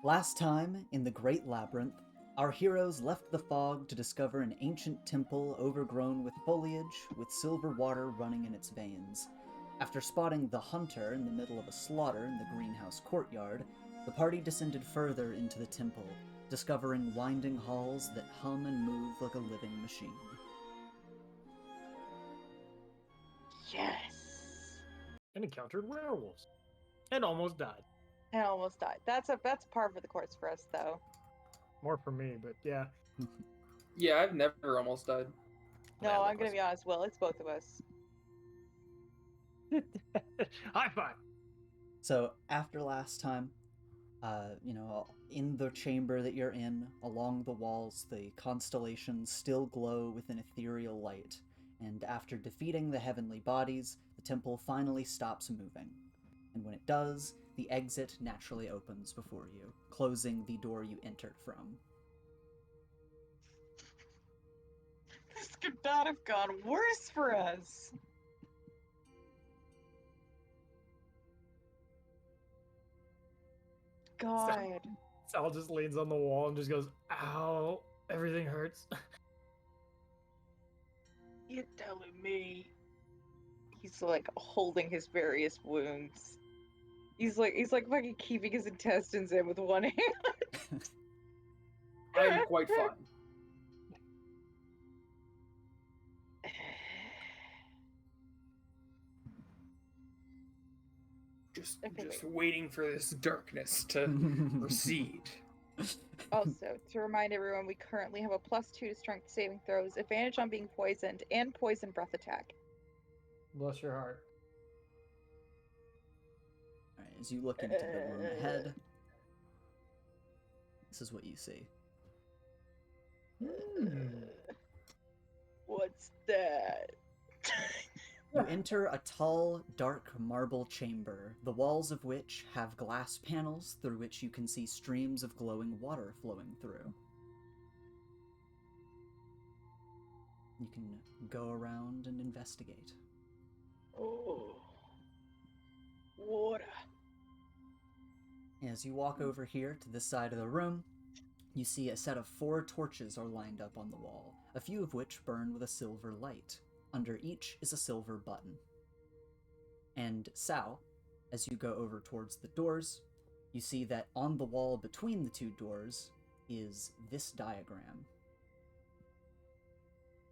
Last time, in the Great Labyrinth, our heroes left the fog to discover an ancient temple overgrown with foliage, with silver water running in its veins. After spotting the hunter in the middle of a slaughter in the greenhouse courtyard, the party descended further into the temple, discovering winding halls that hum and move like a living machine. Yes! And encountered werewolves. And almost died. I almost died. That's par for the course for us, though. More for me, but yeah. Yeah, I've never almost died. No, I'm gonna be honest, Will. It's both of us. High five! So, after last time, in the chamber that you're in, along the walls, the constellations still glow with an ethereal light. And after defeating the heavenly bodies, the temple finally stops moving. And when it does, the exit naturally opens before you, closing the door you entered from. This could not have gone worse for us. God. Sal just leans on the wall and just goes, ow, everything hurts. You're telling me. He's like holding his various wounds. He's like fucking keeping his intestines in with one hand. I am quite fine. Just waiting for this darkness to recede. Also, to remind everyone, we currently have a +2 to strength saving throws, advantage on being poisoned, and poison breath attack. Bless your heart. Alright, as you look into the room ahead, this is what you see. What's that? You enter a tall, dark marble chamber, the walls of which have glass panels through which you can see streams of glowing water flowing through. You can go around and investigate. Oh, water. As you walk over here to this side of the room, you see a set of 4 torches are lined up on the wall, a few of which burn with a silver light. Under each is a silver button. And Sal, as you go over towards the doors, you see that on the wall between the 2 doors is this diagram.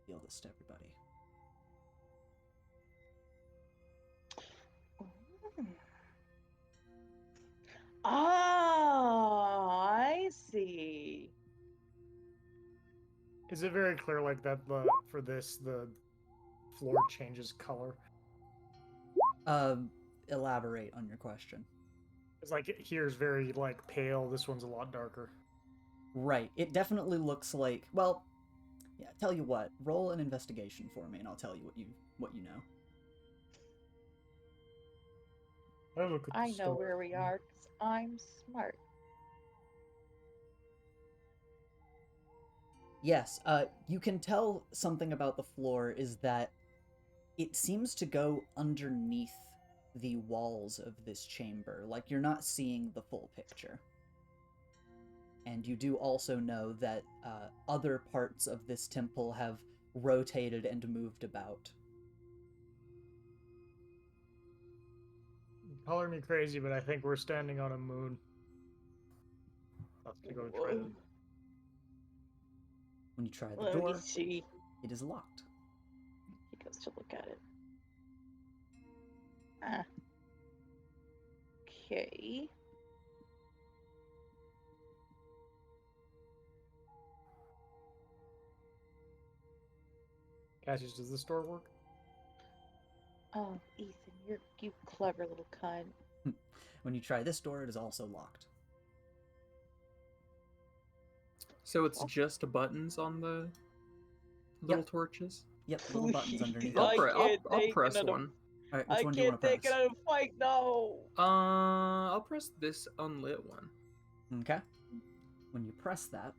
Reveal this to everybody. Oh, I see. Is it very clear like that for this the floor changes color? Elaborate on your question. It's like here's very like pale, this one's a lot darker. Right. It definitely looks like, well, yeah, tell you what, roll an investigation for me and I'll tell you what you know. I know where we are because I'm smart. Yes, you can tell something about the floor is that it seems to go underneath the walls of this chamber. Like, you're not seeing the full picture. And you do also know that other parts of this temple have rotated and moved about. Color me crazy, but I think we're standing on a moon. Let's go try it. When you try the Let door, me see. it is locked. He goes to look at it. Ah. Okay. Cassius, does this door work? Oh, Ethan, you clever little cunt. When you try this door, it is also locked. So it's just buttons on the little torches? Yep, little buttons underneath. I'll press one. Alright, which one do you want to press? I can't take it out of fight, no! I'll press this unlit one. Okay. When you press that,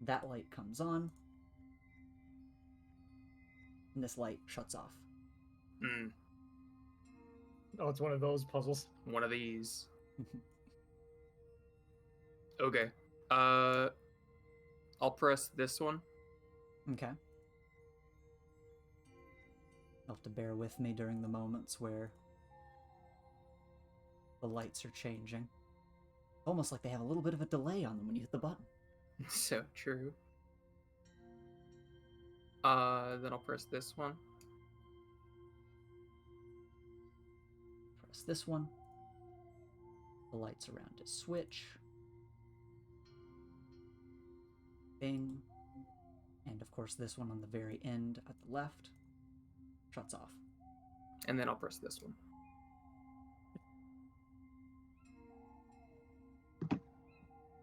that light comes on, and this light shuts off. Hmm. Oh, it's one of those puzzles. One of these. Okay. I'll press this one. Okay. You'll have to bear with me during the moments where the lights are changing. Almost like they have a little bit of a delay on them when you hit the button. So true. Then I'll press this one. Press this one. The lights around it switch. Bing. And of course this one on the very end at the left shuts off. And then I'll press this one.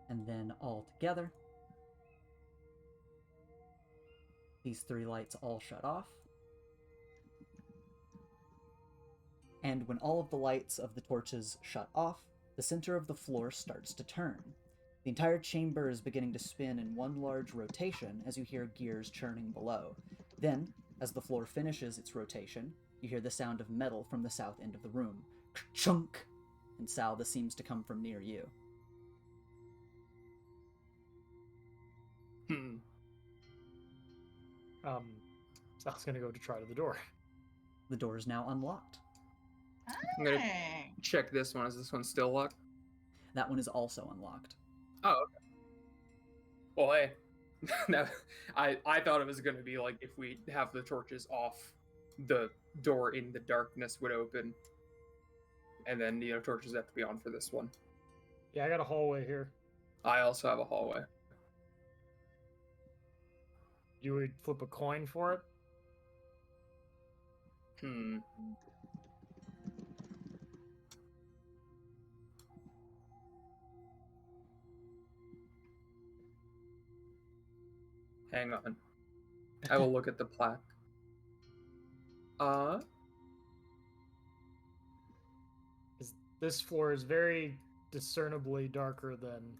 And then all together, these 3 lights all shut off. And when all of the lights of the torches shut off, the center of the floor starts to turn. The entire chamber is beginning to spin in one large rotation as you hear gears churning below. Then, as the floor finishes its rotation, you hear the sound of metal from the south end of the room. Chunk! And Sal, this seems to come from near you. Sal's gonna go to try to the door. The door is now unlocked. I'm gonna check this one. Is this one still locked? That one is also unlocked. Oh, okay. Well, hey. No, I thought it was going to be like if we have the torches off, the door in the darkness would open. And then, torches have to be on for this one. Yeah, I got a hallway here. I also have a hallway. You would flip a coin for it? Hang on. I will look at the plaque. This floor is very discernibly darker than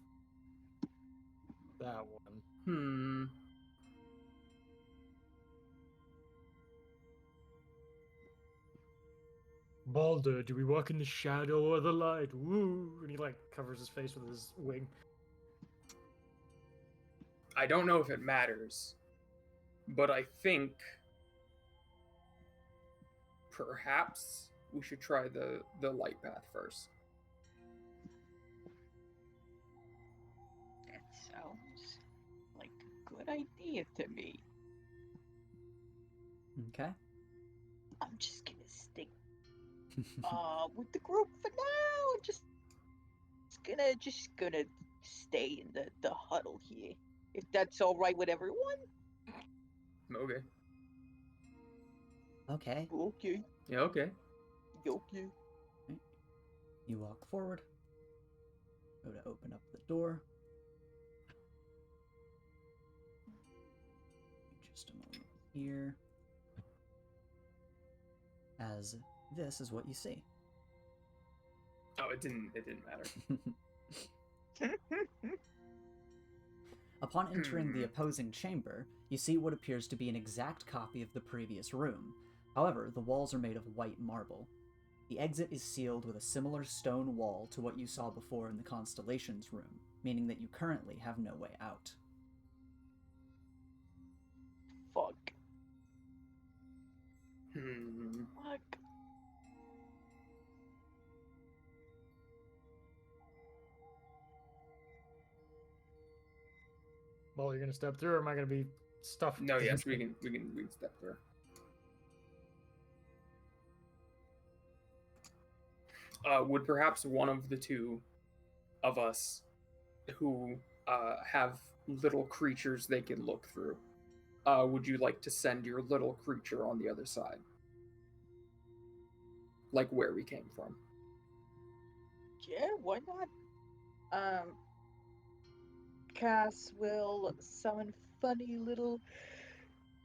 that one. Balder, do we walk in the shadow or the light? Woo! And he covers his face with his wing. I don't know if it matters, but I think perhaps we should try the light path first. That sounds like a good idea to me. Okay. I'm just gonna stick with the group for now. Just gonna stay in the huddle here. If that's all right with everyone. Okay. Okay. Okay. Yeah, okay. Okay. You walk forward. Go to open up the door. Just a moment here. As this is what you see. Oh, it didn't matter. Upon entering the opposing chamber, you see what appears to be an exact copy of the previous room. However, the walls are made of white marble. The exit is sealed with a similar stone wall to what you saw before in the Constellations room, meaning that you currently have no way out. Fuck. Hmm. Fuck. Well, you're gonna step through, or am I gonna be stuffed? No, yes, we can step through. Would perhaps one of the two of us who have little creatures they can look through, would you like to send your little creature on the other side? Like where we came from? Yeah, why not? Cass will summon funny little,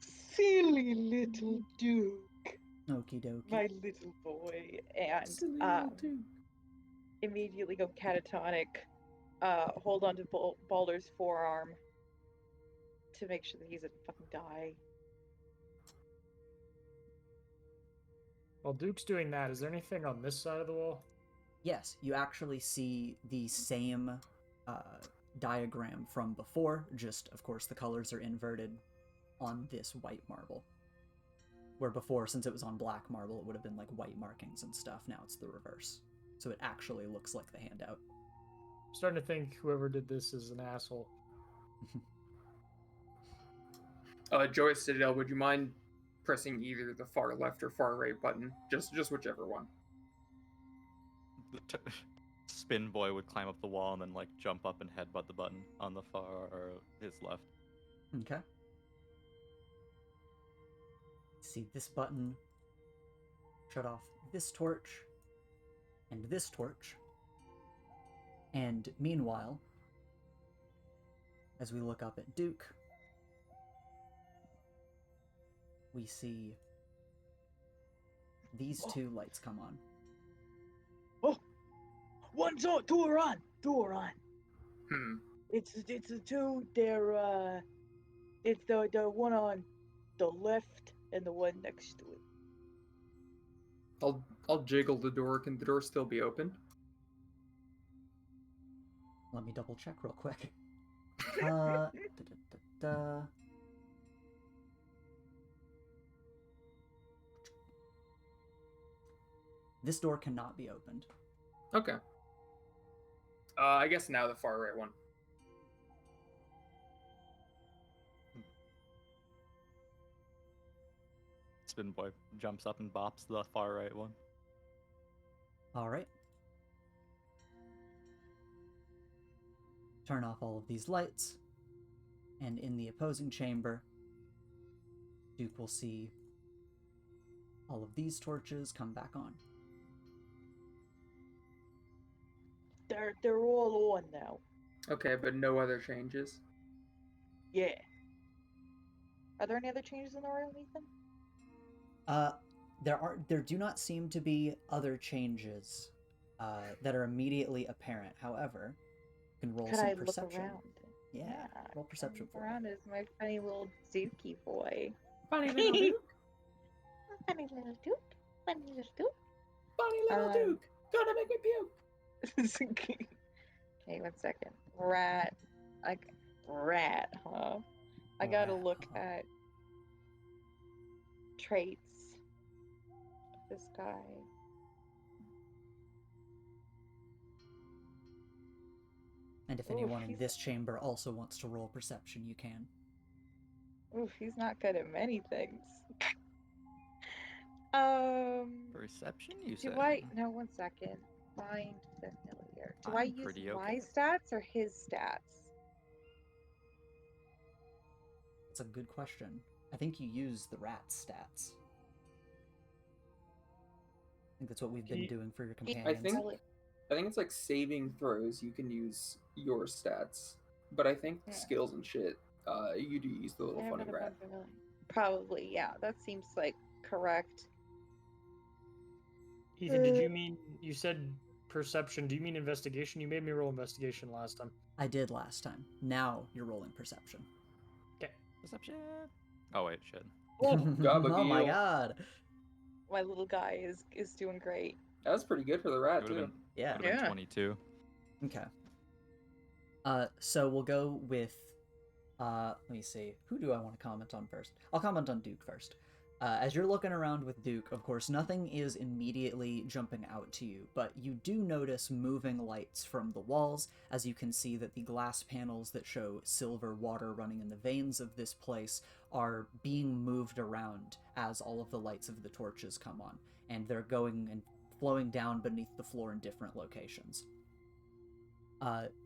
silly little Duke, Okie dokie. my little boy, and immediately go catatonic. Hold on to Balder's forearm to make sure that he doesn't fucking die. While Duke's doing that, is there anything on this side of the wall? Yes, you actually see the same diagram from before, just, of course, the colors are inverted on this white marble. Where before, since it was on black marble, it would have been like white markings and stuff. Now it's the reverse. So it actually looks like the handout. I'm starting to think whoever did this is an asshole. Joyce Citadel, would you mind pressing either the far left or far right button? Just whichever one. Spin Boy would climb up the wall and then like jump up and headbutt the button on the far or his left. Okay. See this button shut off this torch and this torch. And meanwhile, as we look up at Duke, we see these two lights come on. Oh, one's on, two are on. Hmm. It's the two. They're it's the one on the left and the one next to it. I'll jiggle the door. Can the door still be open? Let me double check real quick. Da, da, da, da. This door cannot be opened. Okay. I guess now the far right one. Spin Boy jumps up and bops the far right one. All right. Turn off all of these lights, and in the opposing chamber, Duke will see all of these torches come back on. They're all on now. Okay, but no other changes. Yeah. Are there any other changes in the room, Ethan? There do not seem to be other changes that are immediately apparent. However, you can roll Could some I look perception. around? Yeah, roll perception Look for me. around is my funny little Dookie boy. Funny little Duke. Funny little Duke. Funny little Duke. Funny little Duke. Gonna make me puke. Okay, 1 second. Rat, huh? I gotta Rat, look huh. at traits. This guy. And if Ooh, anyone in he's- this chamber also wants to roll perception, you can. Oof, he's not good at many things. Perception, you Do said? I? No, 1 second. Find familiar. Do I I'm use pretty my okay. stats or his stats? That's a good question. I think you use the rat stats. I think that's what we've been doing for your companions. I think it's like saving throws. You can use your stats, but I think Yeah. skills and shit. You do use the little Yeah, funny but rat. probably, yeah. That seems like correct. Ethan, did you mean, you said perception, do you mean investigation? You made me roll investigation last time. I did last time. Now you're rolling perception. Okay. Perception. Oh wait, shit. Oh, Oh my god. My little guy is doing great. That was pretty good for the rat It would too. have been, Yeah. would've been Yeah. 22. Okay. So we'll go with, let me see. Who do I want to comment on first? I'll comment on Duke first. As you're looking around with Duke, of course, nothing is immediately jumping out to you, but you do notice moving lights from the walls, as you can see that the glass panels that show silver water running in the veins of this place are being moved around as all of the lights of the torches come on, and they're going and flowing down beneath the floor in different locations.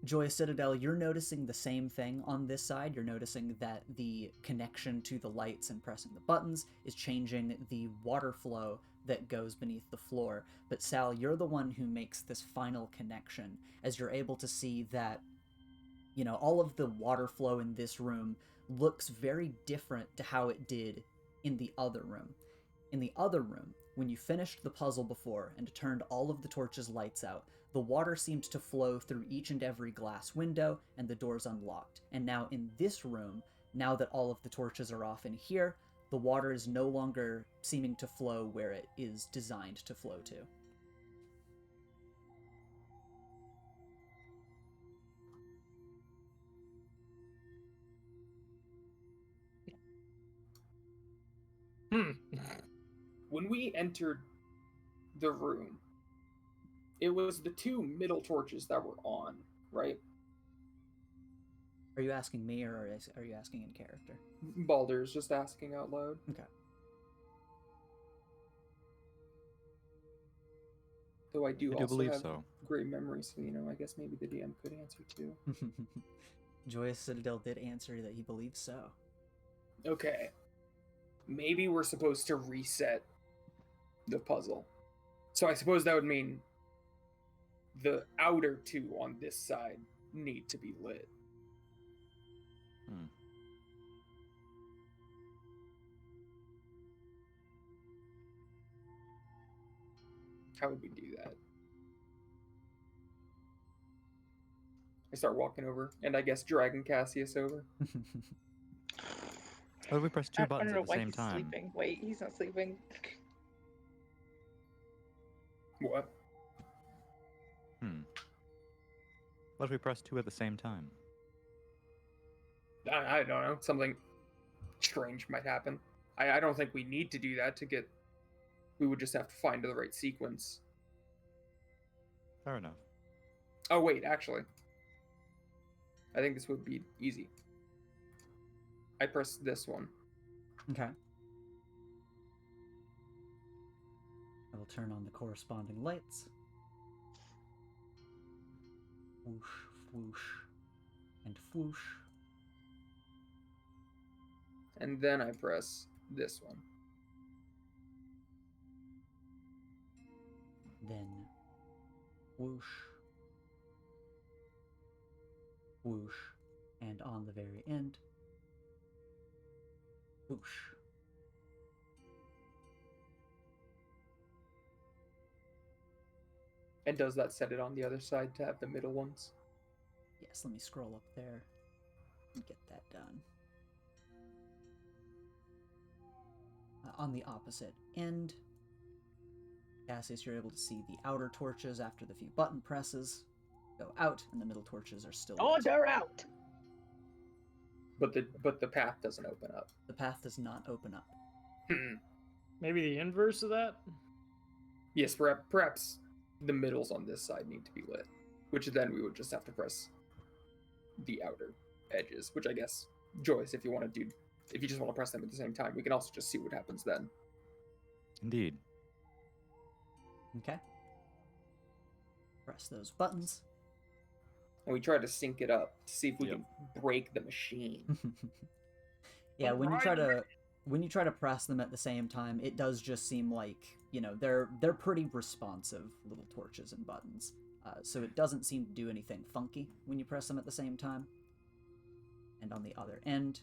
Joy Citadel, you're noticing the same thing on this side. You're noticing that the connection to the lights and pressing the buttons is changing the water flow that goes beneath the floor. But Sal, you're the one who makes this final connection, as you're able to see that, you know, all of the water flow in this room looks very different to how it did in the other room. In the other room, when you finished the puzzle before and turned all of the torches' lights out, the water seemed to flow through each and every glass window and the doors unlocked. And now in this room, now that all of the torches are off in here, the water is no longer seeming to flow where it is designed to flow to. when we entered the room, it was the two middle torches that were on, right? Are you asking me, or are you asking in character? Baldur's just asking out loud. Okay. Though I do I do also believe have so. great memories, so I guess maybe the DM could answer too. Joyous Citadel did answer that he believes so. Okay. Maybe we're supposed to reset the puzzle. So I suppose that would mean the outer two on this side need to be lit. Hmm. How would we do that? I start walking over, and I guess dragging Cassius over. What if we press two I buttons don't know at the why same he's time? sleeping. Wait, he's not sleeping. What? What if we press two at the same time? I don't know. Something strange might happen. I don't think we need to do that to get... We would just have to find the right sequence. Fair enough. Oh, wait, actually. I think this would be easy. I press this one. Okay. I will turn on the corresponding lights. Whoosh, whoosh, and whoosh. And then I press this one. Then whoosh, whoosh, and on the very end, whoosh. And does that set it on the other side to have the middle ones? Yes, let me scroll up there and get that done. On the opposite end, Cassius, you're able to see the outer torches after the few button presses go out, and the middle torches are still lit. Order out! But the path doesn't open up. The path does not open up. Maybe the inverse of that? Yes, perhaps the middles on this side need to be lit, which then we would just have to press the outer edges, which I guess, Joyce, if you just want to press them at the same time, we can also just see what happens then. Indeed. Okay. Press those buttons. And we try to sync it up to see if we can break the machine. Yeah, when you try to press them at the same time, it does just seem like, they're pretty responsive little torches and buttons. So it doesn't seem to do anything funky when you press them at the same time. And on the other end,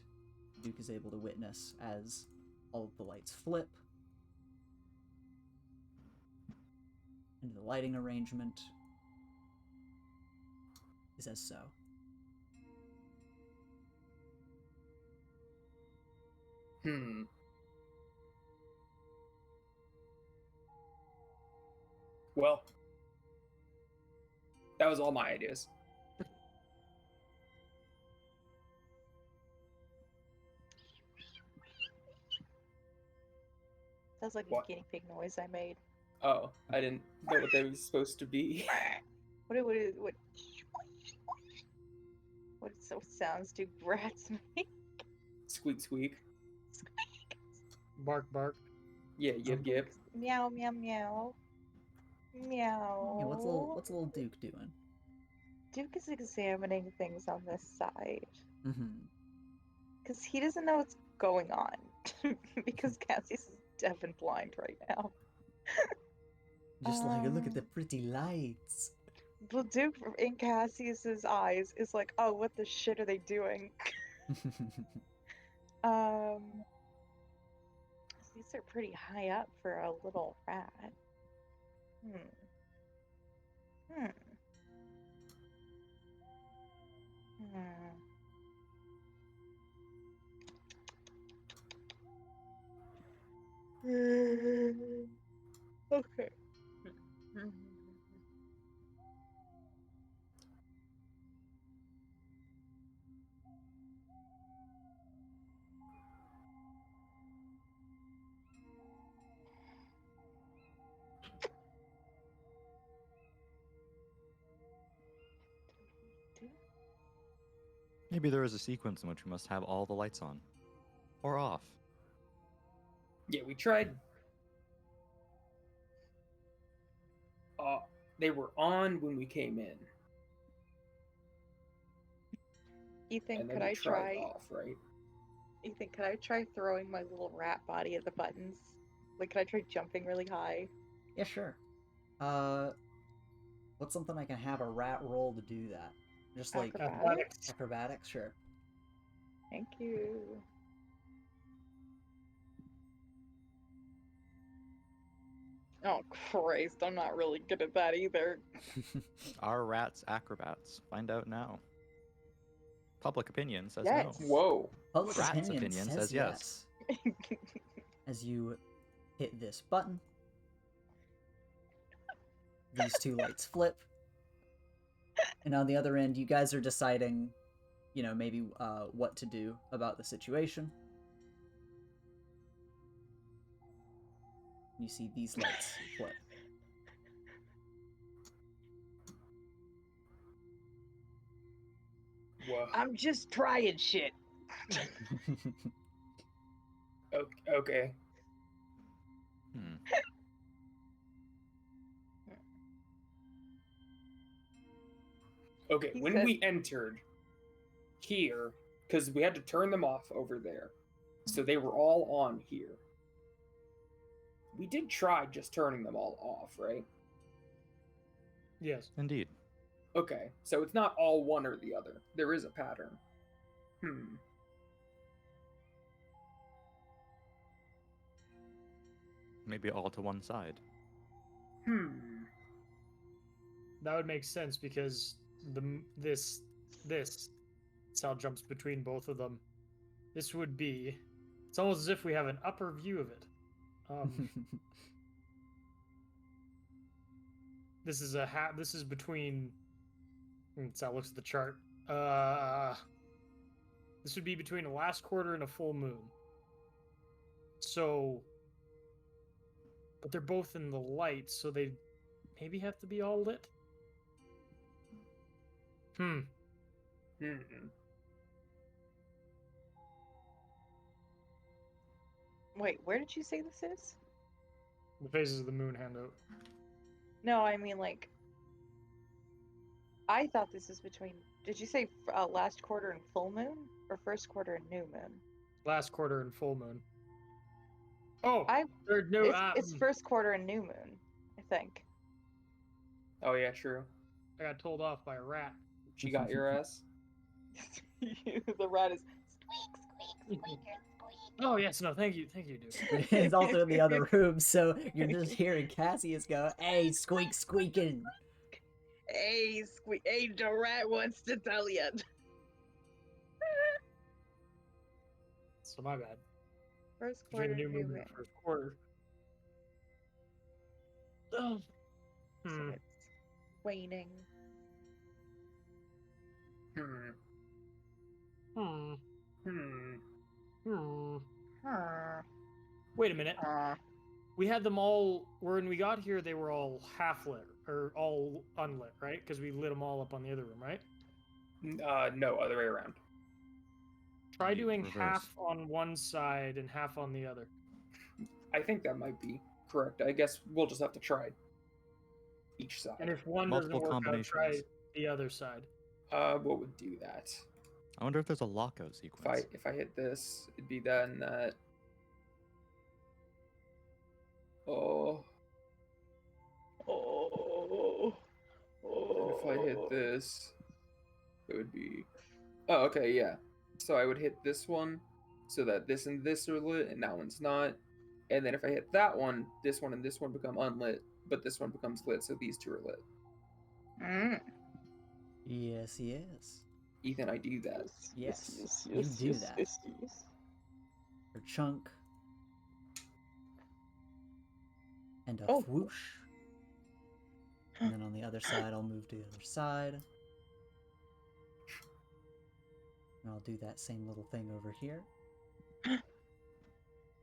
Duke is able to witness as all of the lights flip. And the lighting arrangement is as so. Well, that was all my ideas. Sounds like What? a guinea pig noise I made. Oh, I didn't know what they were supposed to be. What sounds do rats make? Squeak, squeak. Bark, bark. Yeah, yip, yip. Meow, meow, meow. Meow. Yeah, what's little Duke doing? Duke is examining things on this side. Mm-hmm. Because he doesn't know what's going on. Because Cassius is deaf and blind right now. Just like, look at the pretty lights. But Duke, in Cassius's eyes, is like, oh, what the shit are they doing? These are pretty high up for a little rat. Okay. Maybe there is a sequence in which we must have all the lights on. Or off. Yeah, we tried. They were on when we came in, Ethan, and then could we I tried try? off, right? Ethan, could I try throwing my little rat body at the buttons? Like, could I try jumping really high? Yeah, sure. What's something I can have a rat roll to do that? Just like Acrobatics? acrobatics, sure. Thank you. Oh Christ, I'm not really good at that either. Are rats acrobats? Find out now. Public opinion says Yes. Whoa. Public Rat's opinion opinion says says yes. As you hit this button, these two lights flip, and on the other end, you guys are deciding, maybe what to do about the situation. You see these lights flip. Whoa. I'm just trying shit. Okay. Hmm. Okay, He when said- we entered here, because we had to turn them off over there, so they were all on here. We did try just turning them all off, right? Yes. Indeed. Okay, so it's not all one or the other. There is a pattern. Maybe all to one side. That would make sense because this cell jumps between both of them. This would be. It's almost as if we have an upper view of it. This is This is between. Sal looks at the chart. This would be between a last quarter and a full moon. So, but they're both in the light, so they maybe have to be all lit. Wait, where did you say this is? The phases of the moon handout. No, I mean like. I thought this is between. Did you say last quarter and full moon, or first quarter and new moon? Last quarter and full moon. Oh, I. no. It's first quarter and new moon, I think. Oh yeah, true. I got told off by a rat. She got your ass. The rat is squeak, squeak, squeak, Oh yes, no, thank you, dude. It's also in the other room, so you're just hearing Cassius go, "Hey, squeak, squeaking." Hey, squeak! Hey, the rat wants to tell you. So my bad. First Between quarter, the new new moon moon. and first quarter. Oh. So it's waning. Hmm. Huh. Wait a minute. We had them all. When we got here, they were all half lit or all unlit, right? Because we lit them all up on the other room, right? No, other way around. Try Indeed, doing reverse. half on one side and half on the other. I think that might be correct. I guess we'll just have to try each side. And if one Multiple doesn't work out, try combinations. the other side. What would do that? I wonder if there's a lockout sequence. If I hit this, it'd be that and that. Oh. And if I hit this, it would be. Oh, okay, yeah. So I would hit this one, so that this and this are lit, and that one's not. And then if I hit that one and this one become unlit, but this one becomes lit, so these two are lit. Yes. Ethan, I do that. Yes, you do that. Yes. For Chunk. And a Oh. whoosh. And then on the other side, I'll move to the other side. And I'll do that same little thing over here.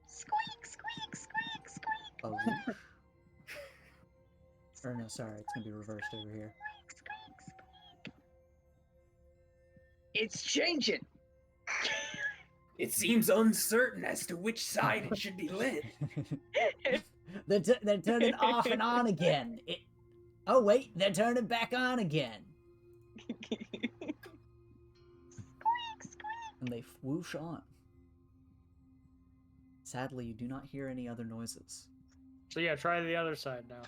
Squeak, squeak, squeak, squeak. A whoosh. Or no, sorry, it's gonna be reversed over here. It's changing. It seems uncertain as to which side it should be lit. They're turning off and on again. Oh wait, they're turning back on again. And they whoosh on. Sadly, you do not hear any other noises. So yeah, try the other side now.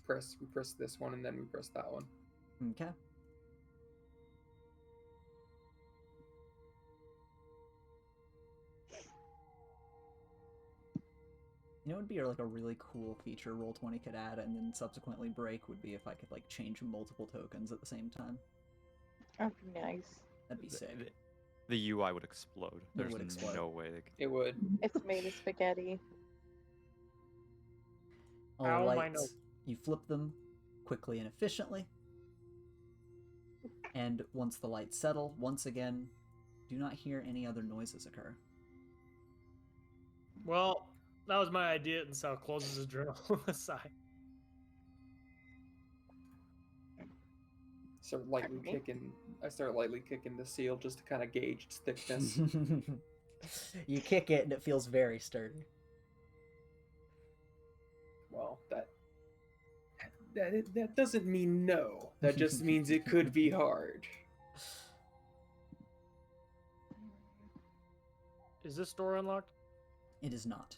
We press this one and then we press that one. Okay. You know what would be like a really cool feature Roll20 could add and then subsequently break would be if I could like change multiple tokens at the same time. That'd be nice. That'd be sick. The UI would explode. There's would explode. no way they could. It would. It's made of spaghetti. All Ow, my right, nose. you flip them quickly and efficiently. And once the lights settle, once again, do not hear any other noises occur. Well, that was my idea, and Sal closes his journal on the side. I start lightly kicking the seal just to kind of gauge its thickness. You kick it and it feels very sturdy. Well, that doesn't mean no. That just means it could be hard. Is this door unlocked? It is not.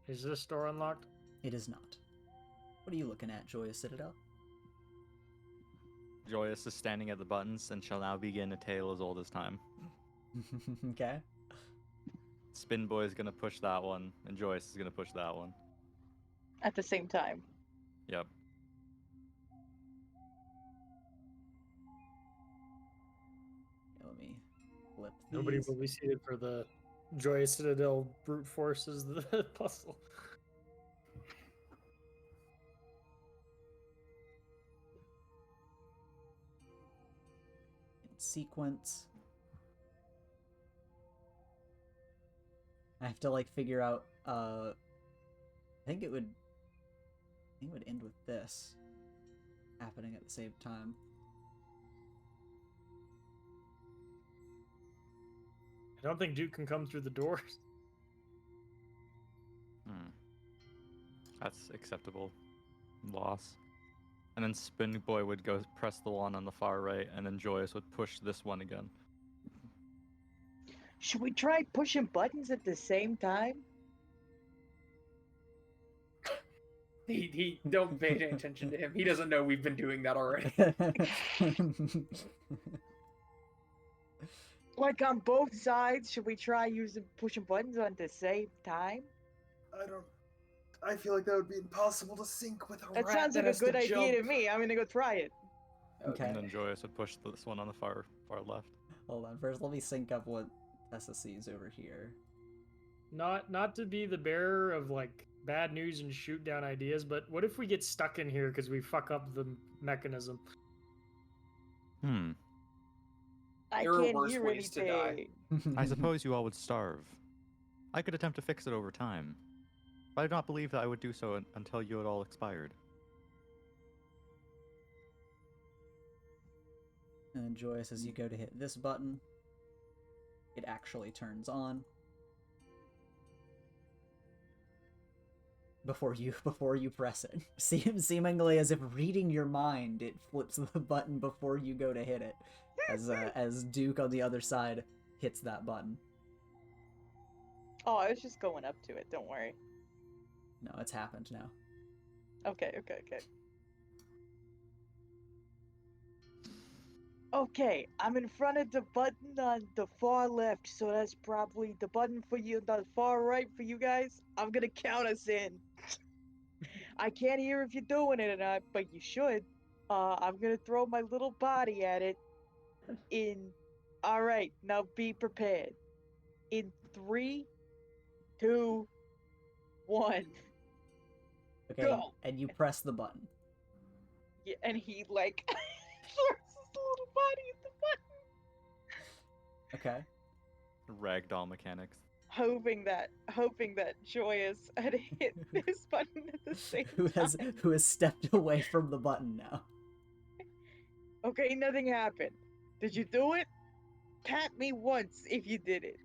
Is this door unlocked? It is not. What are you looking at, Joyous Citadel? Joyous is standing at the buttons and shall now begin a tale as old as time. Okay. Spin Boy is gonna push that one, and Joyous is gonna push that one. At the same time. Yep. Let me flip these. Nobody will be seated for the Joyous Citadel brute forces the puzzle. In sequence. I have to like figure out I think it would end with this happening at the same time. I don't think Duke can come through the doors. That's acceptable loss. And then Spin Boy would go press the one on the far right, and then Joyous would push this one again. Should we try pushing buttons at the same time? He don't pay any attention to him. He doesn't know we've been doing that already. Like on both sides, should we try pushing buttons at the same time? I feel like that would be impossible to sync with a That rat sounds like a has good to idea to jump. me. I'm gonna go try it. Okay. And then Joyous would push this one on the far left. Hold on, first let me sync up what Tessa sees over here. Not to be the bearer of like bad news and shoot down ideas, but what if we get stuck in here because we fuck up the mechanism? I There are can't worse hear ways to die. anything. I suppose you all would starve. I could attempt to fix it over time, but I do not believe that I would do so until you had all expired. And then Joyous, as you go to hit this button, it actually turns on. Before you press it. Seemingly as if reading your mind, it flips the button before you go to hit it. As Duke on the other side hits that button. Oh, I was just going up to it. Don't worry. No, it's happened now. Okay. Okay, I'm in front of the button on the far left, so that's probably the button for you on the far right for you guys. I'm gonna count us in. I can't hear if you're doing it or not, but you should. I'm gonna throw my little body at it. Alright, now be prepared. In 3, 2, 1. Okay, Go. and you press the button. Yeah, and he like throws his little body at the button. Okay. Ragdoll mechanics. Hoping that Joyous had hit this button at the same time. Who has stepped away from the button now. Okay, nothing happened. Did you do it? Tap me once if you did it.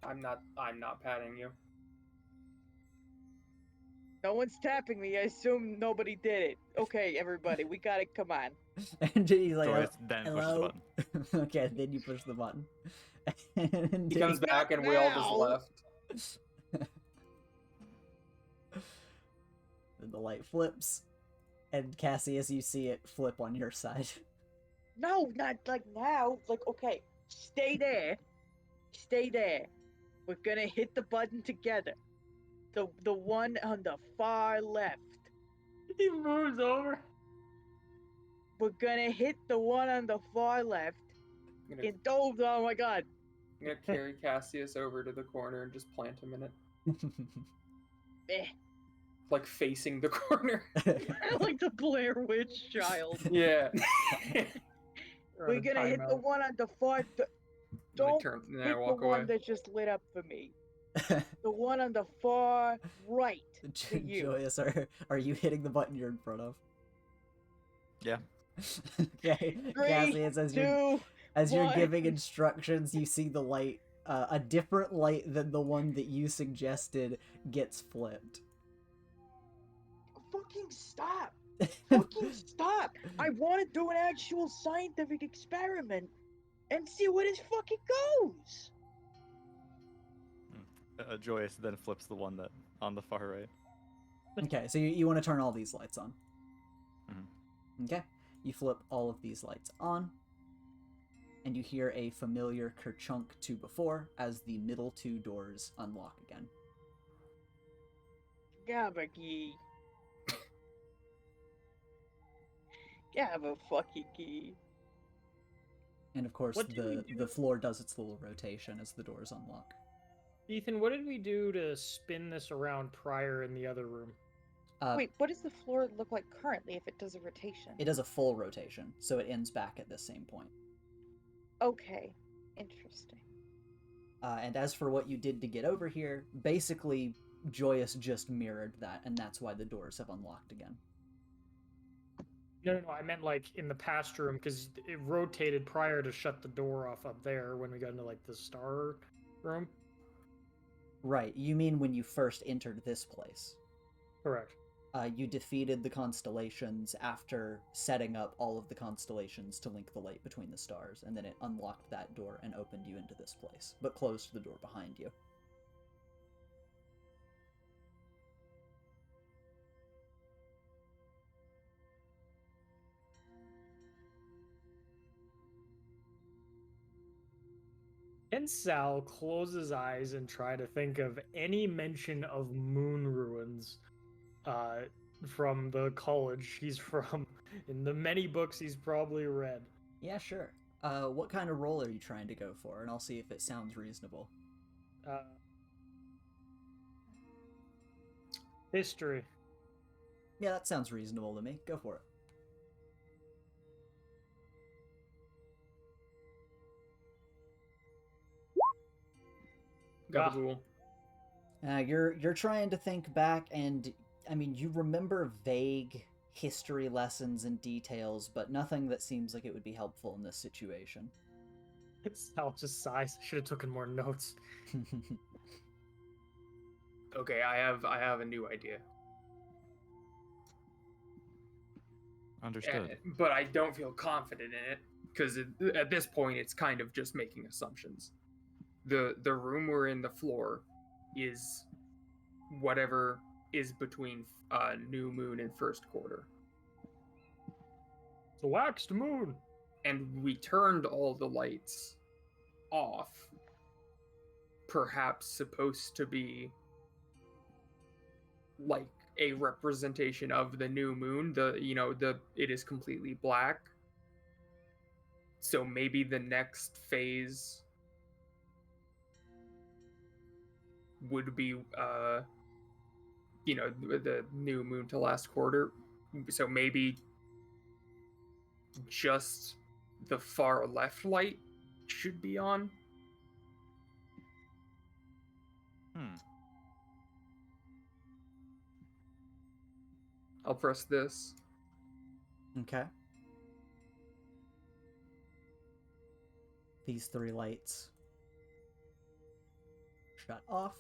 I'm not patting you. No one's tapping me. I assume nobody did it. Okay, everybody, we got it. Come on. And he's like, Joyous then pushes the hello? button. Okay, then you push the button. And He comes back and we all just now. left. Then the light flips. And Cassie, as you see it flip on your side. No, not like now. Like, okay, stay there. Stay there. We're gonna hit the button together. The one on the far left. He moves over. We're gonna hit the one on the far left. I'm gonna, Oh my god. I'm gonna carry Cassius over to the corner and just plant him in it. Eh. Like facing the corner. Like the Blair Witch child. Yeah. We're gonna hit the one on the far. Don't turn and then I hit the walk one away. that just lit up for me. The one on the far right. To you. Joyous, are you hitting the button you're in front of? Yeah. Okay, 3, Cassie, as you're 1. giving instructions, you see the light, a different light than the one that you suggested gets flipped. Fucking stop! Fucking stop! I want to do an actual scientific experiment and see where this fucking goes. Joyous then flips the one that on the far right. Okay, so you want to turn all these lights on. Mhm. Okay, you flip all of these lights on, and you hear a familiar kerchunk to before as the middle two doors unlock again. Gabaki. Gabba fucking key. And of course, What did we the do? floor does its little rotation as the doors unlock. Ethan, what did we do to spin this around prior in the other room? Wait, what does the floor look like currently if it does a rotation? It does a full rotation, so it ends back at the same point. Okay, interesting. And as for what you did to get over here, basically, Joyous just mirrored that, and that's why the doors have unlocked again. No, I meant like in the past room because it rotated prior to shut the door off up there when we got into like the star room. Right, you mean when you first entered this place. Correct. You defeated the constellations after setting up all of the constellations to link the light between the stars, and then it unlocked that door and opened you into this place, but closed the door behind you. Can Sal close his eyes and try to think of any mention of moon ruins from the college he's from, in the many books he's probably read? Yeah, sure. What kind of role are you trying to go for? And I'll see if it sounds reasonable. History. Yeah, that sounds reasonable to me. Go for it. Gabagool. You're trying to think back, and I mean, you remember vague history lessons and details, but nothing that seems like it would be helpful in this situation. Sal just sighs. Should have taken more notes. Okay, I have a new idea. Understood. But I don't feel confident in it because at this point it's kind of just making assumptions. The room we're in, the floor, is whatever is between new moon and first quarter. The waxed moon. And we turned all the lights off. Perhaps supposed to be like a representation of the new moon. It is completely black. So maybe the next phase would be the new moon to last quarter. So maybe just the far left light should be on. I'll press this. Okay. These 3 lights shut off.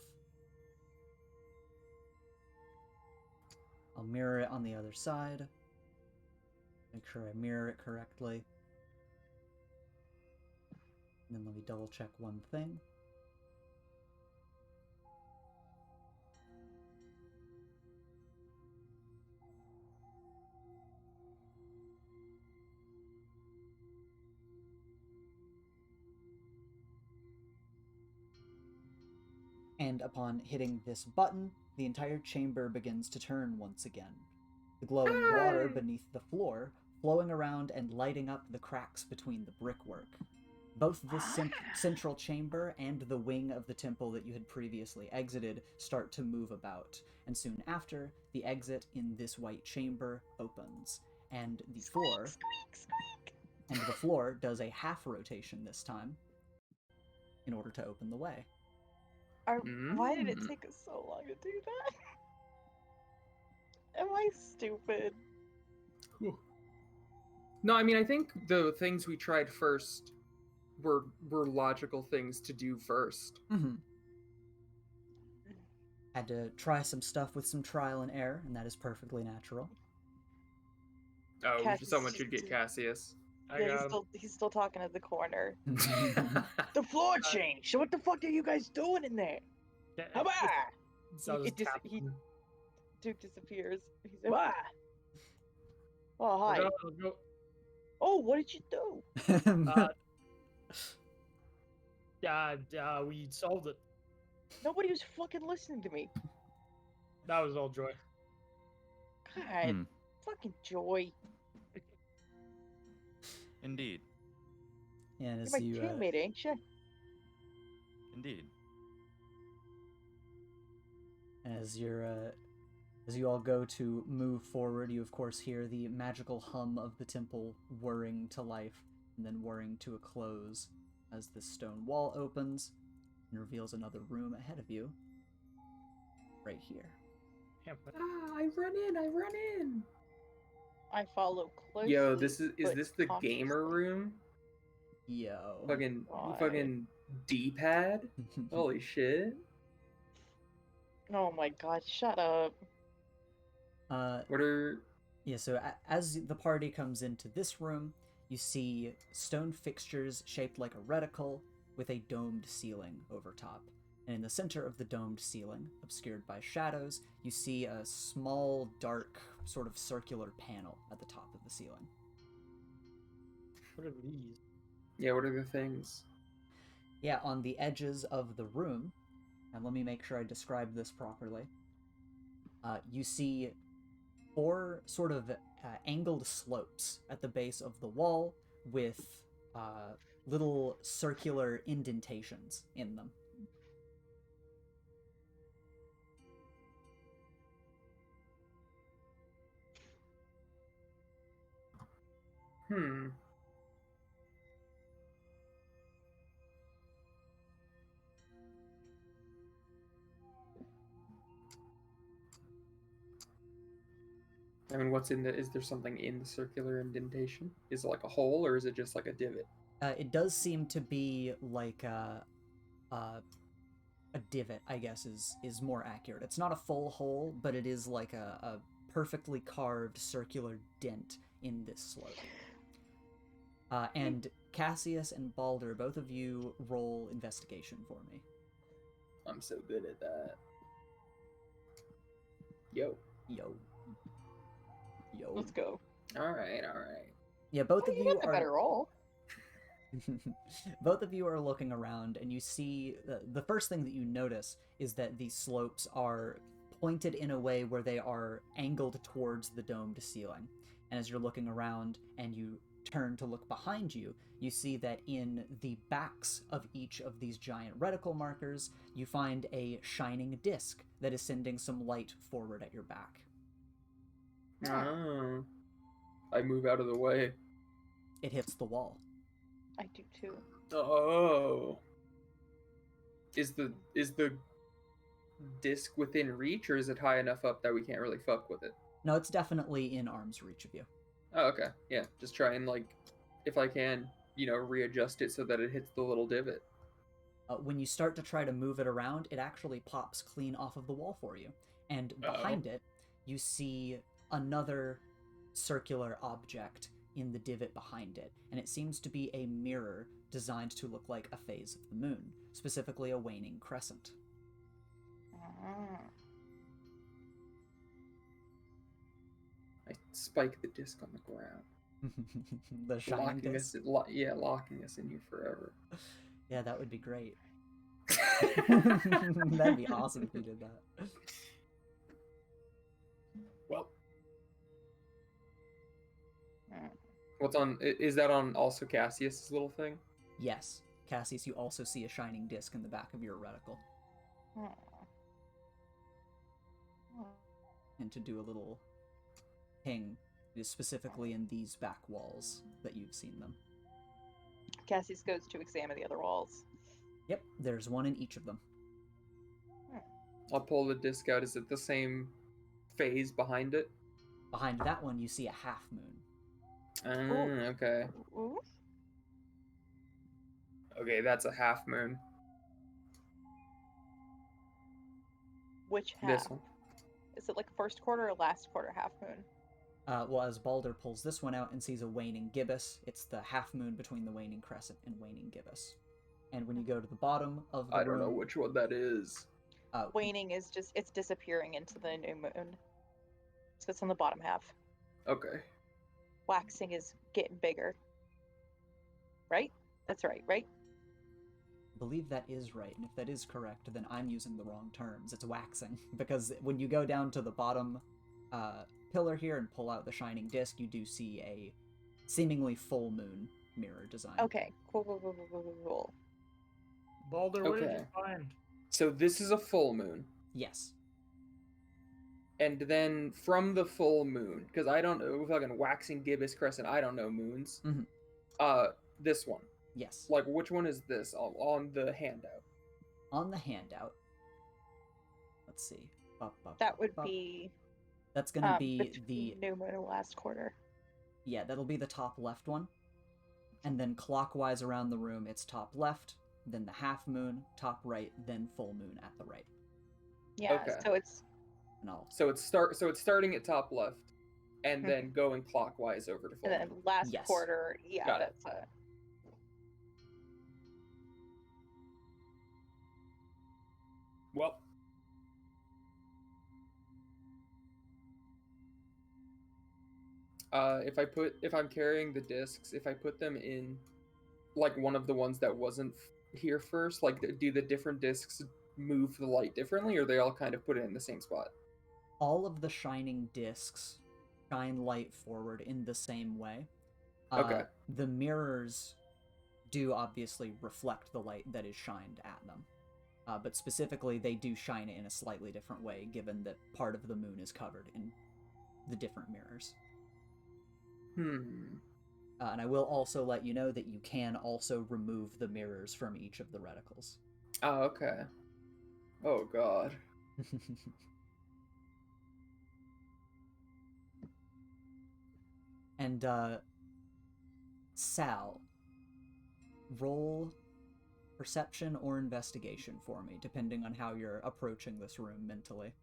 I'll mirror it on the other side. Make sure I mirror it correctly. And then let me double check one thing. And upon hitting this button, the entire chamber begins to turn once again. The glowing water beneath the floor flowing around and lighting up the cracks between the brickwork. Both this central chamber and the wing of the temple that you had previously exited start to move about, and soon after, the exit in this white chamber opens, and the floor does a half rotation this time in order to open the way. Why did it take us so long to do that? Am I stupid? No, I mean, I think the things we tried first were logical things to do first. Mm-hmm. Had to try some stuff with some trial and error, and that is perfectly natural. Oh, Cassius someone should get Cassius. Yeah, he's still talking at the corner. The floor changed. So what the fuck are you guys doing in there? How about? Duke disappears. He's like, ah. Oh, hi. Go. Oh, what did you do? We solved it. Nobody was fucking listening to me. That was all Joy. God, fucking Joy. Indeed. And You're my teammate, ain't you? Indeed. As you all go to move forward, you of course hear the magical hum of the temple whirring to life, and then whirring to a close as the stone wall opens and reveals another room ahead of you, right here. I run in. I follow closely. Yo, is but this the cautiously. gamer room? Yo. Fucking D-pad? Holy shit. Oh my god, shut up. What are... Yeah, so as the party comes into this room, you see stone fixtures shaped like a reticle with a domed ceiling over top. And in the center of the domed ceiling, obscured by shadows, you see a small, dark, sort of circular panel at the top of the ceiling. What are these? Yeah, what are the things? Yeah, on the edges of the room, and let me make sure I describe this properly, you see 4 sort of angled slopes at the base of the wall with little circular indentations in them. I mean, is there something in the circular indentation? Is it like a hole, or is it just like a divot? It does seem to be like a divot, I guess, is more accurate. It's not a full hole, but it is like a perfectly carved circular dent in this slope. And Cassius and Balder, both of you roll investigation for me. I'm so good at that. Yo. Let's go. All right. Yeah, both of you got the are better roll. both of you are looking around, and you see the first thing that you notice is that these slopes are pointed in a way where they are angled towards the domed ceiling. And as you're looking around and you turn to look behind you, you see that in the backs of each of these giant reticle markers, you find a shining disc that is sending some light forward at your back. Oh. I move out of the way. It hits the wall. I do too. Oh. Is the disc within reach, or is it high enough up that we can't really fuck with it? No, it's definitely in arm's reach of you. Oh, okay. Yeah, just try and, like, if I can, readjust it so that it hits the little divot. When you start to try to move it around, it actually pops clean off of the wall for you. And behind it, you see another circular object in the divot behind it. And it seems to be a mirror designed to look like a phase of the moon, specifically a waning crescent. I spike the disc on the ground. The shining disc? Locking us in here forever. Yeah, that would be great. That'd be awesome if you did that. Well. What's on... Is that on also Cassius' little thing? Yes. Cassius, you also see a shining disc in the back of your reticle. And to do a little ping, it is specifically in these back walls that you've seen them. Cassius goes to examine the other walls. Yep, there's one in each of them. I'll pull the disc out. Is it the same phase behind it? Behind that one, you see a half moon. Okay. Ooh. Okay, that's a half moon. Which half? This one. Is it like first quarter or last quarter half moon? Well, as Balder pulls this one out and sees a waning gibbous, it's the half moon between the waning crescent and waning gibbous. And when you go to the bottom of the I don't room, know which one that is. Waning is just, it's disappearing into the new moon. So it's on the bottom half. Okay. Waxing is getting bigger. Right? That's right? I believe that is right, and if that is correct, then I'm using the wrong terms. It's waxing, because when you go down to the bottom pillar here and pull out the shining disc, you do see a seemingly full moon mirror design. Okay. Cool. Balder, what did Okay. you find? So this is a full moon. Yes. And then from the full moon, because I don't know, fucking waxing gibbous crescent, I don't know moons. Mhm. This one. Yes. Like, which one is this on the handout? On the handout, let's see. That would be... That's going to be between the... new moon and last quarter. Yeah, that'll be the top left one. And then clockwise around the room, it's top left, then the half moon, top right, then full moon at the right. Yeah, Okay. so it's... No. So it's starting at top left, and then going clockwise over to full And then moon. last Yes. quarter, yeah, Got it. that's Well. If I'm carrying the discs, if I put them in, like, one of the ones that wasn't here first, like, do the different discs move the light differently, or they all kind of put it in the same spot? All of the shining discs shine light forward in the same way. Okay. The mirrors do obviously reflect the light that is shined at them. But specifically, they do shine it in a slightly different way, given that part of the moon is covered in the different mirrors. And I will also let you know that you can also remove the mirrors from each of the reticles. Oh, okay. Oh, God. And, Sal, roll perception or investigation for me, depending on how you're approaching this room mentally.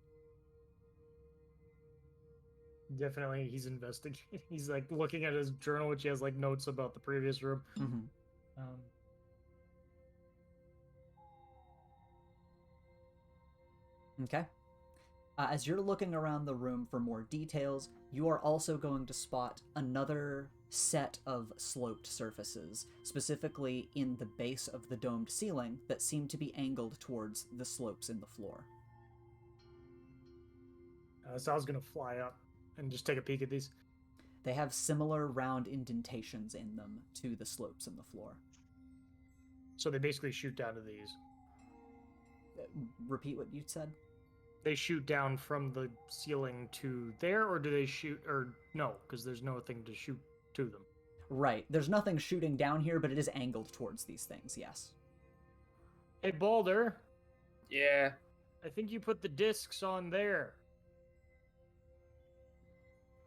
Definitely, he's investigating. He's like looking at his journal, which he has like notes about the previous room. Okay. As you're looking around the room for more details, you are also going to spot another set of sloped surfaces, specifically in the base of the domed ceiling, that seem to be angled towards the slopes in the floor. Sal's gonna fly up and just take a peek at these. They have similar round indentations in them to the slopes in the floor. So they basically shoot down to these. Repeat what you said? They shoot down from the ceiling to there, or do they shoot, or no, because there's no thing to shoot to them. Right. There's nothing shooting down here, but it is angled towards these things, yes. Hey, Balder, Yeah. I think you put the discs on there.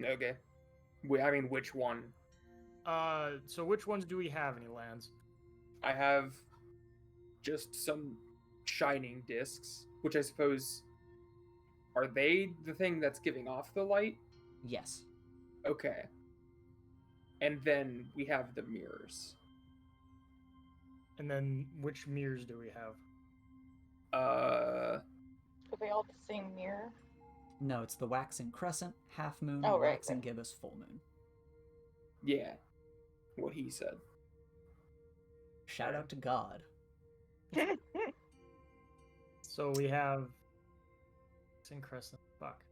Okay. I mean, which one? So which ones do we have? Any lands? I have just some shining discs, which I suppose are they the thing that's giving off the light? Yes. Okay. And then we have the mirrors. And then which mirrors do we have? Are they all the same mirror? No, it's the waxing crescent, half moon, Oh, right, waxing right. gibbous, full moon. Yeah. What he said. Shout out to God. So we have Crescent. Fuck.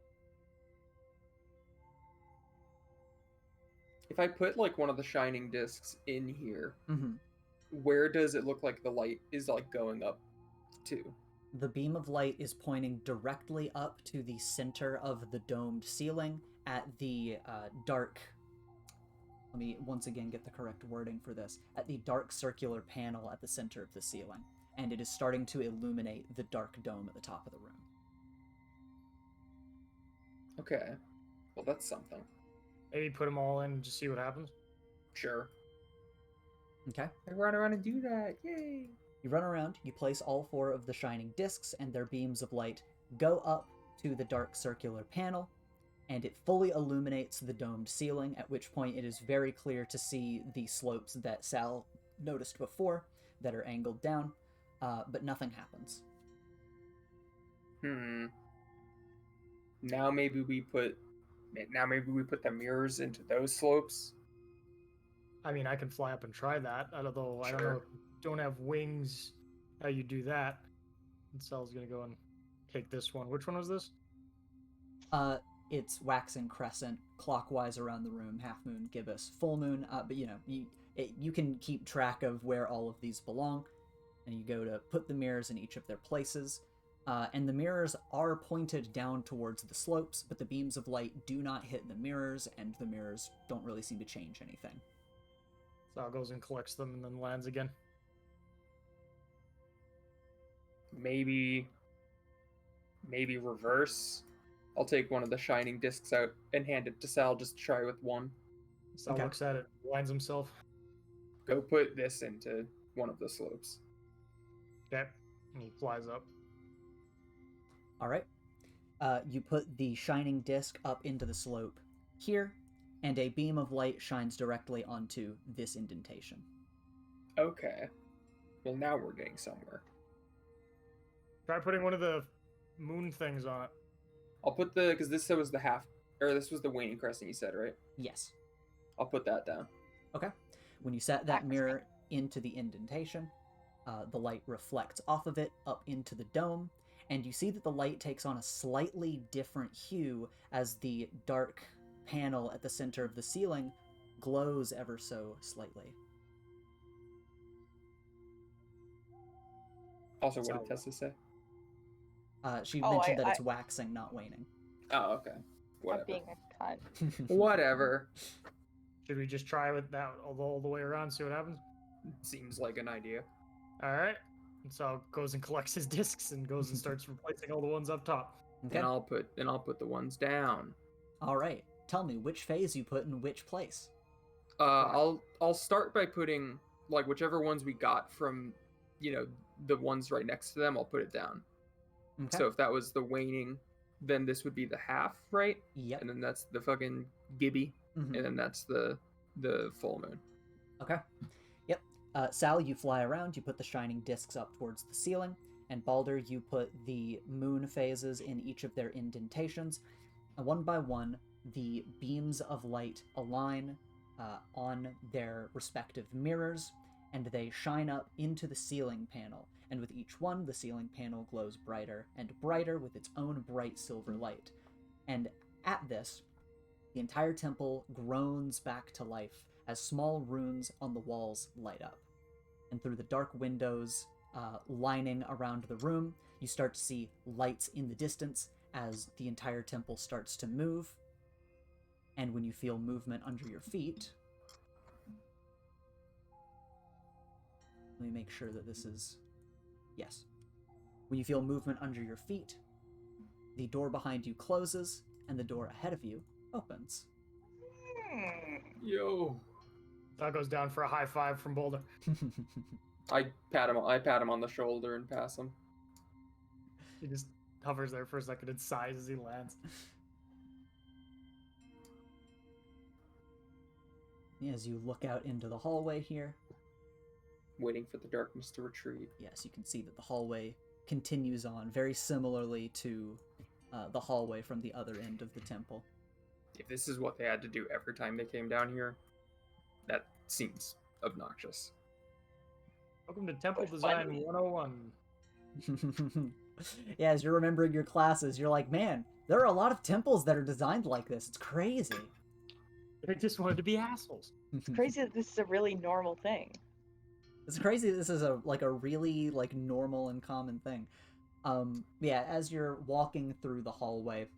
If I put like one of the shining discs in here, Mm-hmm. where does it look like the light is like going up to? The beam of light is pointing directly up to the center of the domed ceiling at the dark. Let me once again get the correct wording for this. At the dark circular panel at the center of the ceiling. And it is starting to illuminate the dark dome at the top of the room. Okay. Well, that's something. Maybe put them all in and just see what happens. Sure. Okay? I run around and do that. Yay! You run around, you place all 4 of the shining discs, and their beams of light go up to the dark circular panel, and it fully illuminates the domed ceiling, at which point it is very clear to see the slopes that Sal noticed before that are angled down, but nothing happens. Now maybe we put the mirrors into those slopes. I mean, I can fly up and try that. Although I don't know Sure. if you don't have wings, how you do that. And Sal's gonna go and take this one. Which one was this? It's waxing crescent, clockwise around the room, half moon, gibbous, full moon, but you can keep track of where all of these belong, and you go to put the mirrors in each of their places. And the mirrors are pointed down towards the slopes, but the beams of light do not hit the mirrors, and the mirrors don't really seem to change anything. Sal goes and collects them and then lands again. Maybe reverse. I'll take one of the shining discs out and hand it to Sal. Just try with one. Sal Okay. looks at it, lands himself. Go put this into one of the slopes. Okay. And he flies up. All right. You put the shining disc up into the slope here, and a beam of light shines directly onto this indentation. Okay. Well, now we're getting somewhere. Try putting one of the moon things on it. I'll put because this was this was the waning crescent you said, right? Yes. I'll put that down. Okay. When you set that mirror into the indentation, the light reflects off of it up into the dome, and you see that the light takes on a slightly different hue as the dark panel at the center of the ceiling glows ever so slightly. Also, what did Tessa say? She Oh, mentioned that it's waxing, not waning. Oh, okay. I'm Whatever. being a cunt. Whatever. Should we just try with that all the way around, see what happens? Seems like an idea. All right. And Sal goes and collects his discs and goes and starts replacing all the ones up top. Okay. And I'll put the ones down. All right. Tell me which phase you put in which place. I'll start by putting like whichever ones we got from, the ones right next to them. I'll put it down. Okay. So if that was the waning, then this would be the half, right? Yep. And then that's the fucking Gibby, Mhm. and then that's the full moon. Okay. Yep. Sal, you fly around, you put the shining discs up towards the ceiling, and Balder, you put the moon phases in each of their indentations. And one by one, the beams of light align on their respective mirrors, and they shine up into the ceiling panel. And with each one, the ceiling panel glows brighter and brighter with its own bright silver light. And at this, the entire temple groans back to life as small runes on the walls light up. And through the dark windows lining around the room, you start to see lights in the distance as the entire temple starts to move. And when you feel movement under your feet, let me make sure that this is... Yes. When you feel movement under your feet, the door behind you closes, and the door ahead of you opens. Yo. That goes down for a high five from Boulder. I pat him on the shoulder and pass him. He just hovers there for a second and sighs as he lands. As you look out into the hallway here, Waiting for the darkness to retreat. yes, you can see that the hallway continues on very similarly to the hallway from the other end of the temple. If this is what they had to do every time they came down here, that seems obnoxious. Welcome to Temple But Design finally- 101. Yeah, as you're remembering your classes, you're like, man, there are a lot of temples that are designed like this. It's crazy. They just wanted to be assholes. It's crazy that this is a really normal thing. It's crazy that this is a really normal and common thing. Yeah, as you're walking through the hallway,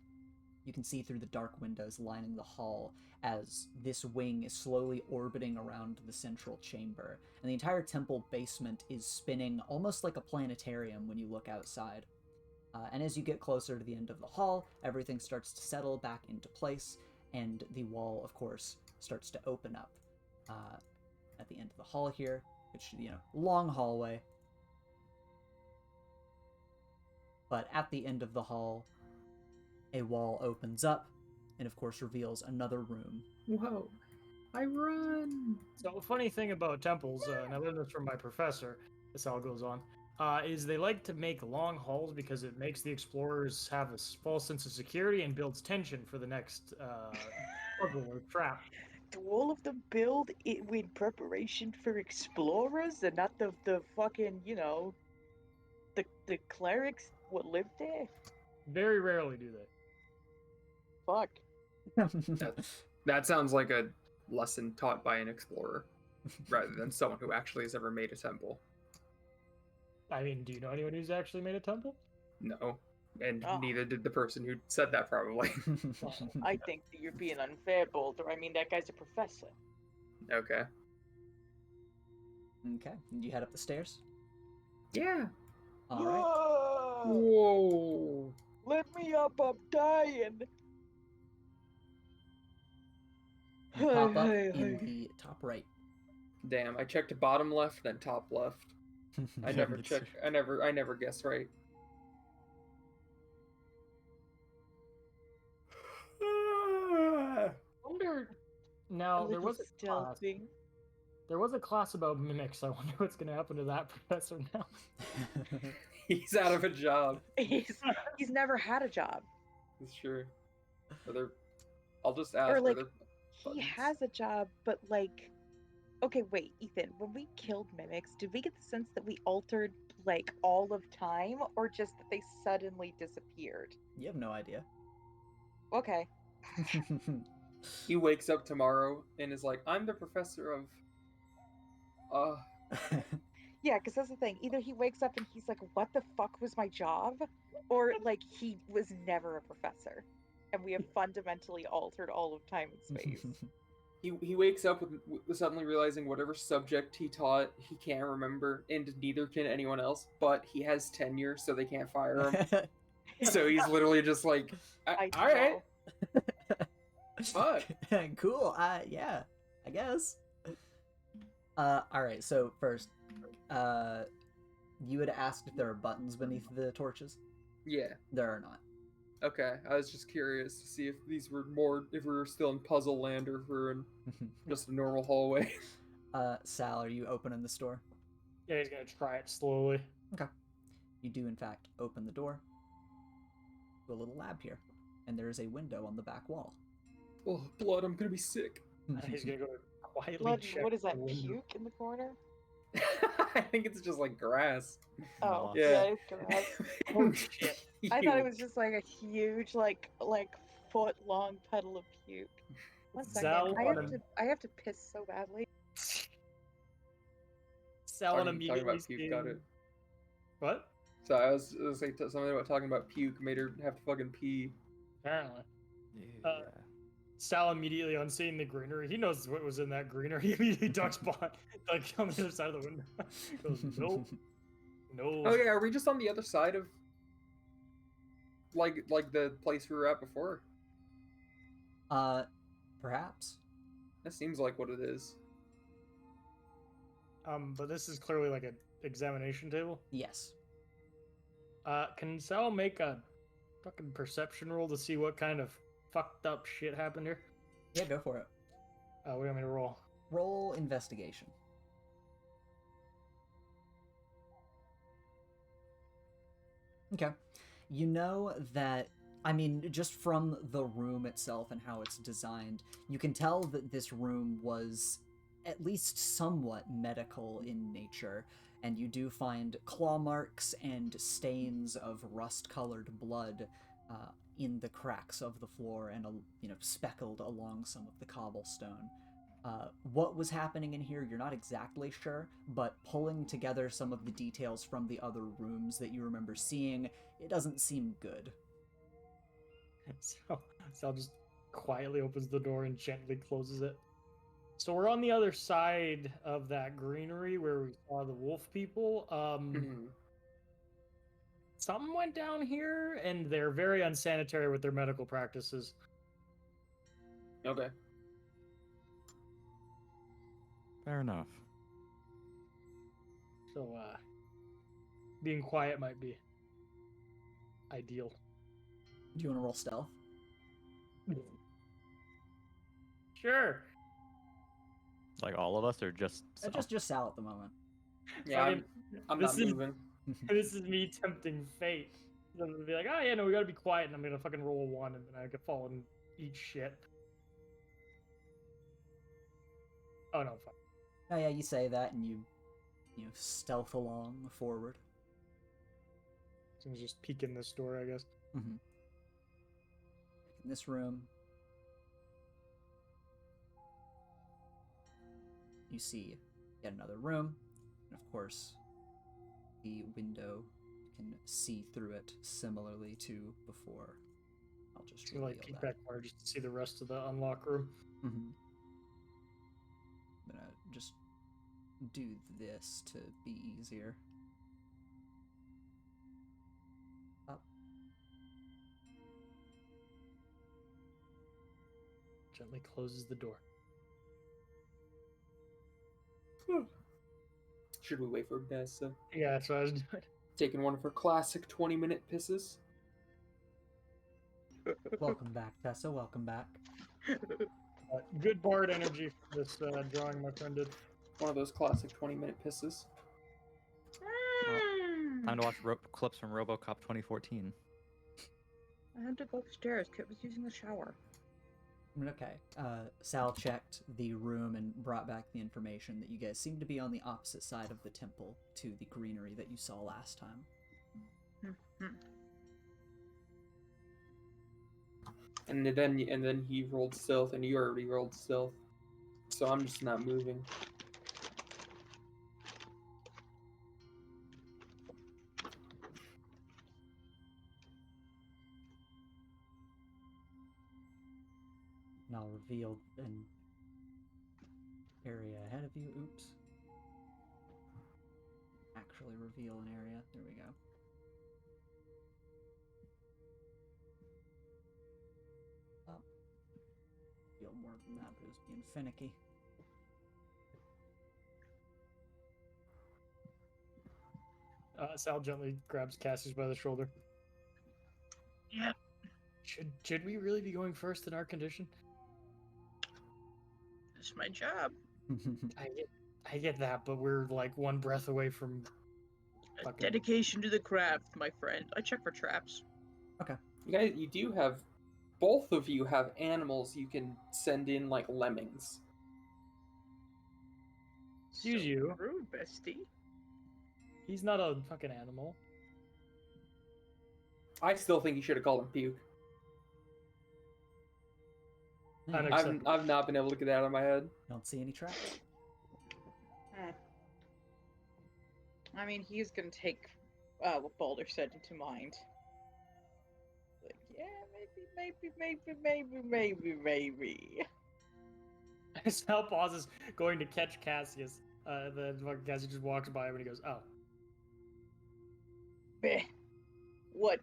you can see through the dark windows lining the hall as this wing is slowly orbiting around the central chamber. And the entire temple basement is spinning almost like a planetarium when you look outside. And as you get closer to the end of the hall, everything starts to settle back into place, and the wall, of course, starts to open up at the end of the hall here, which, long hallway. But at the end of the hall, a wall opens up and, of course, reveals another room. Whoa. I run. So, a funny thing about temples, and I learned this from my professor, this all goes on, is they like to make long halls because it makes the explorers have a false sense of security and builds tension for the next puzzle or trap. Do all of them build it in preparation for explorers and not the fucking, the clerics would live there? Very rarely do they. Fuck. That sounds like a lesson taught by an explorer, rather than someone who actually has ever made a temple. I mean, do you know anyone who's actually made a temple? No. And Oh. neither did the person who said that, probably. I think that you're being unfair, Boulder. I mean, that guy's a professor. Okay. Okay, and you head up the stairs. Yeah. All right. Ah, Whoa. let me up, I'm dying. You pop up Hey, in hey. the top right. Damn, I checked bottom left, then top left. I never check. I never guess right. Wonder. Now A there little was a class. stealthing. There was a class about mimics. I wonder what's going to happen to that professor now. He's out of a job. He's never had a job. It's true. I'll just ask. Or, Are like, there He buttons? has a job, but like, okay, wait, Ethan. When we killed mimics, did we get the sense that we altered like all of time, or just that they suddenly disappeared? You have no idea. Okay. He wakes up tomorrow and is like, "I'm the professor of." Yeah, because that's the thing. Either he wakes up and he's like, "What the fuck was my job?" Or like he was never a professor, and we have fundamentally altered all of time and space. He wakes up with suddenly realizing whatever subject he taught he can't remember, and neither can anyone else. But he has tenure, so they can't fire him. So he's literally just like, I "All right, know. fuck." Cool. Yeah, I guess. All right. So first, you had asked if there are buttons beneath the torches. Yeah. There are not. Okay. I was just curious to see if these were if we were still in puzzle land or if we were in just a normal hallway. Sal, are you opening this door? Yeah, he's going to try it slowly. You do, in fact, open the door to a little lab here, and there is a window on the back wall. Oh, blood! I'm gonna be sick. He's going to go quietly Blood, check what is that? the window. Puke in the corner? I think it's just like grass. Oh, Moss. yeah, it's grass. Oh, shit. I thought it was just like a huge, like foot long puddle of puke. One second, Zal I have to piss so badly. Salon Talking immediately about puke, got it. What? So I was saying something about talking about puke made her have to fucking pee. Apparently. Yeah. Sal immediately on seeing the greenery, he knows what was in that greenery. He immediately ducks behind, like on the other side of the window. Goes, nope, no. Oh yeah, are we just on the other side of like the place we were at before? Perhaps. That seems like what it is. But this is clearly like an examination table. Yes. Can Sal make a fucking perception roll to see what kind of fucked up shit happened here? Yeah, go for it. What do you want me to roll? Roll investigation. Okay. You know that, I mean, just from the room itself and how it's designed, you can tell that this room was at least somewhat medical in nature, and you do find claw marks and stains of rust-colored blood in the cracks of the floor and, speckled along some of the cobblestone. What was happening in here, you're not exactly sure, but pulling together some of the details from the other rooms that you remember seeing, it doesn't seem good. So Sal just quietly opens the door and gently closes it. So we're on the other side of that greenery where we saw the wolf people. Something went down here, and they're very unsanitary with their medical practices. Okay. Fair enough. So, being quiet might be ideal. Do you want to roll stealth? Sure. Like all of us, or just Just Sal at the moment. Yeah, I mean, I'm this not is- moving. This is me tempting fate. I'm gonna be like, oh yeah, no, we gotta be quiet, and I'm gonna fucking roll a 1, and then I could fall and eat shit. Oh no, fine. Oh yeah, you say that and you stealth along forward. So I'm just peek in this door, I guess. Mm-hmm. In this room, you see yet another room, and of course, the window, you can see through it similarly to before. I'll just So like peek back more just to see the rest of the unlock room. Mm-hmm. I'm gonna just do this to be easier. Up. Gently closes the door. Should we wait for Nessa? Yeah, that's what I was doing. Taking one of her classic 20-minute pisses. Welcome back, Tessa. Welcome back. Good bard energy for this drawing my friend did. One of those classic 20-minute pisses. Time to watch clips from RoboCop 2014. I had to go upstairs. Kit was using the shower. Okay. Sal checked the room and brought back the information that you guys seem to be on the opposite side of the temple to the greenery that you saw last time. And then he rolled stealth, and you already rolled stealth. So I'm just not moving. And I'll reveal an area ahead of you. Oops. Actually reveal an area. There we go. Oh. Feel more than that, but it was being finicky. Sal gently grabs Cassius by the shoulder. Yeah. Should we really be going first in our condition? It's my job. I get that, but we're like one breath away from fucking... Dedication to the craft, my friend. I check for traps. You guys, both of you have animals you can send in like lemmings. Excuse you. Rude, bestie. He's not a fucking animal. I still think you should have called him Puke. Unacceptable. I've not been able to get that out of my head. Don't see any traps. I mean, he's gonna take what Balder said into mind. Like, yeah, maybe. Sal pauses, going to catch Cassius. Then fucking Cassius just walks by him and he goes, "Oh, Meh. What?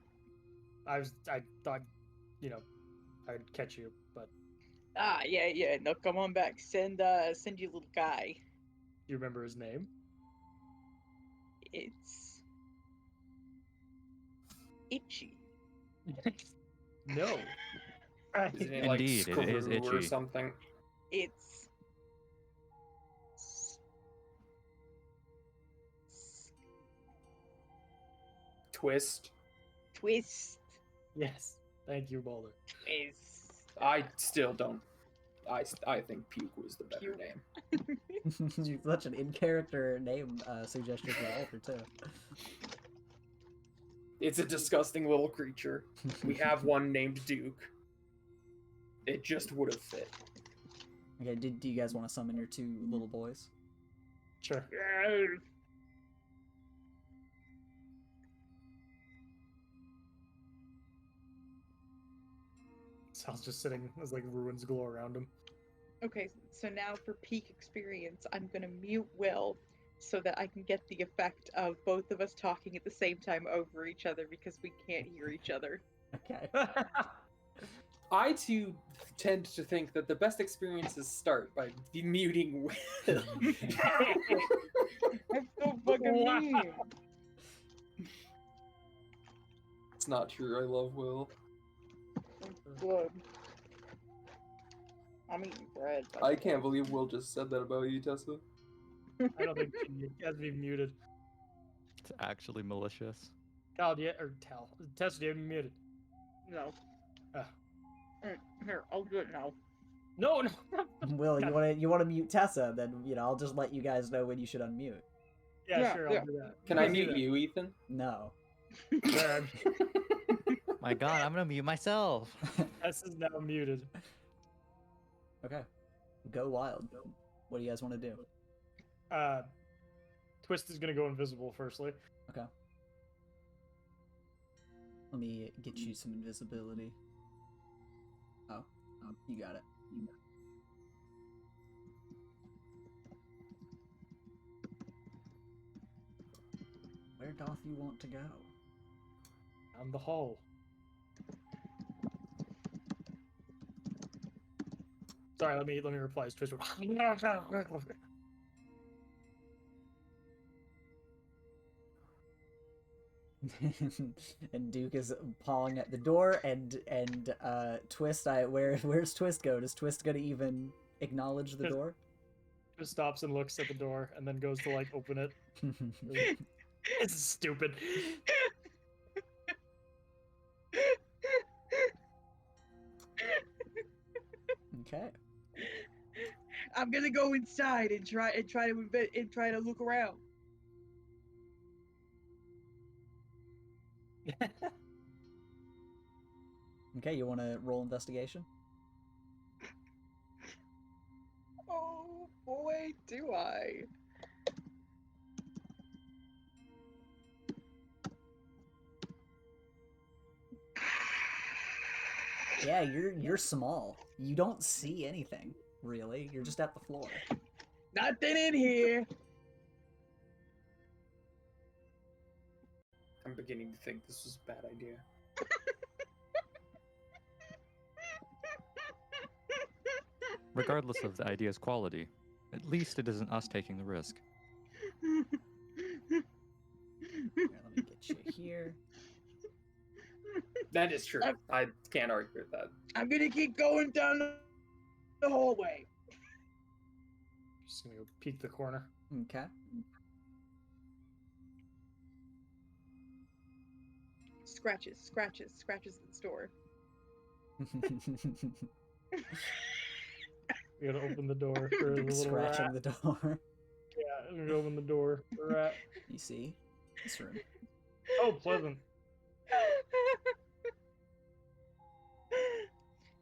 I thought, I'd catch you, but Yeah. No, come on back. Send your little guy. Do you remember his name? It's Itchy. No. Isn't it like Indeed, it is Screw or itchy. something? It's Twist. Twist. Yes. Thank you, Boulder. Twist. I still don't. I think Puke was the better Puke. name. Such an in-character name suggestion for Walter too. It's a disgusting little creature. We have one named Duke. It just would have fit. Okay, do you guys want to summon your two little boys? Sure. Sal's just sitting as like ruins glow around him. Okay, so now for peak experience, I'm gonna mute Will so that I can get the effect of both of us talking at the same time over each other because we can't hear each other. Okay. I too tend to think that the best experiences start by muting Will. That's so fucking Wow. mean. It's not true. I love Will. Good. I'm eating bread. I can't believe Will just said that about you, Tessa. I don't think she has to be muted. It's actually malicious. Cal, do you, or Tal, Tess, do you have me muted? No. Ah. Here, I'll do it now. No. Will, you wanna mute Tessa? Then I'll just let you guys know when you should unmute. Yeah, sure, I'll do that. Can I do mute that. you, Ethan? No. Bad. My God, I'm gonna mute myself. Tess is now muted. Okay. Go wild. What do you guys want to do? Twist is gonna go invisible firstly. Okay. Let me get you some invisibility. Oh, you got it. Where doth you want to go? Down the hall. Sorry, let me reply as Twist. And Duke is pawing at the door, and Twist. Where's Twist go? Does Twist gonna even acknowledge the door? Just stops and looks at the door and then goes to like open it. It's stupid. Okay. I'm gonna go inside and try to look around. Okay, you want to roll investigation? Oh boy, do I. Yeah, you're small. You don't see anything, really. You're just at the floor. Nothing in here. I'm beginning to think this was a bad idea. Regardless of the idea's quality, at least it isn't us taking the risk. Here, let me get you here. That is true. I can't argue with that. I'm gonna keep going down the hallway. Just gonna go peek the corner. Okay. Scratches at the door. We gotta open the door for the little Scratching rat. the door. Yeah, I'm gonna open the door. The rat. You see this room. Oh, pleasant.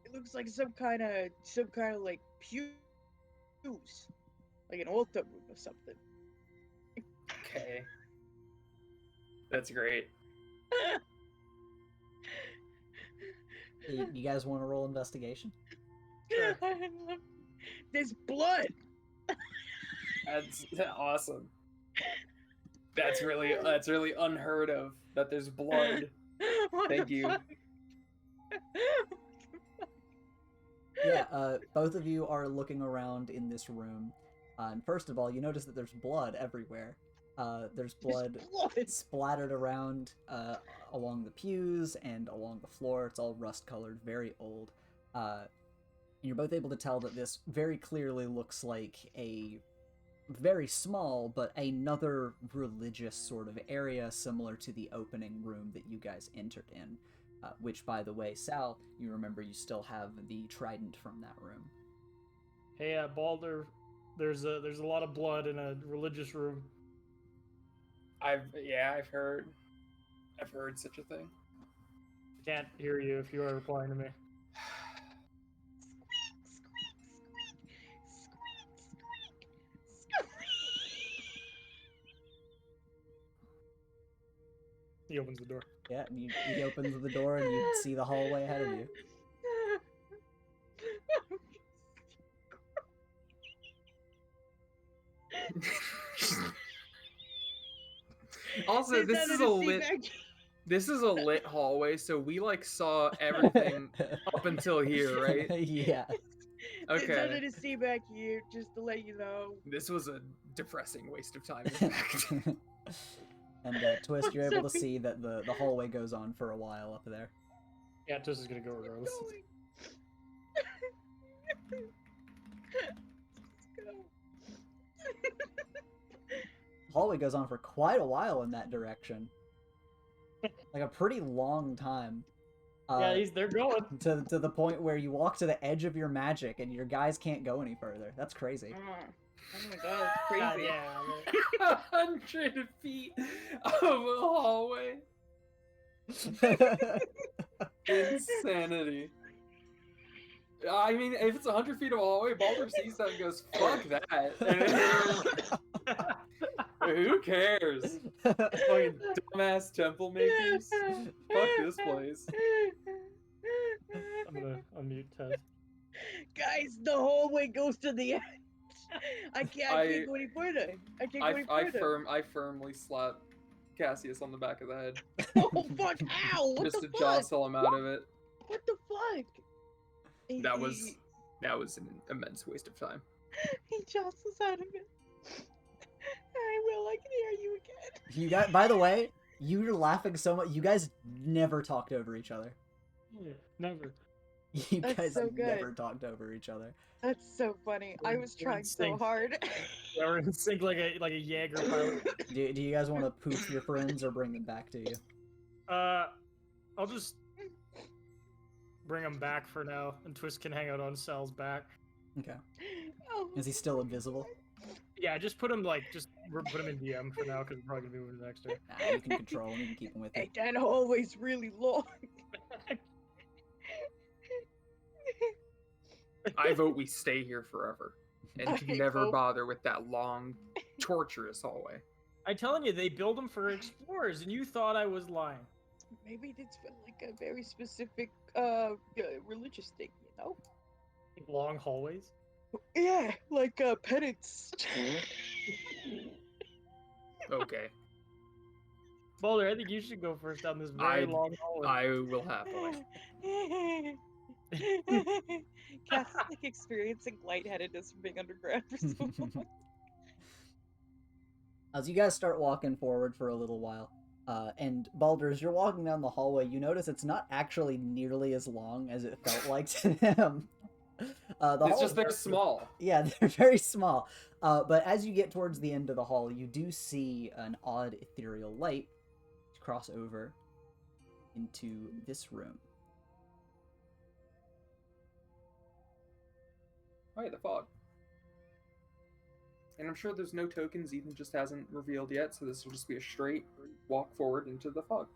It looks like some kind of like pews, like an altar room or something. Okay. That's great. You guys want to roll investigation? Sure. There's blood. That's awesome. That's really unheard of. That there's blood. What Thank the you. fuck? Yeah, both of you are looking around in this room. And first of all, you notice that there's blood everywhere. There's blood splattered around along the pews and along the floor. It's all rust-colored, very old. And you're both able to tell that this very clearly looks like a very small, but another religious sort of area similar to the opening room that you guys entered in. Which, by the way, Sal, you remember you still have the trident from that room. Hey, Balder, there's a lot of blood in a religious room. I've heard such a thing. I can't hear you if you are replying to me. He opens the door. Yeah, and he opens the door and you see the hallway ahead of you. Also, this is a lit hallway, so we like saw everything up until here, right? Yeah. There's Okay. nothing to see back here, just to let you know. This was a depressing waste of time, in fact. And Twist, you're I'm able to sorry. see that the hallway goes on for a while up there. Yeah, Twist is gonna go regardless. Going. Let's go. The hallway goes on for quite a while in that direction. Like a pretty long time. Yeah, they're going. To the point where you walk to the edge of your magic and your guys can't go any further. That's crazy. Oh my god, it's crazy. Yeah. 100 feet of a hallway. Insanity. I mean, if it's 100 feet of a hallway, Baldur sees that and goes, fuck that. And who cares? Fucking dumbass temple makers. Fuck this place. I'm gonna unmute Tez. Guys, the hallway goes to the end. I can't go any further. I can't go any further. I firmly slap Cassius on the back of the head. Oh fuck! Ow! What just the to fuck? jostle him out of it. What the fuck? That was an immense waste of time. He jostles out of it. I can hear you again. You got. By the way, you were laughing so much. You guys never talked over each other. Yeah, never. You That's guys so good. never talked over each other. That's so funny. I was We're in trying so sync. hard. Yeah, we're in sync like a Jaeger pilot. Do you guys want to poof your friends or bring them back to you? I'll just bring him back for now, and Twist can hang out on Sal's back. Okay. Oh, Is he still invisible? Yeah, just put him put him in DM for now, because we're probably gonna be moving next year. Nah, you can control him. You can keep him with you. hey, that hallway's really long. I vote we stay here forever and I never vote- bother with that long, torturous hallway. I'm telling you, they build them for explorers, and you thought I was lying. Maybe it's for like a very specific religious thing, you know? Long hallways. Yeah, like penance. Okay, Boulder, I think you should go first down this very long hallway. I will happily. Cass is like experiencing lightheadedness from being underground for so long. As you guys start walking forward for a little while, and Baldur, as you're walking down the hallway, you notice it's not actually nearly as long as it felt like to them. It's just they're small. Yeah, they're very small. But as you get towards the end of the hall, you do see an odd ethereal light cross over into this room. Oh yeah, the fog. And I'm sure there's no tokens, Ethan just hasn't revealed yet, so this will just be a straight walk forward into the fog.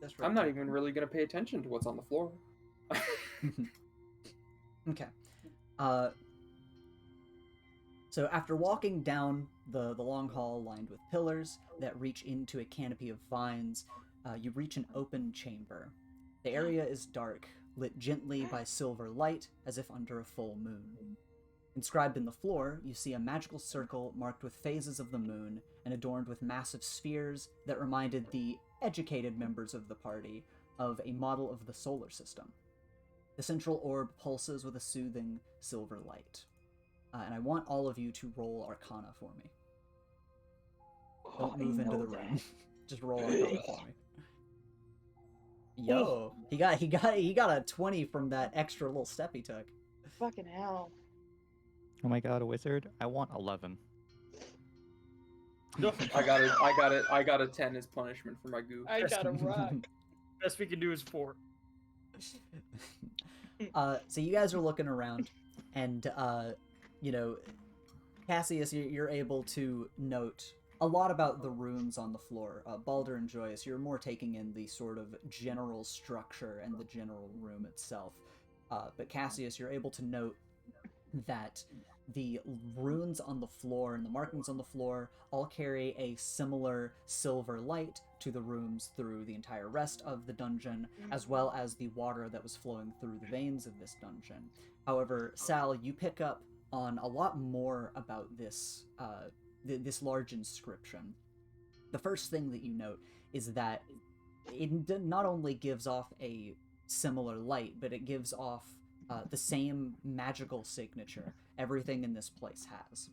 That's right. I'm not even really going to pay attention to what's on the floor. Okay. So after walking down the long hall lined with pillars that reach into a canopy of vines, you reach an open chamber. The area is dark, lit gently by silver light as if under a full moon. Inscribed in the floor, you see a magical circle marked with phases of the moon and adorned with massive spheres that reminded the educated members of the party of a model of the solar system. The central orb pulses with a soothing silver light. And I want all of you to roll Arcana for me. Don't move into the room. Just roll Arcana for me. Yo, he got a 20 from that extra little step he took. Fucking hell. Oh my god, a wizard! I want 11. I got a 10 as punishment for my goof. I got a rock. Best we can do is 4. So you guys are looking around, and Cassius, you're able to note a lot about the runes on the floor. Balder and Joyous, you're more taking in the sort of general structure and the general room itself. But Cassius, you're able to note that the runes on the floor and the markings on the floor all carry a similar silver light to the rooms through the entire rest of the dungeon, as well as the water that was flowing through the veins of this dungeon. However, Sal, you pick up on a lot more about this this large inscription. The first thing that you note is that it not only gives off a similar light, but it gives off the same magical signature everything in this place has.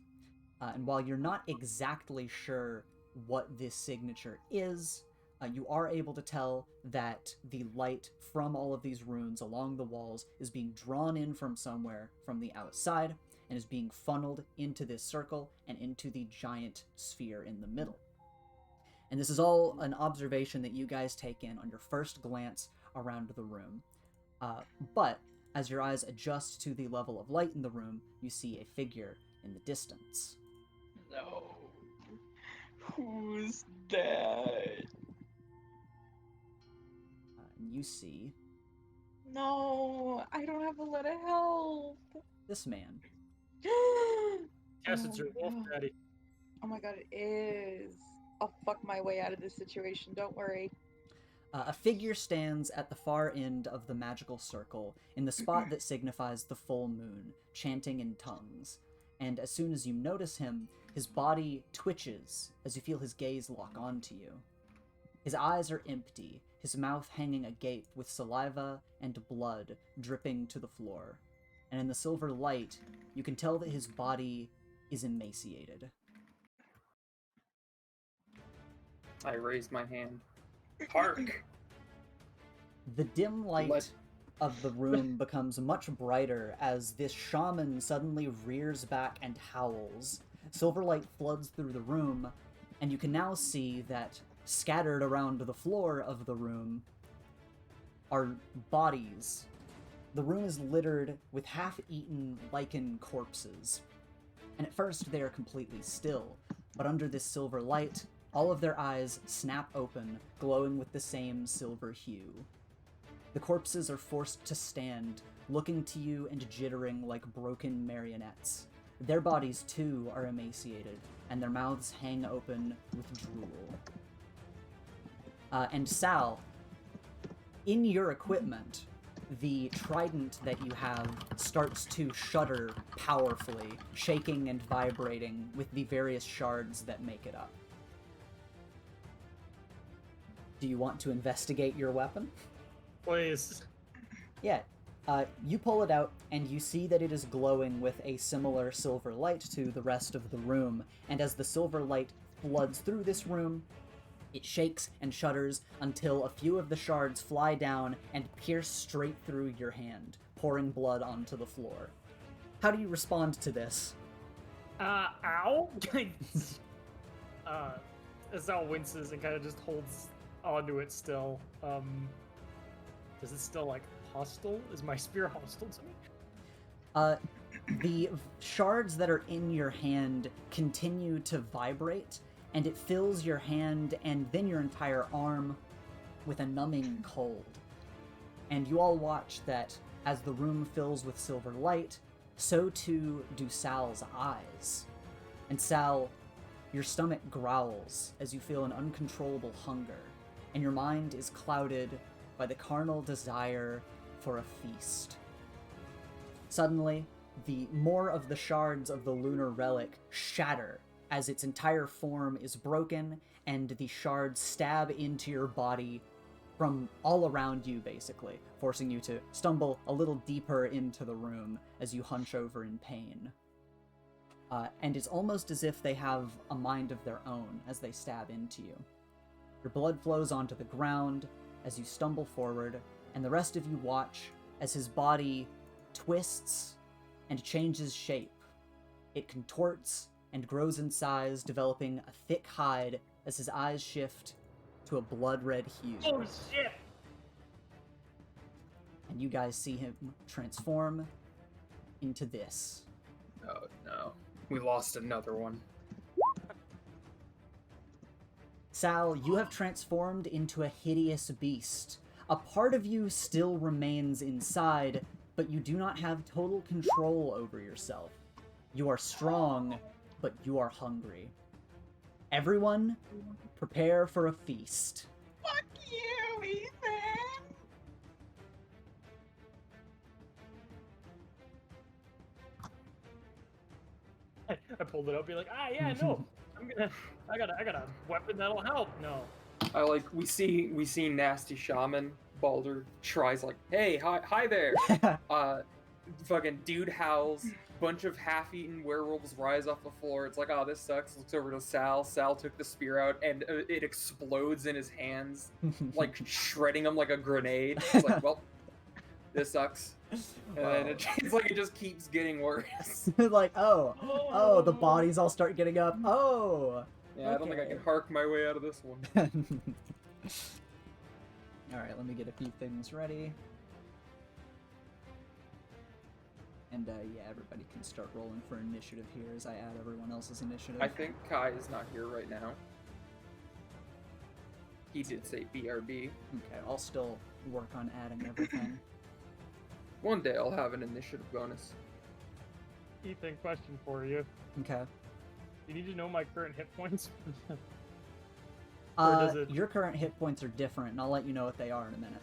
And while you're not exactly sure what this signature is, you are able to tell that the light from all of these runes along the walls is being drawn in from somewhere from the outside and is being funneled into this circle and into the giant sphere in the middle. And this is all an observation that you guys take in on your first glance around the room. But as your eyes adjust to the level of light in the room, you see a figure in the distance. No. Who's that? And you see No, I don't have a lot of help. this man. Yes, it's your wolf God. daddy. Oh my god, it is. I'll fuck my way out of this situation, don't worry. A figure stands at the far end of the magical circle, in the spot that signifies the full moon, chanting in tongues. And as soon as you notice him, his body twitches as you feel his gaze lock onto you. His eyes are empty, his mouth hanging agape with saliva and blood dripping to the floor. And in the silver light, you can tell that his body is emaciated. I raised my hand. Hark! The dim light of the room becomes much brighter as this shaman suddenly rears back and howls. Silver light floods through the room, and you can now see that scattered around the floor of the room are bodies. The room is littered with half-eaten lichen corpses. And at first they are completely still, but under this silver light, all of their eyes snap open, glowing with the same silver hue. The corpses are forced to stand, looking to you and jittering like broken marionettes. Their bodies, too, are emaciated, and their mouths hang open with drool. And Sal, in your equipment, the trident that you have starts to shudder powerfully, shaking and vibrating with the various shards that make it up. Do you want to investigate your weapon? Please. Yeah. You pull it out, and you see that it is glowing with a similar silver light to the rest of the room, and as the silver light floods through this room, it shakes and shudders until a few of the shards fly down and pierce straight through your hand, pouring blood onto the floor. How do you respond to this? Ow? Sal winces and kind of just holds onto it still. Is it still, like, hostile? Is my spear hostile to me? The shards that are in your hand continue to vibrate, and it fills your hand and then your entire arm with a numbing cold. And you all watch that as the room fills with silver light, so too do Sal's eyes. And Sal, your stomach growls as you feel an uncontrollable hunger, and your mind is clouded by the carnal desire for a feast. Suddenly, the more of the shards of the lunar relic shatter as its entire form is broken, and the shards stab into your body, from all around you, basically, forcing you to stumble a little deeper into the room as you hunch over in pain. And it's almost as if they have a mind of their own as they stab into you. Your blood flows onto the ground as you stumble forward, and the rest of you watch as his body twists and changes shape. It contorts and grows in size, developing a thick hide as his eyes shift to a blood-red hue. Oh shit! And you guys see him transform into this. Oh no. We lost another one. Sal, you have transformed into a hideous beast. A part of you still remains inside, but you do not have total control over yourself. You are strong, but you are hungry. Everyone, prepare for a feast. Fuck you, Ethan! I pulled it up, be like, yeah, no, I got a weapon that'll help. No. I like we see nasty shaman. Balder tries like, hey, hi there. Fucking dude howls. Bunch of half-eaten werewolves rise off the floor. It's like, oh, this sucks. Looks over to Sal. Sal took the spear out, and it explodes in his hands, like shredding him like a grenade. It's like, well, this sucks. And then it just keeps getting worse. Like, oh, the bodies all start getting up. Oh. Yeah, I don't think I can hark my way out of this one. Alright, let me get a few things ready. And yeah, everybody can start rolling for initiative here as I add everyone else's initiative. I think Kai is not here right now. He did say BRB. Okay, I'll still work on adding everything. One day I'll have an initiative bonus. Ethan, question for you. Okay. You need to know my current hit points? Or does it... Your current hit points are different, and I'll let you know what they are in a minute.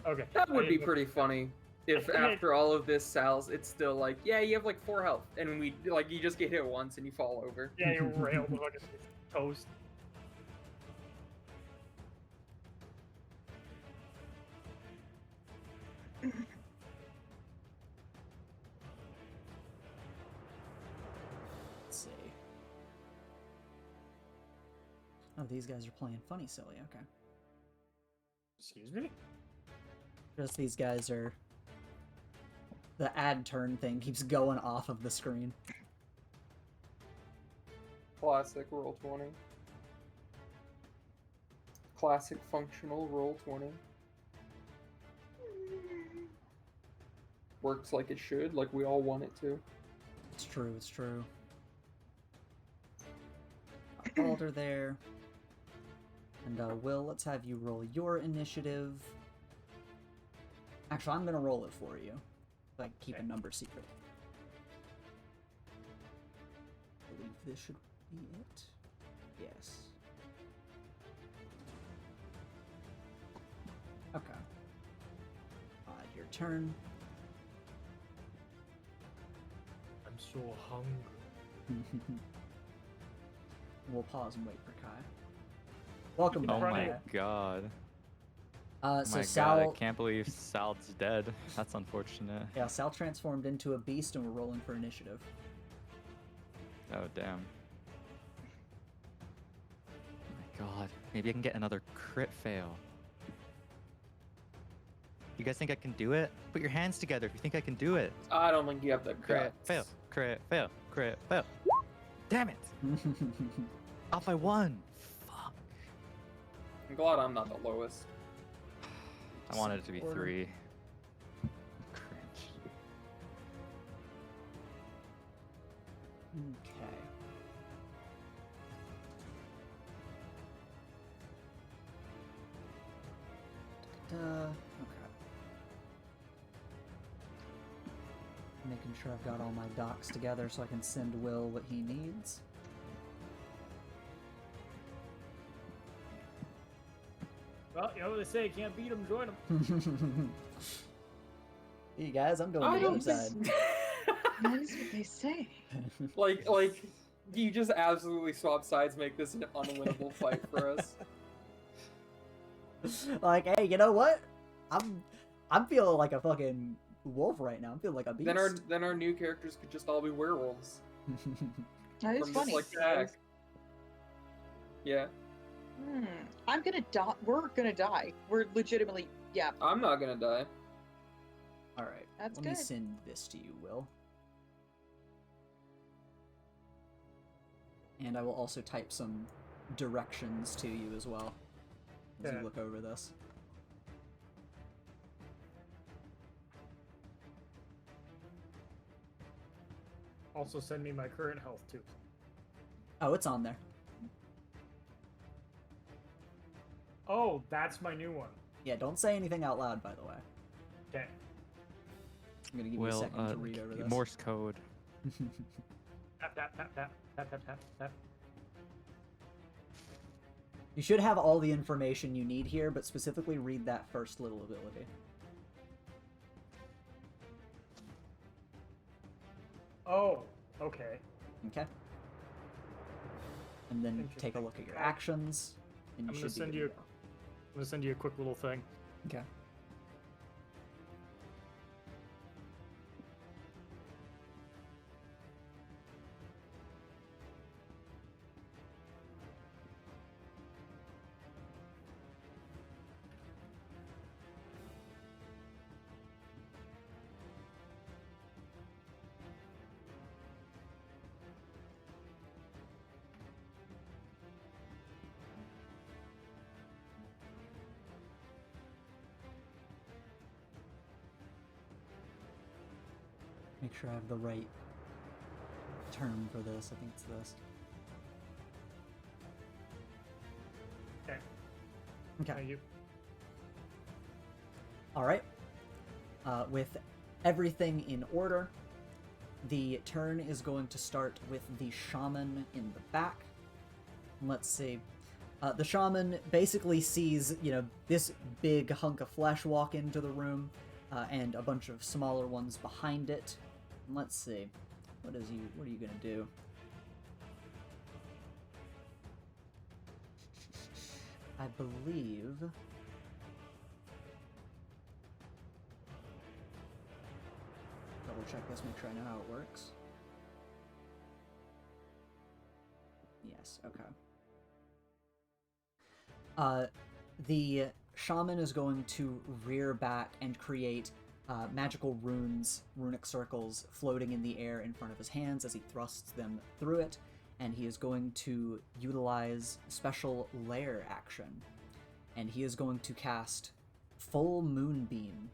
Okay. That would be pretty funny. If after all of this, Sal's, it's still like, yeah, you have like 4 health, and we like you just get hit once and you fall over. Yeah, you rail the fucking toast. Let's see. Oh, these guys are playing funny silly, okay. Excuse me? Just these guys are... The add turn thing keeps going off of the screen. Classic roll 20. Classic functional roll 20. Works like it should, like we all want it to. It's true, it's true. Balder there. And Will, let's have you roll your initiative. Actually, I'm gonna roll it for you. So I can keep a number secret. I believe this should be it. Yes. Okay. Your turn. I'm so hungry. We'll pause and wait for Kai. Welcome Oh back. Oh my Kai. god. So my Sal, god, I can't believe Sal's dead. That's unfortunate. yeah, Sal transformed into a beast, and we're rolling for initiative. Oh, damn. Oh my god. Maybe I can get another crit fail. You guys think I can do it? Put your hands together if you think I can do it. I don't think you have the Crit guts. fail. Crit fail. Crit fail. Damn it! Off by 1. Fuck. I'm glad I'm not the lowest. I wanted it to be Order. 3. Cringe. Okay. Okay. Making sure I've got all my docs together so I can send Will what he needs. Well, you know what they say, can't beat them, join them. Hey guys, I'm going I to the other don't side. That is what they say. Like, you just absolutely swap sides, make this an unwinnable fight for us. Like, hey, you know what? I'm feeling like a fucking wolf right now. I'm feeling like a beast. Then our new characters could just all be werewolves. That is From funny. just like Jack. Yeah. I'm gonna die. We're gonna die. We're legitimately, yeah. I'm not gonna die. All right. That's Let me good. send this to you, Will. And I will also type some directions to you as well as you Okay. look over this. Also send me my current health too. Oh, it's on there. Oh, that's my new one. Yeah, don't say anything out loud, by the way. Okay. I'm gonna give you a Will, second to read over this. Morse code. Tap tap tap tap tap tap tap tap. You should have all the information you need here, but specifically read that first little ability. Oh, okay. Okay? And then take a Interesting. look at your actions, and you I'm should gonna be send good you. to go. I'm gonna send you a quick little thing. Okay. Make sure I have the right term for this. I think it's this. Okay. Okay. Thank you. All right. With everything in order, the turn is going to start with the shaman in the back. Let's see. The shaman basically sees, this big hunk of flesh walk into the room, and a bunch of smaller ones behind it. Let's see. What are you gonna do? I believe. Double check this, make sure I know how it works. Yes, okay. The shaman is going to rear back and create magical runes, runic circles floating in the air in front of his hands as he thrusts them through it, and he is going to utilize special lair action, and he is going to cast Full Moonbeam.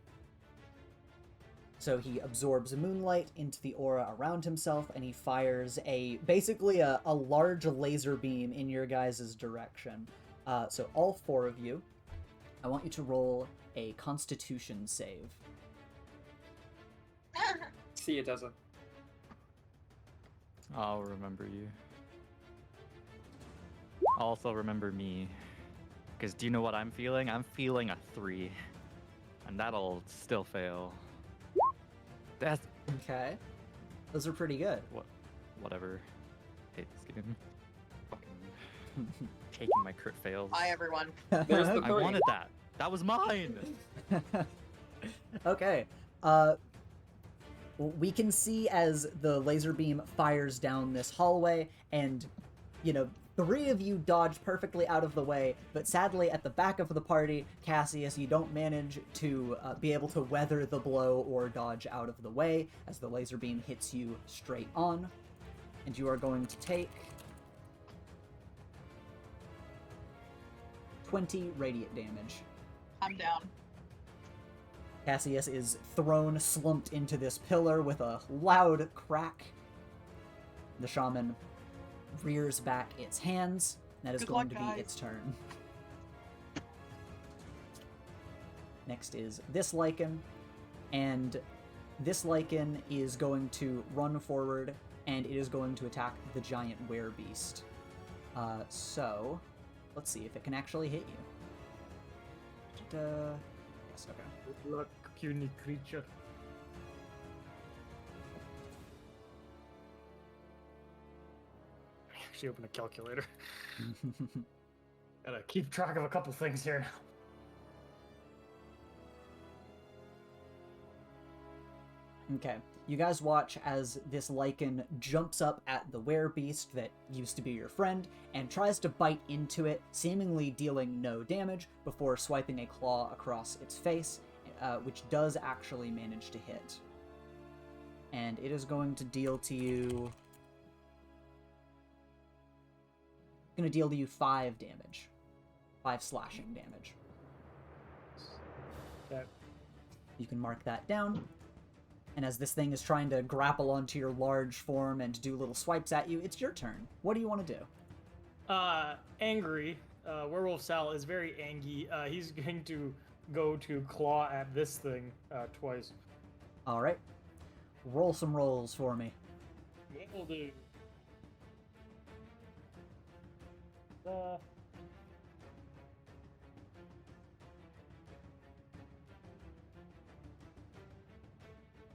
So he absorbs moonlight into the aura around himself, and he fires basically a large laser beam in your guys' direction. So all four of you, I want you to roll a Constitution save. See, it doesn't. I'll remember you. I'll also remember me. Because do you know what I'm feeling? I'm feeling a 3. And that'll still fail. That's Okay. Those are pretty good. whatever. Hate this game. Fucking taking my crit fails. Bye, everyone. There's the I 3. wanted that. That was mine. Okay. We can see as the laser beam fires down this hallway, and, 3 of you dodge perfectly out of the way, but sadly at the back of the party, Cassius, you don't manage to be able to weather the blow or dodge out of the way as the laser beam hits you straight on, and you are going to take 20 radiant damage. I'm down. Cassius is thrown, slumped into this pillar with a loud crack. The shaman rears back its hands. That is Good going luck, to be guys. its turn. Next is this lichen, and this lichen is going to run forward, and it is going to attack the giant werebeast. So, let's see if it can actually hit you. Yes, okay. Good luck, puny creature. I actually opened a calculator. Gotta keep track of a couple things here now. Okay. You guys watch as this lichen jumps up at the werebeast that used to be your friend and tries to bite into it, seemingly dealing no damage before swiping a claw across its face, which does actually manage to hit. And it is going to deal to you... going to deal to you 5 damage. 5 slashing damage. Okay. You can mark that down. And as this thing is trying to grapple onto your large form and do little swipes at you, it's your turn. What do you want to do? Angry. Werewolf Sal is very angry. He's going to go to claw at this thing twice. All right. Roll some rolls for me. Will do.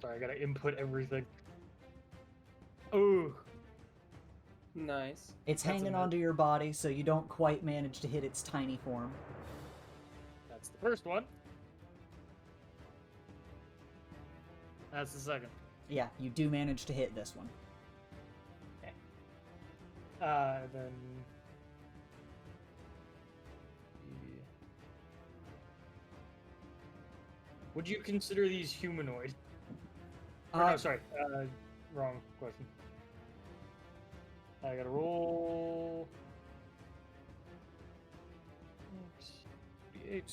Sorry, I gotta input everything. Ooh. Nice. It's That's a hanging miss. onto your body, so you don't quite manage to hit its tiny form. That's the first one. That's the second. Yeah, you do manage to hit this one. Then... Would you consider these humanoid? Or, no, sorry. Wrong question. I gotta roll... 8.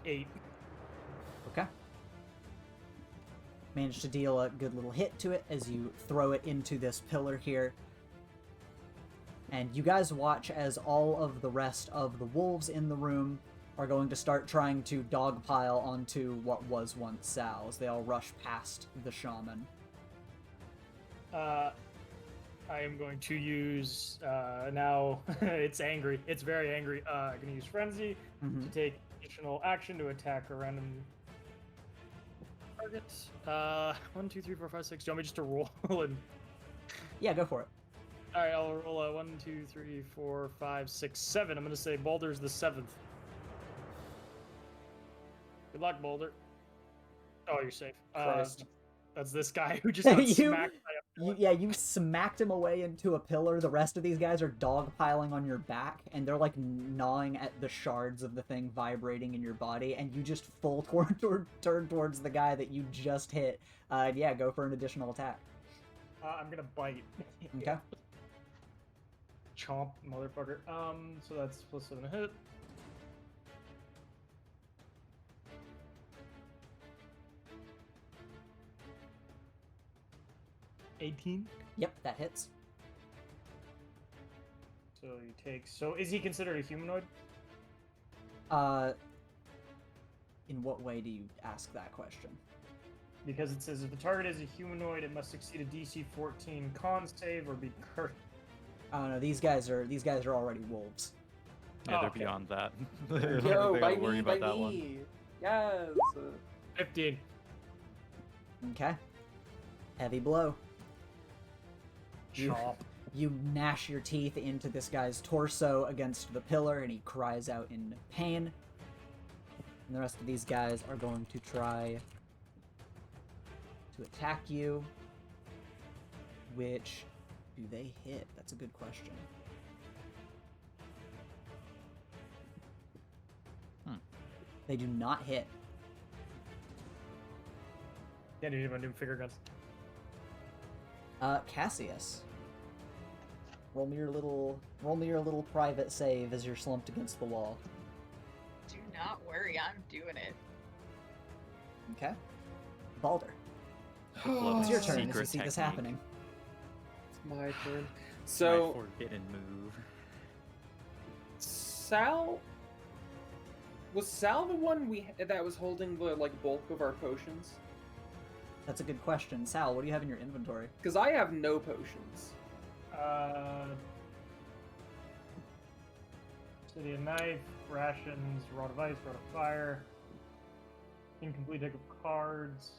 Eight. Okay. Manage to deal a good little hit to it as you throw it into this pillar here. And you guys watch as all of the rest of the wolves in the room are going to start trying to dogpile onto what was once Sal's. They all rush past the shaman. I am going to use, now, it's angry. It's very angry. I'm going to use Frenzy to take additional action to attack a random target. 1, 2, 3, 4, 5, 6. Do you want me just to roll and... Yeah, go for it. Alright, I'll roll 1, 2, 3, 4, 5, 6, 7. I'm going to say Baldur's the 7th. Good luck, Boulder. Oh, you're safe. Christ. That's this guy who just got You- smacked by a pillar. Yeah, you smacked him away into a pillar. The rest of these guys are dogpiling on your back, and they're like gnawing at the shards of the thing vibrating in your body, and you just full turn towards the guy that you just hit. Yeah, go for an additional attack. I'm gonna bite. Okay. Chomp, motherfucker. So that's +7 to hit. $18. Yep, that hits. So you take. So is he considered a humanoid? In what way do you ask that question? Because it says if the target is a humanoid, it must succeed a DC 14 con save or be cursed. I don't know. These guys are already wolves. Yeah, Oh, they're okay. beyond that. They don't Yo, think by I'll worry me, about by that one. me. Yes. 15. Okay. Heavy blow. You- Chomp. You gnash your teeth into this guy's torso against the pillar, and he cries out in pain. And the rest of these guys are going to try to attack you. Which do they hit? That's a good question. They do not hit. Yeah, dude, I'm doing figure guns. Cassius. Roll me your little private save as you're slumped against the wall. Do not worry, I'm doing it. Okay. Balder. Blow It's your a turn as you secret see this technique. happening. It's my turn. My So, forbidden move. Sal... Was Sal the one that was holding the, like, bulk of our potions? That's a good question. Sal, what do you have in your inventory? Because I have no potions. City of Knife, rations, rod of ice, rod of fire, incomplete deck of cards.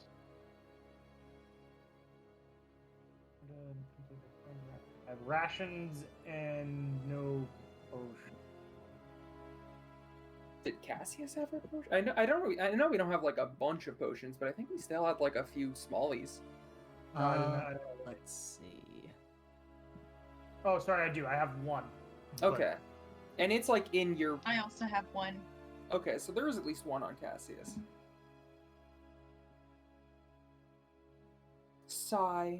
I have rations and no potion. Did Cassius have a potion? I know we don't have like a bunch of potions, but I think we still had like a few smallies. No, I don't know. Let's see. Oh, sorry, I do. I have one. but- Okay. And it's like in your. I also have one. Okay, so there is at least one on Cassius. Sigh.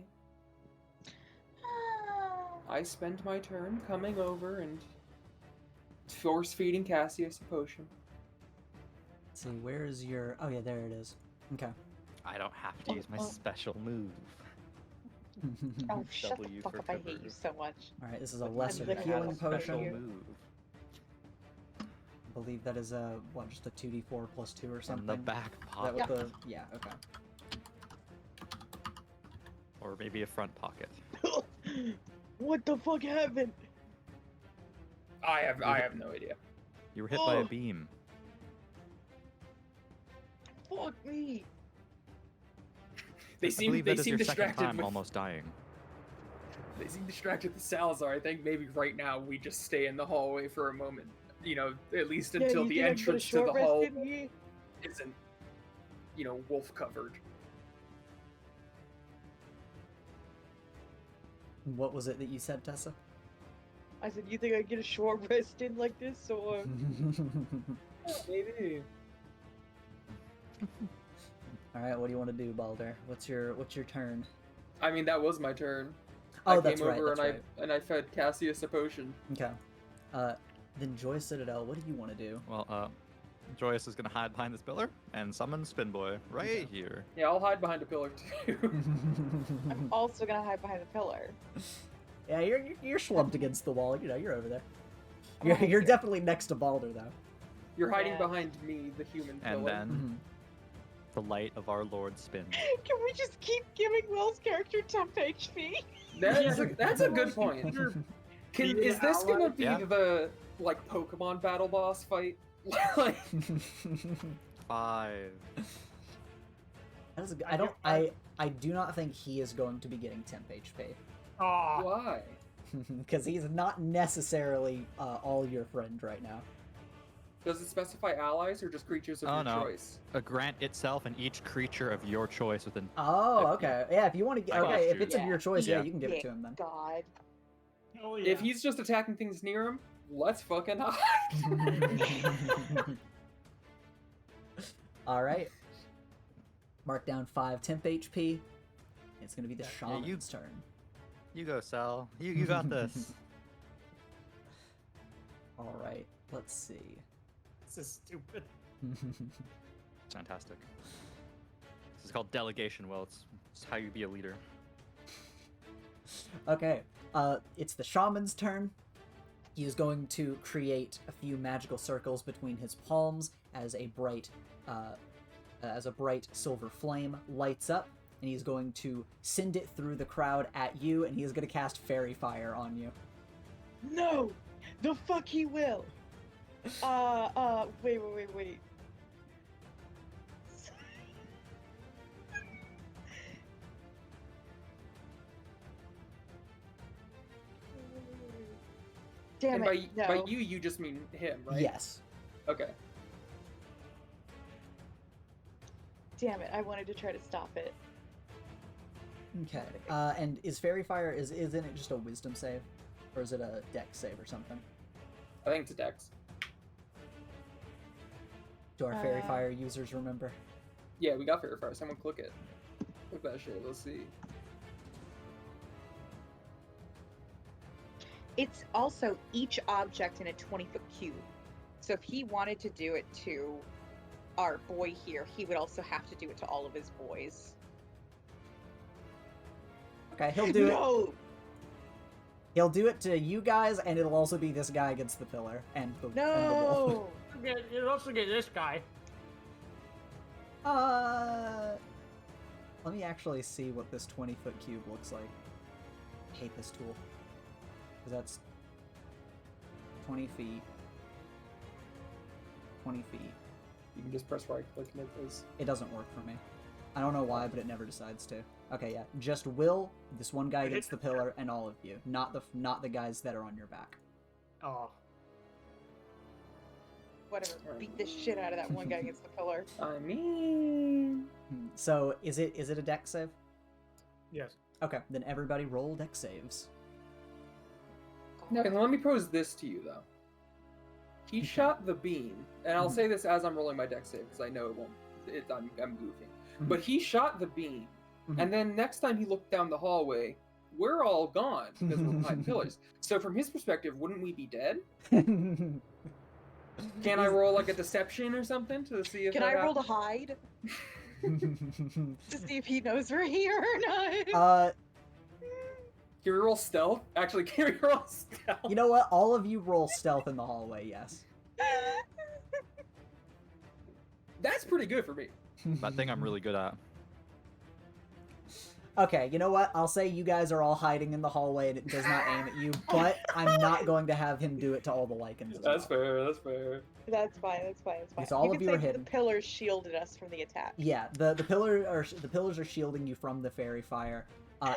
I spend my turn coming over and force feeding Cassius a potion. Let's see, where is your... Oh, yeah, there it is. Okay. I don't have to use my special move. Oh, shut the W fuck for up! I hate cover. you so much. Alright, this is a I'm lesser literally healing out of Special potion. move. I believe that is a, what, just a 2d4 plus 2 or something? In the back Is that pocket. what the... Yeah, okay. Or maybe a front pocket. What the fuck happened? I have no idea. You were hit by a Oh. beam. Fuck me! They I seem believe they that is seem your second distracted time with almost dying. they seem distracted with Salazar. I think maybe right now we just stay in the hallway for a moment. You know, at least until the entrance to the hall isn't, wolf covered. What was it that you said, Tessa? I said, you think I get a short rest in like this, or Maybe. Alright, what do you want to do, Balder? What's your turn? I mean, that was my turn. Oh, I that's came right, over that's and right. I fed Cassius a potion. Okay. Then Joy Citadel, what do you want to do? Well, Joyous is gonna hide behind this pillar and summon Spin Boy right here. Yeah, I'll hide behind a pillar too. I'm also gonna hide behind the pillar. Yeah, you're slumped against the wall. You know, you're over there. Oh, You're yeah. definitely next to Balder, though. You're hiding Yeah. behind me, the human pillar. And then Mhm. the light of our Lord spins. Can we just keep giving Will's character temp HP? That's a good point. Is this gonna be Yeah. the Pokemon battle boss fight? Like, 5. That is I do not think he is going to be getting temp HP. Aw. why? Because he's not necessarily all your friend right now. Does it specify allies or just creatures of Oh, your no. choice? Grant itself and each creature of your choice within. Oh, If- okay. Yeah, if you want to I okay, got if you. it's of your choice, yeah, Yeah. you can give it to him then. God. Oh, yeah. If he's just attacking things near him, let's fucking hide. Alright. Mark down 5 temp HP. It's gonna be the Yeah, you- shaman's turn. You go, Sal. You got this. Alright, let's see. This is stupid. It's fantastic. This is called delegation. Well, it's how you be a leader. Okay, it's the shaman's turn. He is going to create a few magical circles between his palms as a bright silver flame lights up, and he's going to send it through the crowd at you, and he is going to cast Fairy Fire on you. No! The fuck he will! Wait. Damn And it, by no. you just mean him, right? Yes. Okay. Damn it, I wanted to try to stop it. Okay. And is Fairy Fire, isn't it just a wisdom save? Or is it a dex save or something? I think it's a dex. Do our Fairy Uh, Fire users remember? Yeah, we got Fairy Fire. Someone click it. Click that shit. Let's see. It's also each object in a 20-foot cube. So if he wanted to do it to our boy here, he would also have to do it to all of his boys. Okay, he'll do it. No! He'll do it to you guys, and it'll also be this guy against the pillar and the wolf. No! You also get this guy. Let me actually see what this 20-foot cube looks like. I hate this tool. Because that's 20 feet. 20 feet. You can just press right click and it is. It doesn't work for me. I don't know why, but it never decides to. Okay, yeah. Just Will, this one guy Hit against the pillar, and all of you. Not the guys that are on your back. Oh. Whatever. Beat the shit out of that one guy against the pillar. I mean, So is it a dex save? Yes. Okay, then everybody roll dex saves. now let me pose this to you though. He shot the beam, and I'll Mhm. say this as I'm rolling my dex save because I know it won't. I'm goofing. Mhm. But he shot the beam, Mhm. and then next time he looked down the hallway, we're all gone because we're behind pillars. So from his perspective, wouldn't we be dead? Can I roll like a deception or something to see if Can that I roll to happens? hide to see if he knows we're here or not? Can we roll stealth? Actually, can we roll stealth? You know what? All of you roll stealth in the hallway. Yes. That's pretty good for me. That thing I'm really good at. Okay, you know what? I'll say you guys are all hiding in the hallway and it does not aim at you, but I'm not going to have him do it to all the Lycans as That's well. fair. That's fair. That's fine. That's fine. That's fine. Yes, all you of can you say are hidden. The pillars shielded us from the attack. Yeah, the pillars are shielding you from the fairy fire,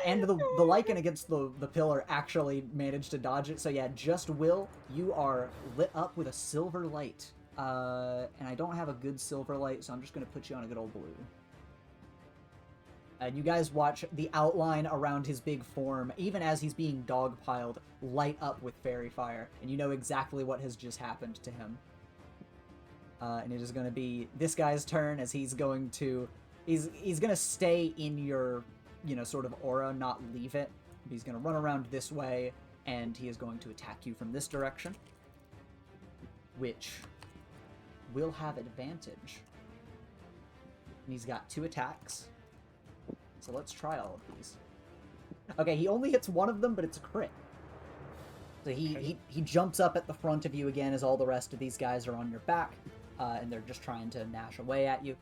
and the Lycan against the pillar actually managed to dodge it. So yeah, just Will, you are lit up with a silver light, and I don't have a good silver light, so I'm just gonna put you on a good old blue. And you guys watch the outline around his big form, even as he's being dogpiled, light up with fairy fire, and you know exactly what has just happened to him. And it is going to be this guy's turn as he's going to stay in your, sort of aura, not leave it. He's going to run around this way, and he is going to attack you from this direction, which will have advantage. And he's got 2 attacks. So let's try all of these. Okay, he only hits one of them, but it's a crit. So he jumps up at the front of you again as all the rest of these guys are on your back, and they're just trying to gnash away at you.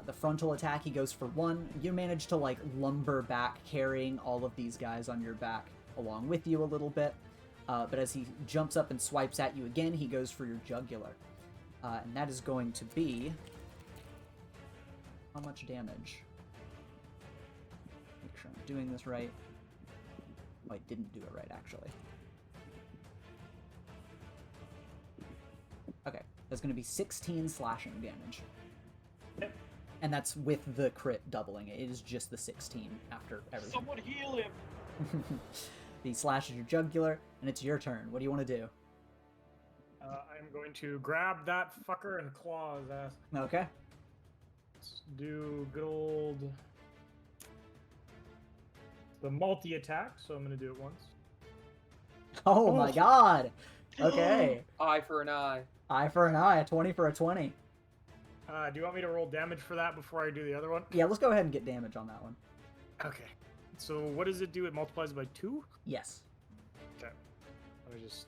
The frontal attack, he goes for 1. You manage to, lumber back, carrying all of these guys on your back along with you a little bit. But as he jumps up and swipes at you again, he goes for your jugular. And that is going to be... how much damage? Make sure I'm doing this right. Oh, I didn't do it right, actually. Okay, that's going to be 16 slashing damage. Yep. And that's with the crit doubling it. It is just the 16 after everything. Someone heal him! He slashes your jugular, and it's your turn. What do you want to do? I'm going to grab that fucker and claw his ass. Okay. Let's do good old... the multi-attack, so I'm going to do it once. Oh my god! Okay. Eye for an eye. Eye for an eye, a 20 for a 20. Do you want me to roll damage for that before I do the other one? Yeah, let's go ahead and get damage on that one. Okay. So what does it do? It multiplies by 2? Yes. Okay. Let me just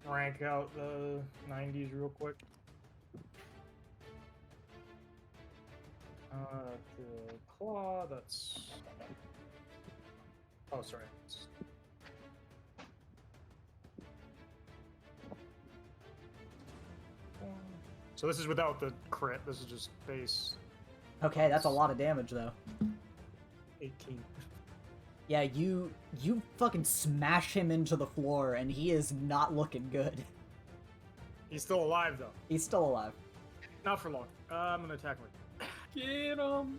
crank out the 90s real quick. The claw, that's... oh, sorry. So this is without the crit. This is just base Okay, that's a lot of damage, though. 18. Yeah, you fucking smash him into the floor, and he is not looking good. He's still alive, though. He's still alive. Not for long. I'm gonna attack him. Get him!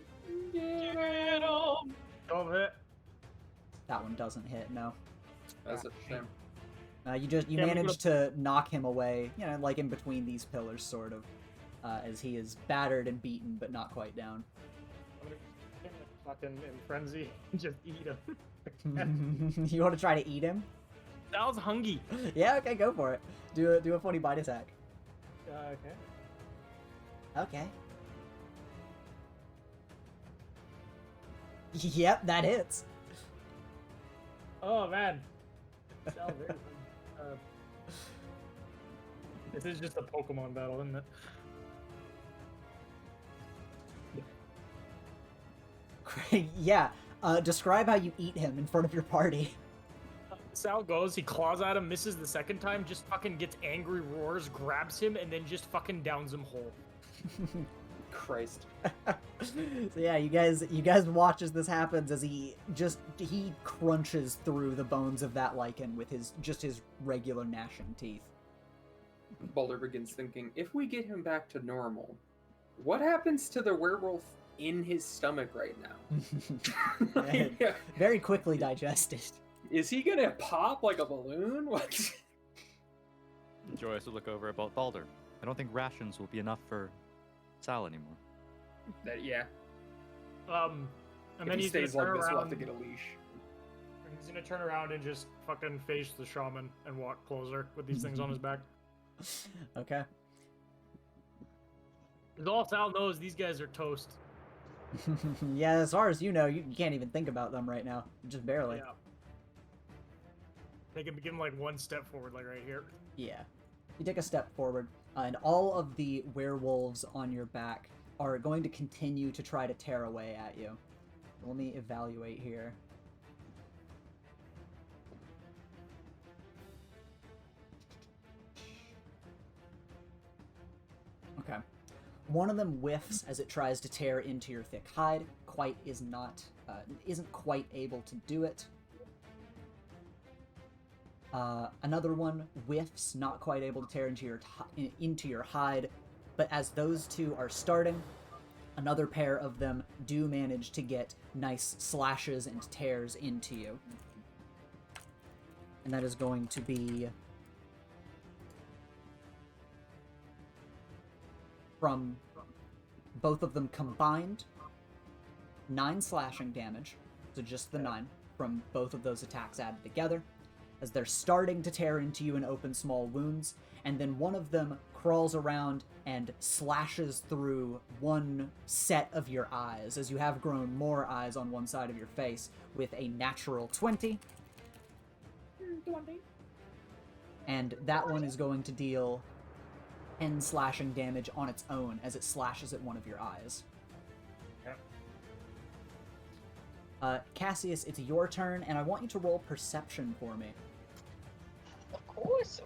Get him! 12 hit. That one doesn't hit, no. That's a shame. You Yeah, managed to knock him away, like in between these pillars, sort of, as he is battered and beaten, but not quite down. I'm gonna fucking in frenzy just eat him. You want to try to eat him? That was hungry. Yeah, okay, go for it. Do a funny bite attack. Okay. Okay. Yep, that hits. Oh man. Sal, very fun. This is just a Pokemon battle, isn't it? Great. Yeah. Describe how you eat him in front of your party. Sal goes, he claws at him, misses the second time, just fucking gets angry roars, grabs him, and then just fucking downs him whole. Christ. So yeah, you guys watch as this happens as he crunches through the bones of that lichen with his regular gnashing teeth. Balder begins thinking, if we get him back to normal, what happens to the werewolf in his stomach right now? Like, Very quickly digested. is he gonna pop like a balloon? What? Joyous will look over at Balder. I don't think rations will be enough for Sal anymore. Yeah. And If then he he's stays gonna like turn this, around. we'll have to get a leash. He's gonna turn around and just fucking face the shaman and walk closer with these things on his back. Okay. Because all Sal knows, these guys are toast. Yeah, as far as you know, you can't even think about them right now. Just barely. Yeah. They can give him like one step forward, like right here. Yeah. You take a step forward, and all of the werewolves on your back are going to continue to try to tear away at you. Let me evaluate here. Okay. One of them whiffs as it tries to tear into your thick hide. Isn't quite able to do it. Another one whiffs, not quite able to tear into your hide. But as those two are starting, another pair of them do manage to get nice slashes and tears into you. And that is going to be from both of them combined, 9 slashing damage. So just the 9 from both of those attacks added together, as they're starting to tear into you and open small wounds. And then one of them crawls around and slashes through one set of your eyes, as you have grown more eyes on one side of your face, with a natural 20. 20. And that one is going to deal 10 slashing damage on its own as it slashes at one of your eyes. Cassius, it's your turn, and I want you to roll perception for me. Of course.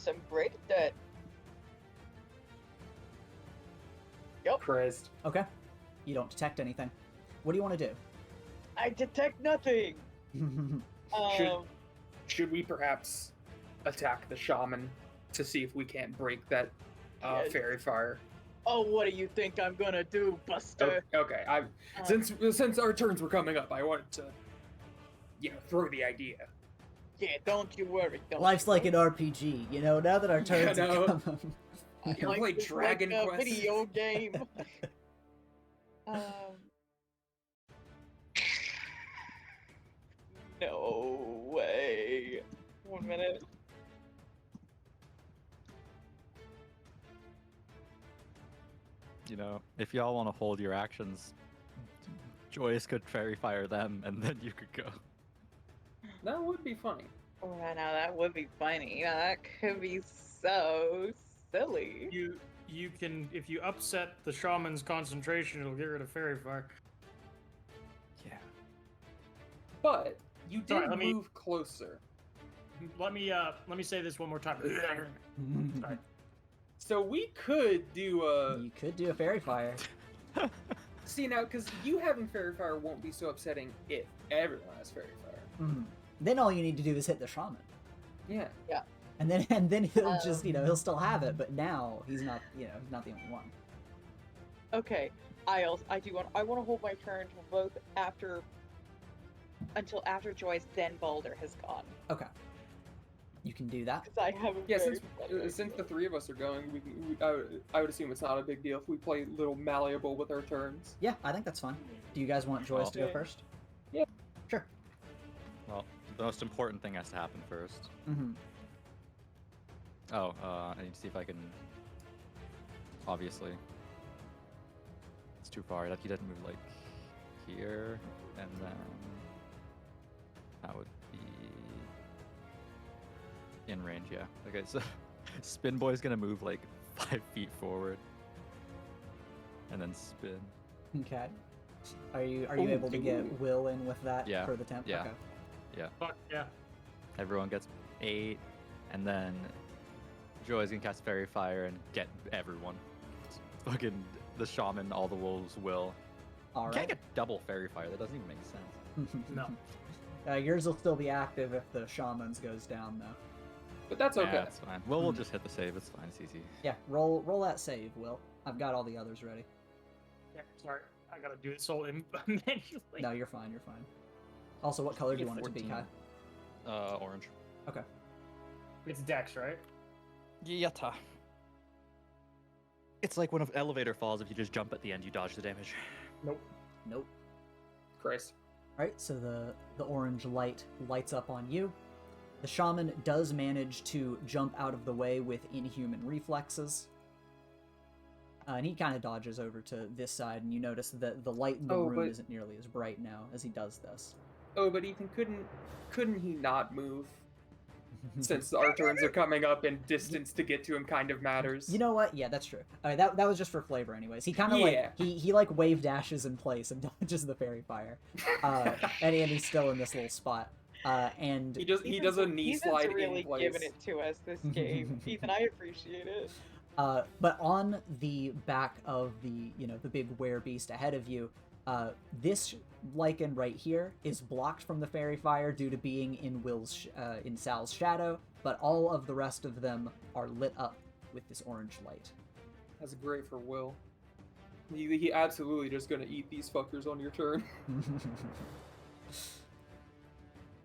I'm great at that. Yep. Christ. Okay. You don't detect anything. What do you want to I detect nothing. do? Should we perhaps attack the shaman to see if we can't break that Yes. fairy fire? Oh, what do you think I'm gonna do, Buster? Okay. Since our turns were coming up, I wanted to, throw the idea. Yeah, don't you worry. Life's like an RPG, now that our turns Yeah, no. have come. You can play it's Dragon like a Quest. video game. No way. 1 minute. If y'all want to hold your actions, Joyous could fairy fire them, and then you could go. That would be funny. Oh, now that would be funny. That could be so silly. You can, if you upset the shaman's concentration, it'll get rid of fairy fire. Yeah. But you did Sorry, let me- move closer. Let me say this one more time. Sorry. So we could do a... You could do a fairy fire. See, now, because you having fairy fire won't be so upsetting if everyone has fairy fire. Mhm. Then all you need to do is hit the shaman. Yeah. And then he'll just, he'll still have it, but now he's not, he's not the only one. Okay, I want to hold my turn until after Joyce, then Balder has gone. Okay. You can do that. Because I have a Yeah, very since the three of us are going, I would assume it's not a big deal if we play a little malleable with our turns. Yeah, I think that's fine. Do you guys want Joyce to go Okay. first? Yeah. Sure. Well, the most important thing has to happen first. Mm-hmm. Oh, I need to see if I can... Obviously. It's too far. He didn't move, like, here, and then... That would be... In range, yeah. Okay, so Spin Boy's gonna move, like, 5 feet forward. And then spin. Okay. Are you able to get Will in with that Yeah. for the temp? Yeah. Okay. Fuck yeah. Everyone gets 8, and then Joy's gonna cast Fairy Fire and get everyone. Fucking the shaman, all the wolves will. All You can't right. get double fairy fire. That doesn't even make sense. No. Yours will still be active if the shaman's goes down, though. But that's okay. Yeah, it's fine. We'll just hit the save. It's fine. It's easy. Yeah, roll that save, Will. I've got all the others ready. Yeah, sorry. I gotta do it so manually. No, you're fine. You're fine. Also, what color do you want it to be, Kai? Orange. Okay. It's Dex, right? Yata. It's like when an elevator falls. If you just jump at the end, you dodge the damage. Nope. Nope. Christ. All right, so the orange light lights up on you. The shaman does manage to jump out of the way with inhuman reflexes. And he kind of dodges over to this side, and you notice that the light in the room but- isn't nearly as bright now as he does this. Oh, but Ethan, couldn't he not move? Since our turns are coming up and distance to get to him kind of matters. You know what? Yeah, that's true. That was just for flavor, anyways. He kind of Yeah. like he like wave dashes in place and dodges the fairy fire, and he's still in this little spot. And he does a knee Ethan's slide really in place. giving it to us this game. Ethan, I appreciate it. but on the back of the the big werebeast ahead of you, this lichen right here is blocked from the fairy fire due to being in Sal's shadow, but all of the rest of them are lit up with this orange light. That's great for Will. He absolutely just gonna eat these fuckers on your turn.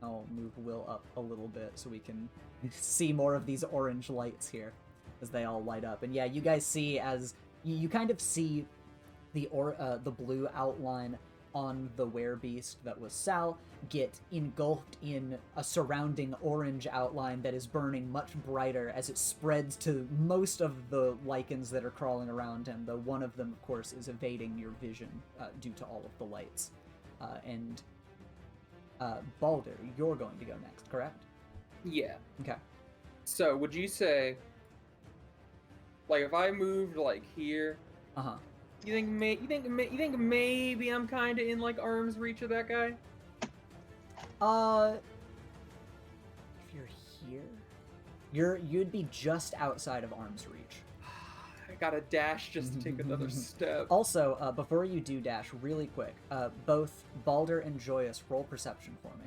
I'll move Will up a little bit so we can see more of these orange lights here as they all light up. And yeah, you guys see as you kind of see the blue outline on the werebeast that was Sal get engulfed in a surrounding orange outline that is burning much brighter as it spreads to most of the lichens that are crawling around him, though one of them, of course, is evading your vision due to all of the lights. Balder, you're going to go next, correct? Yeah. Okay. So would you say, like, if I moved like here, Uh-huh. you think maybe I'm kind of in like arm's reach of that guy? If you're here, you'd be just outside of arm's reach. I gotta dash just to take another step. Also, before you do dash, really quick, both Balder and Joyous roll perception for me.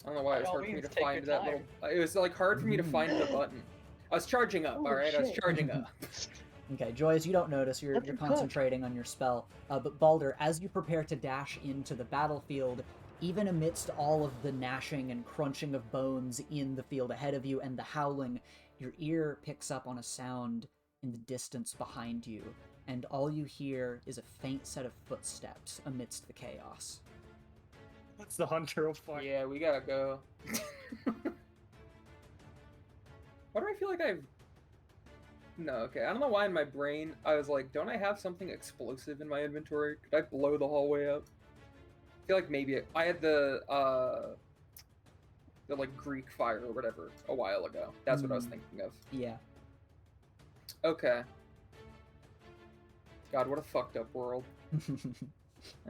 I don't know why it was By all hard for me means, to take find your that time. little. It was like hard for me to find the button. I was charging up, Oh, alright? I was shit. charging up. Okay, Joyous, you don't notice. You're Let them cook. concentrating on your spell. But Balder, as you prepare to dash into the battlefield, even amidst all of the gnashing and crunching of bones in the field ahead of you and the howling, your ear picks up on a sound in the distance behind you, and all you hear is a faint set of footsteps amidst the chaos. That's the hunter of fire. Yeah, we gotta go. Why do I feel like I've... No, okay. I don't know why in my brain I was like, don't I have something explosive in my inventory? Could I blow the hallway up? I feel like maybe I had the like Greek fire or whatever a while ago. That's what I was thinking of. Yeah. Okay. God, what a fucked up world.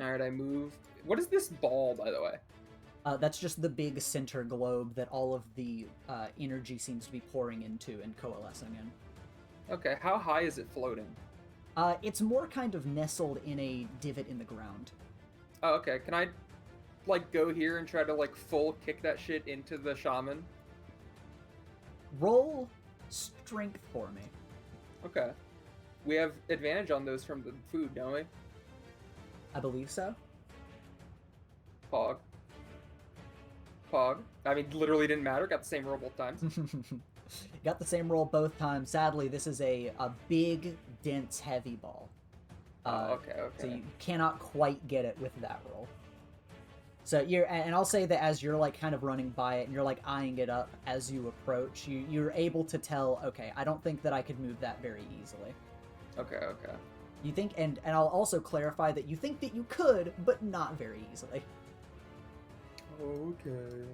Alright, I move. What is this ball, by the way? That's just the big center globe that all of the energy seems to be pouring into and coalescing in. Okay, how high is it floating? It's more kind of nestled in a divot in the ground. Oh, okay. Can I, like, go here and try to, like, full kick that shit into the shaman? Roll strength for me. Okay. We have advantage on those from the food, don't we? I believe so. Pog. Pog. I mean, literally didn't matter. Got the same roll both times. Got the same roll both times. Sadly, this is a big, dense, heavy ball. Okay. So you cannot quite get it with that roll. So and I'll say that as you're like kind of running by it and you're like eyeing it up as you approach, you're able to tell, okay, I don't think that I could move that very easily. Okay. You think, and I'll also clarify that you think that you could, but not very easily. Okay.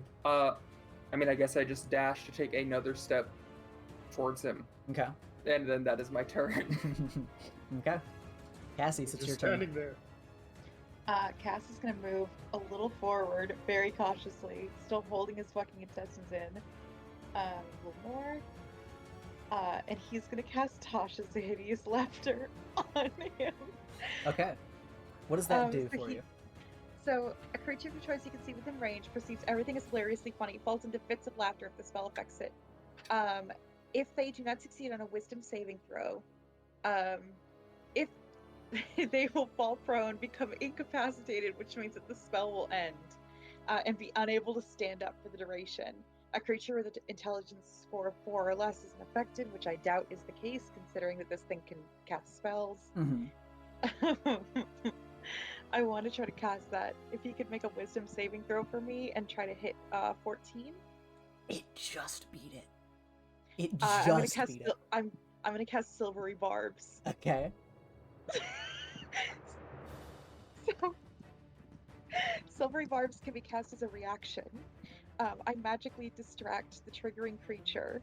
I mean, I guess I just dash to take another step towards him. Okay. And then that is my turn. Okay. Cassius, it's your Just turn. standing there. Cass is gonna move a little forward, very cautiously, still holding his fucking intestines in. A little more. And he's gonna cast Tasha's hideous laughter on him. Okay. What does that do so for he- you? So, a creature of your choice you can see within range perceives everything as hilariously funny, falls into fits of laughter if the spell affects it. If they do not succeed on a wisdom saving throw, if they will fall prone, become incapacitated, which means that the spell will end, and be unable to stand up for the duration. A creature with an intelligence score of 4 or less isn't affected, which I doubt is the case, considering that this thing can cast spells. Mm-hmm. I want to try to cast that. If he could make a wisdom saving throw for me and try to hit 14. It just beat it. It I'm gonna just cast beat it. I'm gonna cast silvery barbs. Okay. So silvery barbs can be cast as a reaction. I magically distract the triggering creature.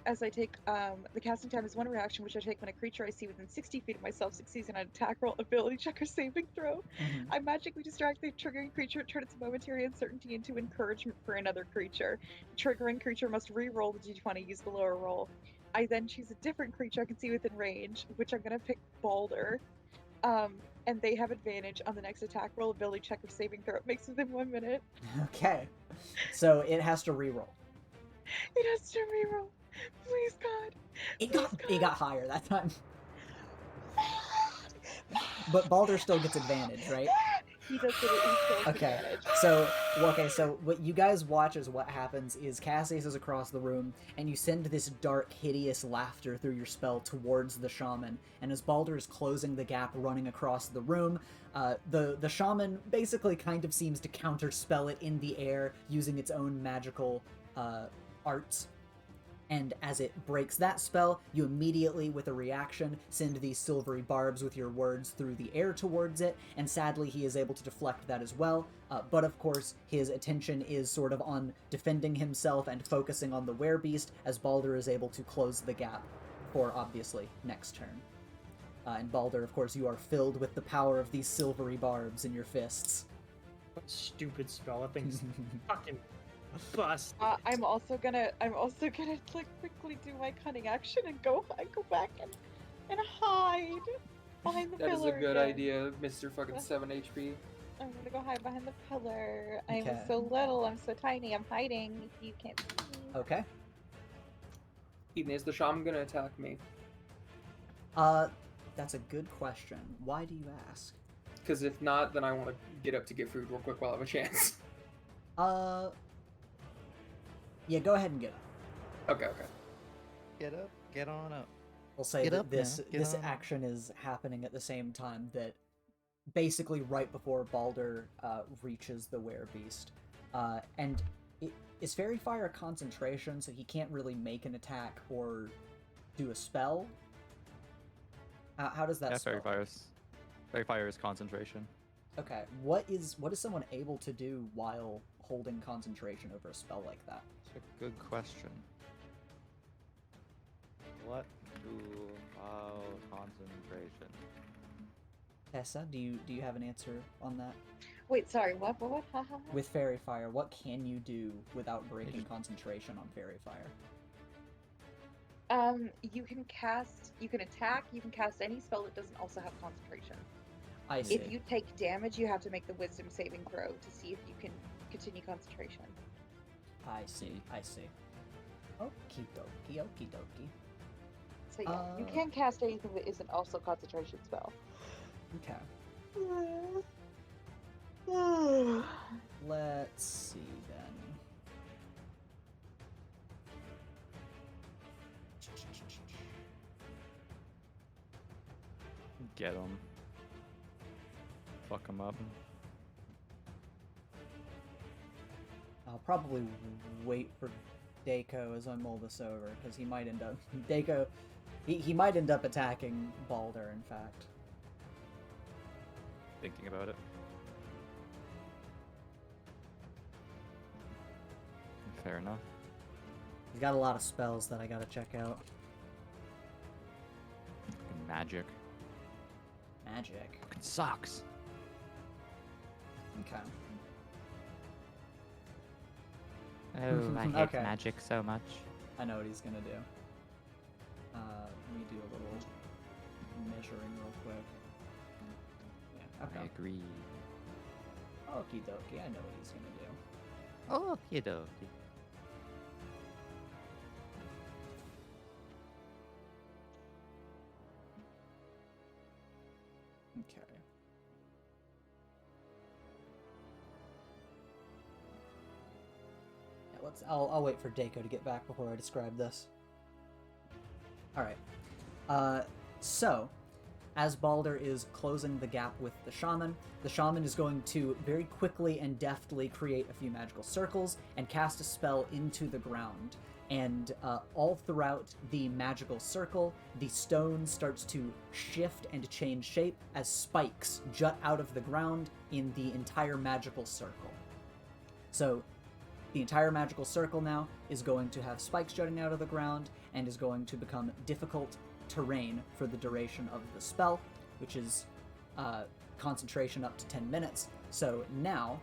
As I take the casting time is one reaction, which I take when a creature I see within 60 feet of myself succeeds in an attack roll, ability check, or saving throw. Mhm. I magically distract the triggering creature, turn its momentary uncertainty into encouragement for another creature. The triggering creature must re-roll the d20, use the lower roll. I then choose a different creature I can see within range, which I'm going to pick Balder. And they have advantage on the next attack roll, ability check, or saving throw. It makes within 1 minute. Okay. So it has to reroll. It has to re-roll. Please, God. It got higher that time. But Balder still gets advantage, right? He does get it. He still has Okay. advantage. So what you guys watch is what happens is Cass aces across the room, and you send this dark, hideous laughter through your spell towards the shaman. And as Balder is closing the gap, running across the room, the shaman basically kind of seems to counterspell it in the air using its own magical arts. And as it breaks that spell, you immediately, with a reaction, send these silvery barbs with your words through the air towards it, and sadly he is able to deflect that as well. But of course, his attention is sort of on defending himself and focusing on the werebeast, as Balder is able to close the gap for, obviously, next turn. And Balder, of course, you are filled with the power of these silvery barbs in your fists. What stupid spell. That thing's fucking bust. I'm also gonna like quickly do my cunning action and go back and hide behind the That is pillar. a good again. idea, Mr. fucking 7 HP. I'm gonna go hide behind the pillar. Okay. I'm so little. I'm so tiny. I'm hiding. You can't see me. Okay. Eden, is the shaman gonna attack me? That's a good question. Why do you ask? Because if not, then I want to get up to get food real quick while I have a chance. Yeah, go ahead and get up. Okay. Get up, get on up. We'll say Get that up now, get this on up. action is happening at the same time that basically right before Balder reaches the werebeast. And is Fairy Fire concentration, so he can't really make an attack or do a spell? How does that Yeah, spell? Fairy Fire is concentration. Okay, what is someone able to do while holding concentration over a spell like that? That's a good question. What do concentration? Tessa, do you have an answer on that? Wait, sorry. What? With Fairy Fire, what can you do without breaking concentration on Fairy Fire? You can attack. You can cast any spell that doesn't also have concentration. I see. If you take damage, you have to make the wisdom saving throw to see if you can continue concentration. I see. Okie dokie, okie dokie. So yeah, you can cast anything that isn't also concentration spell. Okay. Let's see then. Get him. Fuck him up. I'll probably wait for Dako as I mull this over, because he might end up... Dako... He might end up attacking Balder, in fact. Thinking about it. Fair enough. He's got a lot of spells that I gotta check out. Fucking magic. Magic. Fucking sucks. Okay. Oh, I hate Okay. magic so much. I know what he's gonna do. Let me do a little measuring real quick. Yeah, I okay. agree. Okie dokie, I know what he's gonna do. Oh, dokie. Okay. Yeah, I'll wait for Dako to get back before I describe this. Alright. So, as Balder is closing the gap with the shaman is going to very quickly and deftly create a few magical circles and cast a spell into the ground. And all throughout the magical circle, the stone starts to shift and change shape as spikes jut out of the ground in the entire magical circle. So, the entire magical circle now is going to have spikes jutting out of the ground and is going to become difficult terrain for the duration of the spell, which is concentration up to 10 minutes. So now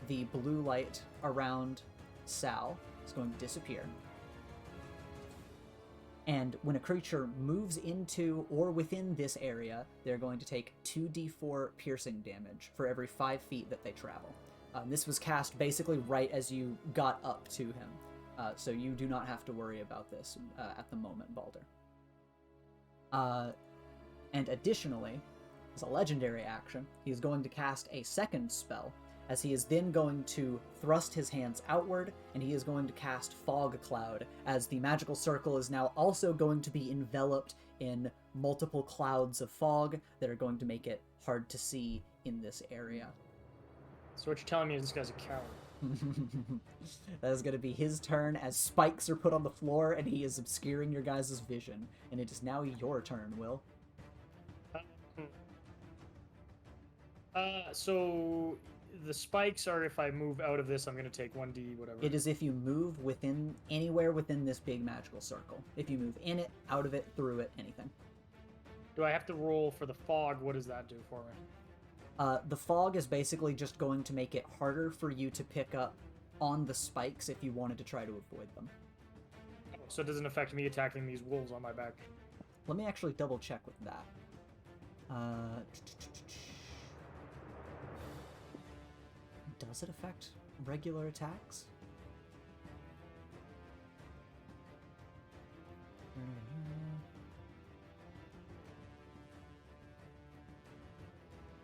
the blue light around Sal is going to disappear. And when a creature moves into or within this area, they're going to take 2d4 piercing damage for every 5 feet that they travel. This was cast basically right as you got up to him, so you do not have to worry about this at the moment, Balder. And additionally, as a legendary action, he is going to cast a second spell, as he is then going to thrust his hands outward, and he is going to cast Fog Cloud, as the magical circle is now also going to be enveloped in multiple clouds of fog that are going to make it hard to see in this area. So what you're telling me is this guy's a coward. That is going to be his turn as spikes are put on the floor and he is obscuring your guys' vision. And it is now your turn, Will. So the spikes are if I move out of this, I'm going to take 1d whatever. It is if you move anywhere within this big magical circle. If you move in it, out of it, through it, anything. Do I have to roll for the fog? What does that do for me? The fog is basically just going to make it harder for you to pick up on the spikes if you wanted to try to avoid them. So it doesn't affect me attacking these wolves on my back. Let me actually double check with that. Does it affect regular attacks?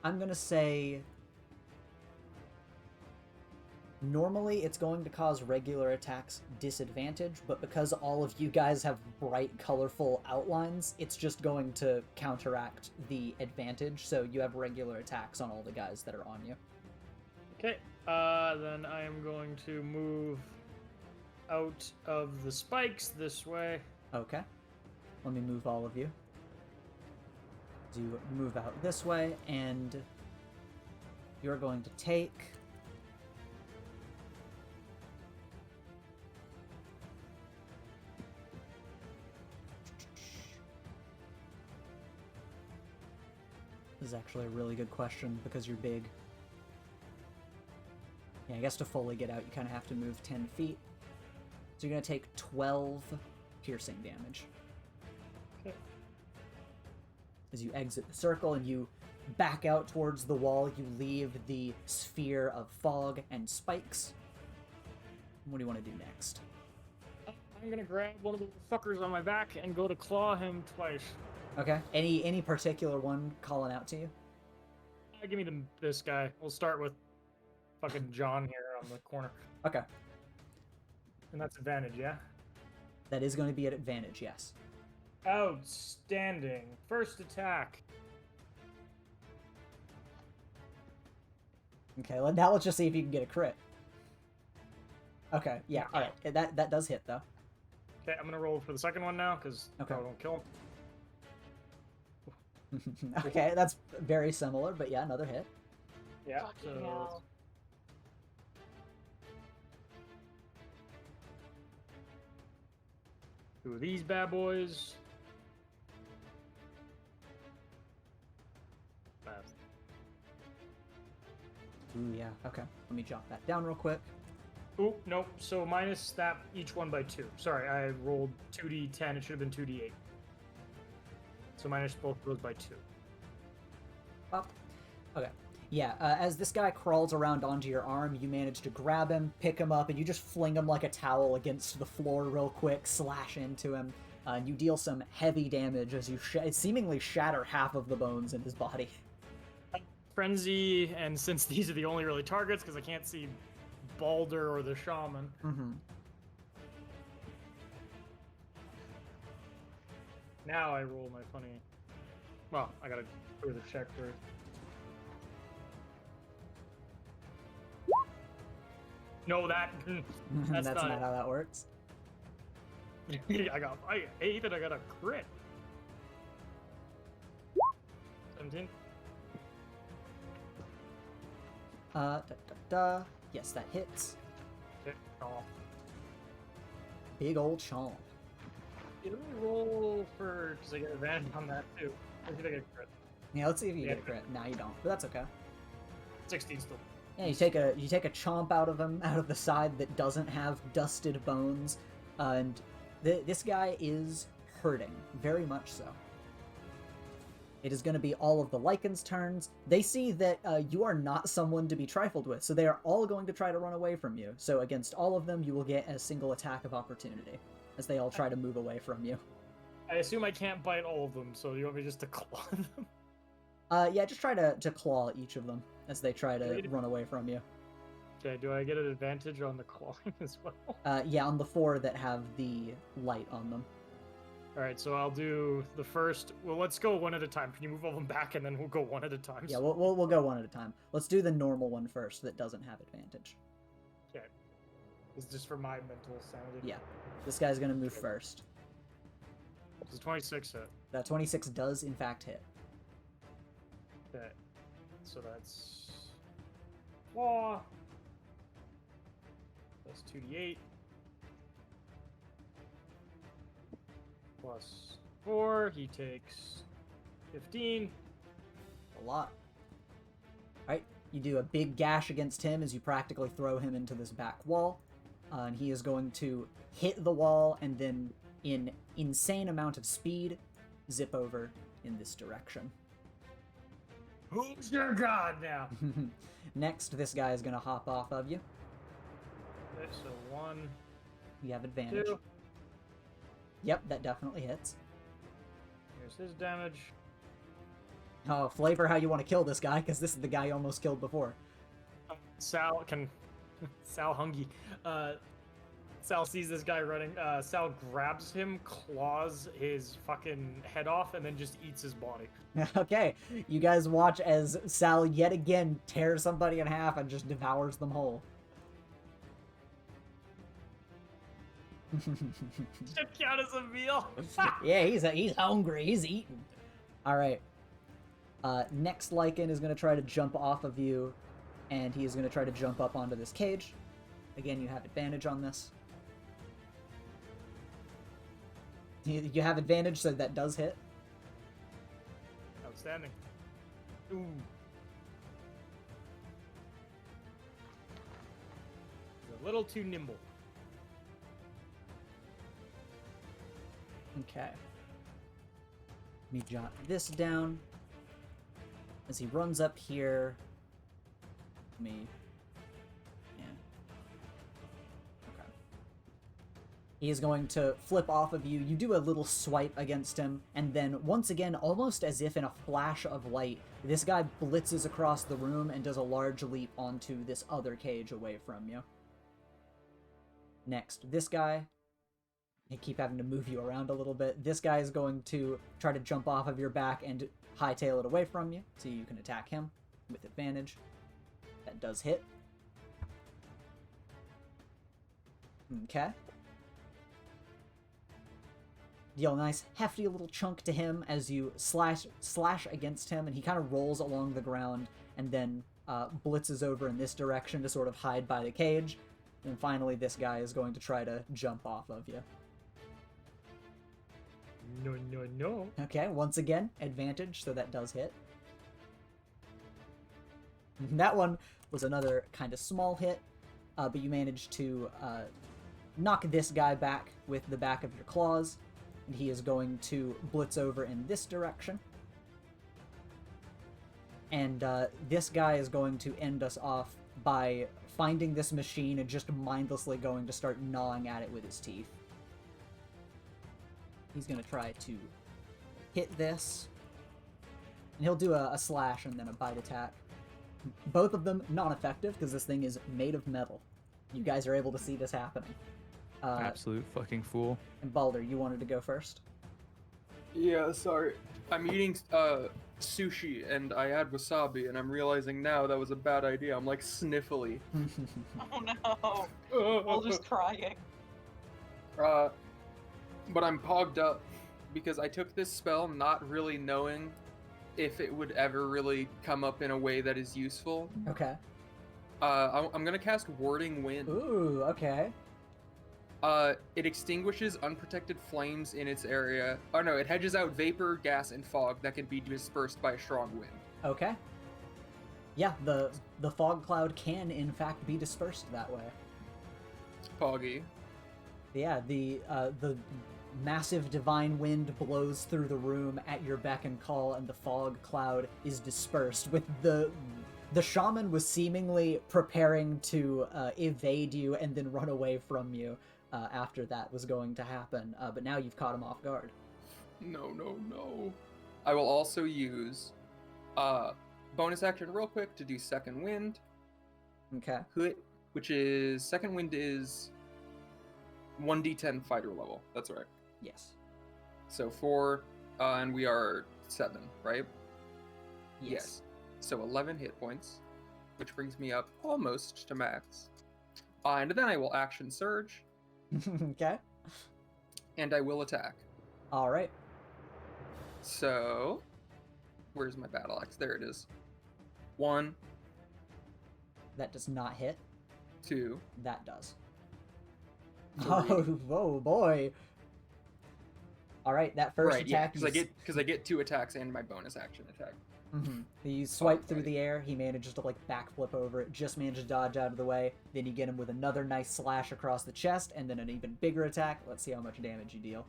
I'm gonna say normally it's going to cause regular attacks disadvantage, but because all of you guys have bright, colorful outlines, it's just going to counteract the advantage, so you have regular attacks on all the guys that are on you. Okay, then I am going to move out of the spikes this way. Okay. Let me move all of you. You move out this way, and you're going to take... This is actually a really good question because you're big. Yeah, I guess to fully get out, you kind of have to move 10 feet. So you're going to take 12 piercing damage. Okay. As you exit the circle and you back out towards the wall, you leave the sphere of fog and spikes. What do you want to do next? I'm gonna grab one of the fuckers on my back and go to claw him twice. Okay. Any particular one calling out to you? Give me this guy. We'll start with fucking John here on the corner. Okay. And that's advantage, yeah? That is going to be at advantage, yes. Outstanding. First attack. Okay, now let's just see if you can get a crit. Okay, yeah, alright. That does hit, though. Okay, I'm gonna roll for the second one now, because Okay. I won't kill him. Okay, that's very similar, but yeah, another hit. Yeah, Fucking hell. two of these bad boys. Ooh, yeah. Okay. Let me jot that down real quick. Oh, nope. So minus that each one by 2. Sorry, I rolled 2d10. It should have been 2d8. So minus both of those by 2. Up. Okay. Yeah, as this guy crawls around onto your arm, you manage to grab him, pick him up, and you just fling him like a towel against the floor real quick, slash into him. And you deal some heavy damage as you seemingly shatter half of the bones in his body. Frenzy, and since these are the only really targets, because I can't see Balder or the Shaman. Mm-hmm. Now I roll my funny... Well, I gotta do the check first. No, that's That's not how that works. I hate that I got a crit. 17. Yes, that hits. Okay. Oh. Big old chomp. Let me roll for, because I get advantage on that too. Let's see if I get a crit. Yeah, let's see if you get a crit. Nah, you don't, but that's okay. 16 still. Yeah, you take a chomp out of him, out of the side that doesn't have dusted bones, and this guy is hurting, very much so. It is going to be all of the Lycan's turns. They see that you are not someone to be trifled with, so they are all going to try to run away from you. So against all of them, you will get a single attack of opportunity, as they all try to move away from you. I assume I can't bite all of them, so you want me just to claw them? Yeah, just try to claw each of them as they try to run away from you. Okay, do I get an advantage on the clawing as well? Yeah, on the 4 that have the light on them. Alright, so I'll do the first... Well, let's go one at a time. Can you move all them back, and then we'll go one at a time? Yeah, we'll go one at a time. Let's do the normal one first that doesn't have advantage. Okay. This is just for my mental sanity. Yeah. This guy's gonna move first. This is 26 hit. That 26 does, in fact, hit. Okay. So that's... 4. That's 2d8. Plus 4, he takes 15. A lot. Alright, you do a big gash against him as you practically throw him into this back wall. And he is going to hit the wall and then, in insane amount of speed, zip over in this direction. Who's your god now? Next, this guy is going to hop off of you. Okay, so 1, You have advantage. 2. Yep, that definitely hits. Here's his damage. Oh, flavor how you want to kill this guy, because this is the guy you almost killed before. Sal can... Sal Hungy. Sal sees this guy running. Sal grabs him, claws his fucking head off, and then just eats his body. Okay, you guys watch as Sal yet again tears somebody in half and just devours them whole. Should count as a meal. Yeah, he's hungry. He's eating. All right. Next Lycan is going to try to jump off of you, and he is going to try to jump up onto this cage. Again, you have advantage on this. You have advantage, so that does hit. Outstanding. Ooh. He's a little too nimble. Okay. Let me jot this down. As he runs up here... Yeah. Okay. He is going to flip off of you. You do a little swipe against him, and then once again, almost as if in a flash of light, this guy blitzes across the room and does a large leap onto this other cage away from you. Next, this guy... I keep having to move you around a little bit. This guy is going to try to jump off of your back and hightail it away from you, so you can attack him with advantage. That does hit. Okay. Deal a nice hefty little chunk to him as you slash against him, and he kind of rolls along the ground and then blitzes over in this direction to sort of hide by the cage. And finally, this guy is going to try to jump off of you. No. Okay, once again, advantage, so that does hit. That one was another kind of small hit, but you managed to knock this guy back with the back of your claws, and he is going to blitz over in this direction. And this guy is going to end us off by finding this machine and just mindlessly going to start gnawing at it with his teeth. He's going to try to hit this, and he'll do a slash and then a bite attack. Both of them not effective because this thing is made of metal. You guys are able to see this happening. Absolute fucking fool. And Balder, you wanted to go first? Yeah, sorry. I'm eating sushi and I had wasabi, and I'm realizing now that was a bad idea. I'm like sniffly. Oh no. Boulder's crying. But I'm pogged up because I took this spell not really knowing if it would ever really come up in a way that is useful. Okay. I'm gonna cast Warding Wind. Ooh, okay. It extinguishes unprotected flames in its area. Oh no, it hedges out vapor, gas, and fog that can be dispersed by a strong wind. Okay. Yeah, the fog cloud can in fact be dispersed that way. Poggy. Yeah, the massive divine wind blows through the room at your beck and call, and the fog cloud is dispersed. With the shaman was seemingly preparing to evade you and then run away from you after that was going to happen, but now you've caught him off guard. No. I will also use bonus action real quick to do second wind. Okay. Which is second wind is 1d10 fighter level. That's right. Yes. So 4, and we are 7, right? Yes. So 11 hit points, which brings me up almost to max. And then I will action surge, Okay. and I will attack. All right. So, where's my battle axe? There it is. 1, That does not hit. 2, That does. 3. Oh boy. All right, that first Right, yeah, attack. because I get 2 attacks and my bonus action attack. Mm-hmm. You swipe through the air. He manages to like backflip over it. Just manages to dodge out of the way. Then you get him with another nice slash across the chest, and then an even bigger attack. Let's see how much damage you deal.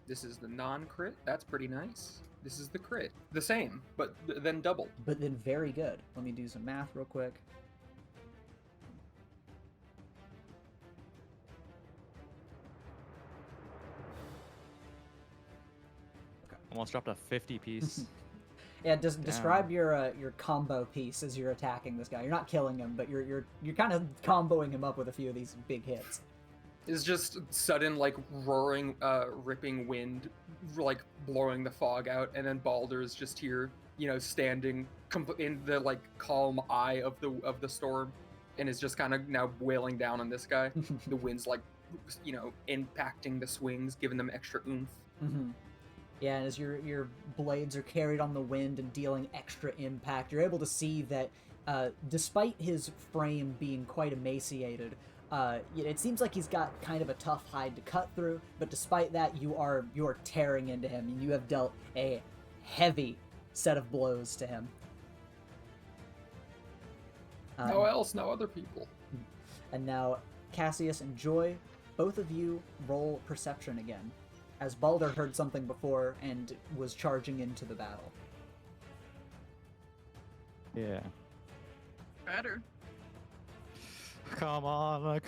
This is the non-crit. That's pretty nice. This is the crit. The same, but then double. But then very good. Let me do some math real quick. Almost dropped a 50 piece. Yeah, describe your combo piece as you're attacking this guy. You're not killing him, but you're kind of comboing him up with a few of these big hits. It's just sudden, like, roaring, ripping wind, like, blowing the fog out, and then Baldur's just here, standing in the, like, calm eye of the storm, and is just kind of now wailing down on this guy. The wind's, like, impacting the swings, giving them extra oomph. Mm-hmm. Yeah, and as your blades are carried on the wind and dealing extra impact, you're able to see that despite his frame being quite emaciated, it seems like he's got kind of a tough hide to cut through, but despite that, you are tearing into him, and you have dealt a heavy set of blows to him. No else, no other people. And now, Cassius and Joy, both of you roll perception again, as Balder heard something before and was charging into the battle. Yeah. Better. Come on.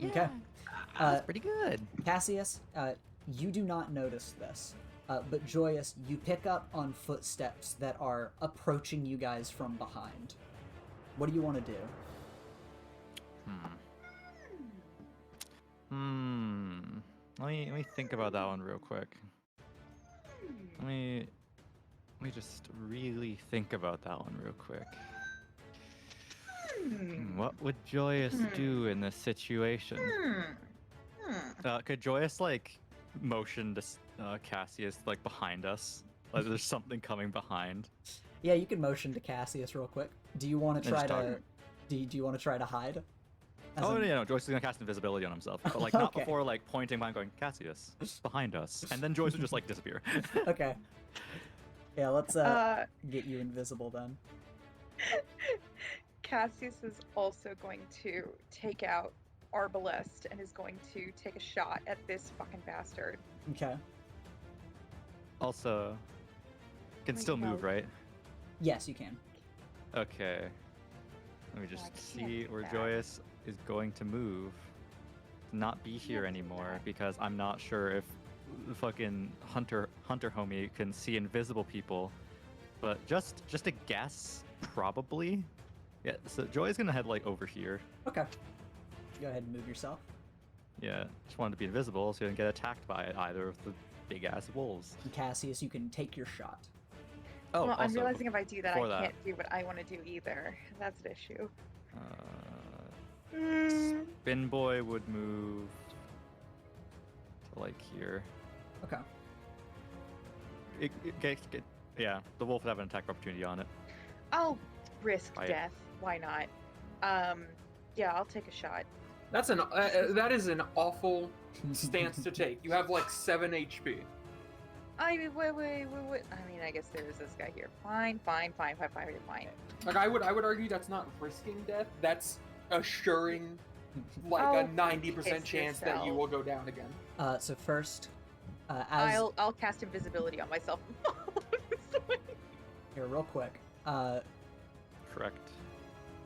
Okay. That's pretty good. Cassius, you do not notice this, but Joyous, you pick up on footsteps that are approaching you guys from behind. What do you want to do? Let me think about that one real quick. Let me just really think about that one real quick. What would Joyous do in this situation? Could Joyous like motion to Cassius like behind us? Like there's something coming behind. Yeah, you can motion to Cassius real quick. Do you want to try Just to? talking. Do you want to try to hide? Joyce is gonna cast invisibility on himself, but like not Okay. before like pointing behind, going Cassius behind us, and then Joyce would just like disappear. Okay. Yeah, let's get you invisible then. Cassius is also going to take out Arbalest and is going to take a shot at this fucking bastard. Okay. Also, can Wait, still no. move, right? Yes, you can. Okay. Let me I just can't see do where that. Joyous is going to move. Not be here do anymore that. because I'm not sure if the fucking hunter homie can see invisible people. But just a guess, probably. Yeah. So Joy's gonna head like over here. Okay. Go ahead and move yourself. Yeah. Just wanted to be invisible so you didn't get attacked by either of the big ass wolves. And Cassius, you can take your shot. Oh, Well, I'm also, realizing if I do that, I before that, can't do what I want to do either. That's an issue. Spin Boy would move to like here. Okay. Yeah, the wolf would have an attack opportunity on it. I'll risk Right. death. Why not? Yeah, I'll take a shot. That's that is an awful stance to take. You have like 7 HP. I mean, wait. I mean, I guess there is this guy here. Fine. Like I would argue that's not risking death. That's assuring like Oh, a 90% kiss chance that you yourself. will go down again. So first, as I'll cast invisibility on myself. here, real quick, Correct.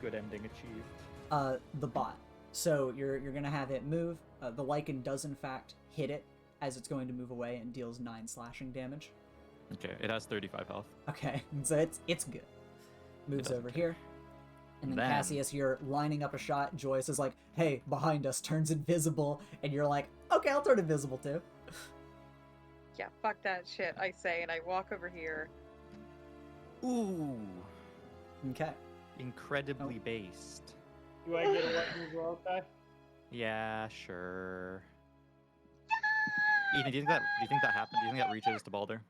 Good ending achieved. the bot. So you're gonna have it move. The lichen does in fact hit it as it's going to move away and deals 9 slashing damage. Okay, it has 35 health. Okay, so it's good. Moves doesn't over care. here. And then Then- Cassius, you're lining up a shot. Joyce is like, hey, behind us, turns invisible. And you're like, okay, I'll turn invisible too. Yeah, fuck that shit, I say, and I walk over here. Ooh, Okay. incredibly Oh. based. Do I get a weapon as well, Ty? Yeah, sure. Ethan, do you think that happened? Do you think that reaches to Balder?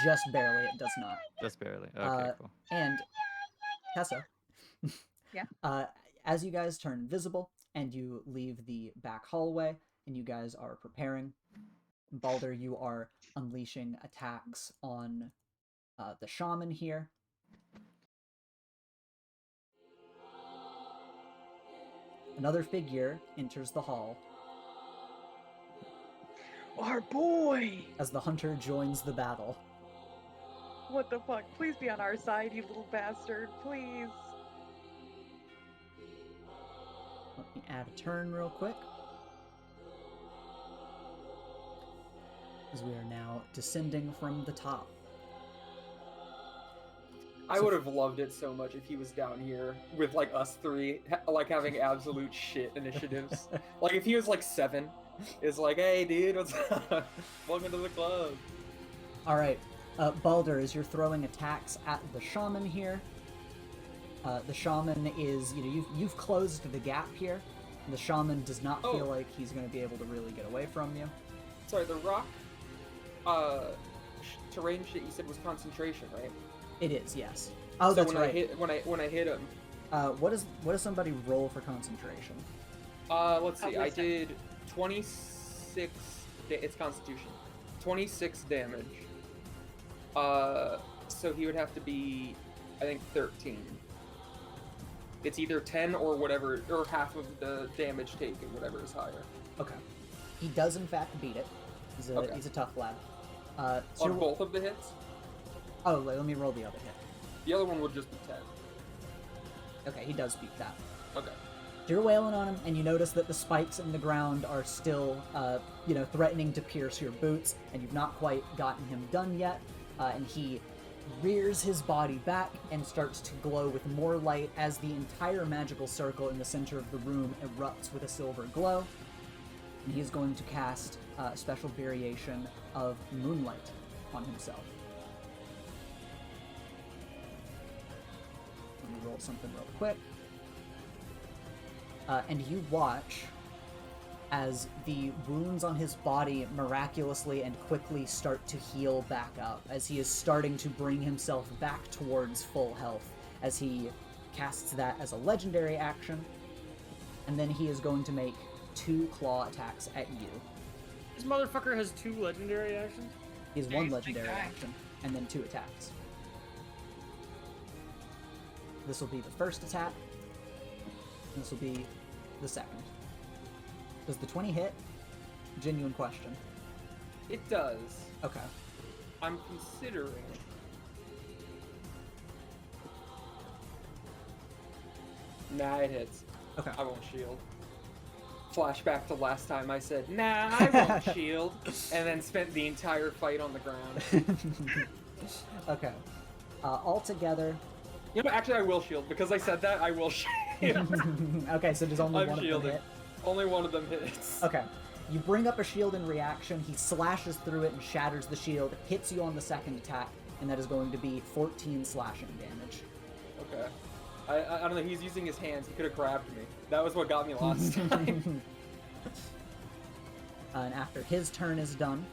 Just barely, it does not. Just barely. Okay, cool. And Tessa. Yeah? As you guys turn visible and you leave the back hallway and you guys are preparing, Balder, you are unleashing attacks on the shaman here. Another figure enters the hall Our boy! as the hunter joins the battle. What the fuck? Please be on our side, you little bastard. Please. Let me add a turn real quick. As we are now descending from the top. I would have loved it so much if he was down here with like us three, like having absolute shit initiatives. Like if he was like 7, it's like, hey dude, what's up? Welcome to the club. Alright, Balder, as you're throwing attacks at the shaman here, the shaman is, you've closed the gap here. The shaman does not feel like he's going to be able to really get away from you. Sorry, the rock terrain shit you said was concentration, right? It is, yes. Oh, so that's when right. When I hit him, What does somebody roll for concentration? let's see. I Wisdom. did 26. It's Constitution. 26 damage. So he would have to be, I think, 13. It's either 10 or whatever, or half of the damage taken, whatever is higher. Okay. He does in fact beat it. He's a tough lad. So On you're- both of the hits, Oh, let me roll the other hit. the other one would just be 10. Okay, he does beat that. Okay. So you're wailing on him, and you notice that the spikes in the ground are still, threatening to pierce your boots, and you've not quite gotten him done yet. And he rears his body back and starts to glow with more light as the entire magical circle in the center of the room erupts with a silver glow. And he is going to cast a special variation of Moonlight on himself. Let me roll something real quick. And you watch as the wounds on his body miraculously and quickly start to heal back up, as he is starting to bring himself back towards full health, as he casts that as a legendary action, and then he is going to make 2 claw attacks at you. This motherfucker has 2 legendary actions? He has one Nice, legendary big guy. action, and then 2 attacks. This will be the first attack. And this will be the second. Does the 20 hit? Genuine question. It does. Okay. I'm considering. Nah, it hits. Okay. I won't shield. Flashback to last time I said, nah, I won't shield, and then spent the entire fight on the ground. Okay. Altogether. You know, actually, I will shield. Because I said that, I will shield. Okay, so does only I'm one of shielding. them hit? Only one of them hits. Okay. You bring up a shield in reaction, he slashes through it and shatters the shield, hits you on the second attack, and that is going to be 14 slashing damage. Okay. I don't know, he's using his hands. He could have grabbed me. That was what got me last time. And after his turn is done,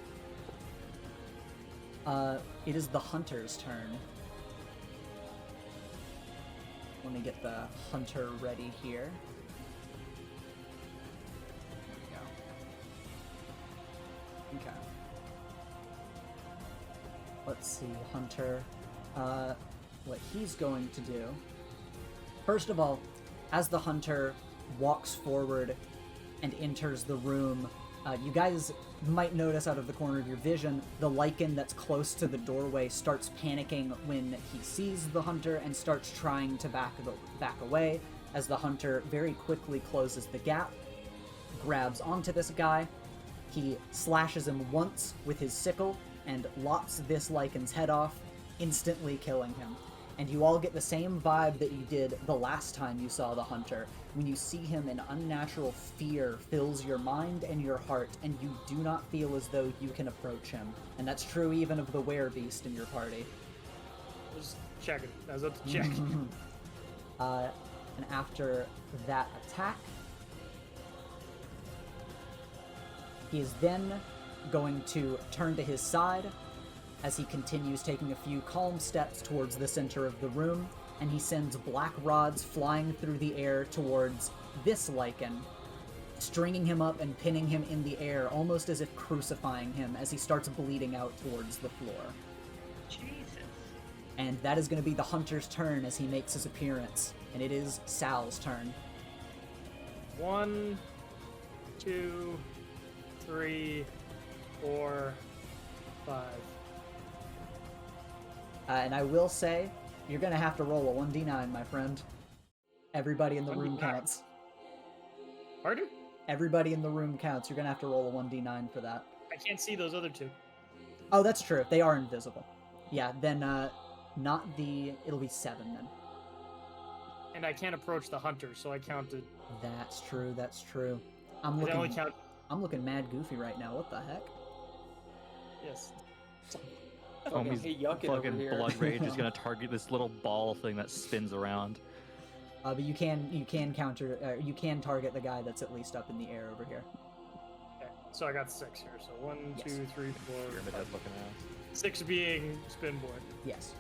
it is the hunter's turn. Let me get the hunter ready here. There we go. Okay. Let's see, hunter. What he's going to do. First of all, as the hunter walks forward and enters the room, you guys might notice out of the corner of your vision, the lichen that's close to the doorway starts panicking when he sees the hunter and starts trying to back away, as the hunter very quickly closes the gap, grabs onto this guy, he slashes him once with his sickle and lops this lichen's head off, instantly killing him. And you all get the same vibe that you did the last time you saw the hunter. When you see him, an unnatural fear fills your mind and your heart, and you do not feel as though you can approach him. And that's true even of the werebeast in your party. Just checking. I was about to check. And after that attack, he is then going to turn to his side, as he continues taking a few calm steps towards the center of the room, and he sends black rods flying through the air towards this lichen, stringing him up and pinning him in the air, almost as if crucifying him as he starts bleeding out towards the floor. Jesus. And that is going to be the hunter's turn as he makes his appearance, and it is Sal's turn. 1, 2, 3, 4, 5. And I will say, you're going to have to roll a 1d9, my friend. Everybody in the room 1d9. counts. Pardon? Everybody in the room counts. You're going to have to roll a 1d9 for that. I can't see those other 2. Oh, that's true. They are invisible. Yeah, then, not the... It'll be 7 then. And I can't approach the hunter, so I counted. That's true, that's true. I only count. I'm looking mad goofy right now. What the heck? Yes. Homie's hey, yuck it over fucking here. blood rage is gonna target this little ball thing that spins around. But you can counter... you can target the guy that's at least up in the air over here. Okay. So I got 6 here. So 1, Yes. 2, 3, 4, Pyramid 5. head looking ass. 6 being spin board. Yes.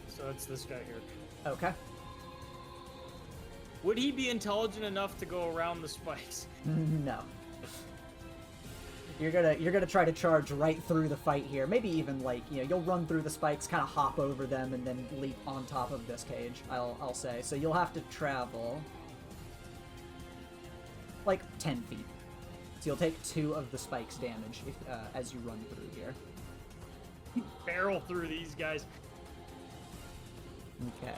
So it's this guy here. Okay. Would he be intelligent enough to go around the spikes? No. You're gonna try to charge right through the fight here. Maybe even you'll run through the spikes, kind of hop over them, and then leap on top of this cage. I'll say. So you'll have to travel like 10 feet. So you'll take 2 of the spikes damage as you run through here. Barrel through these guys. Okay.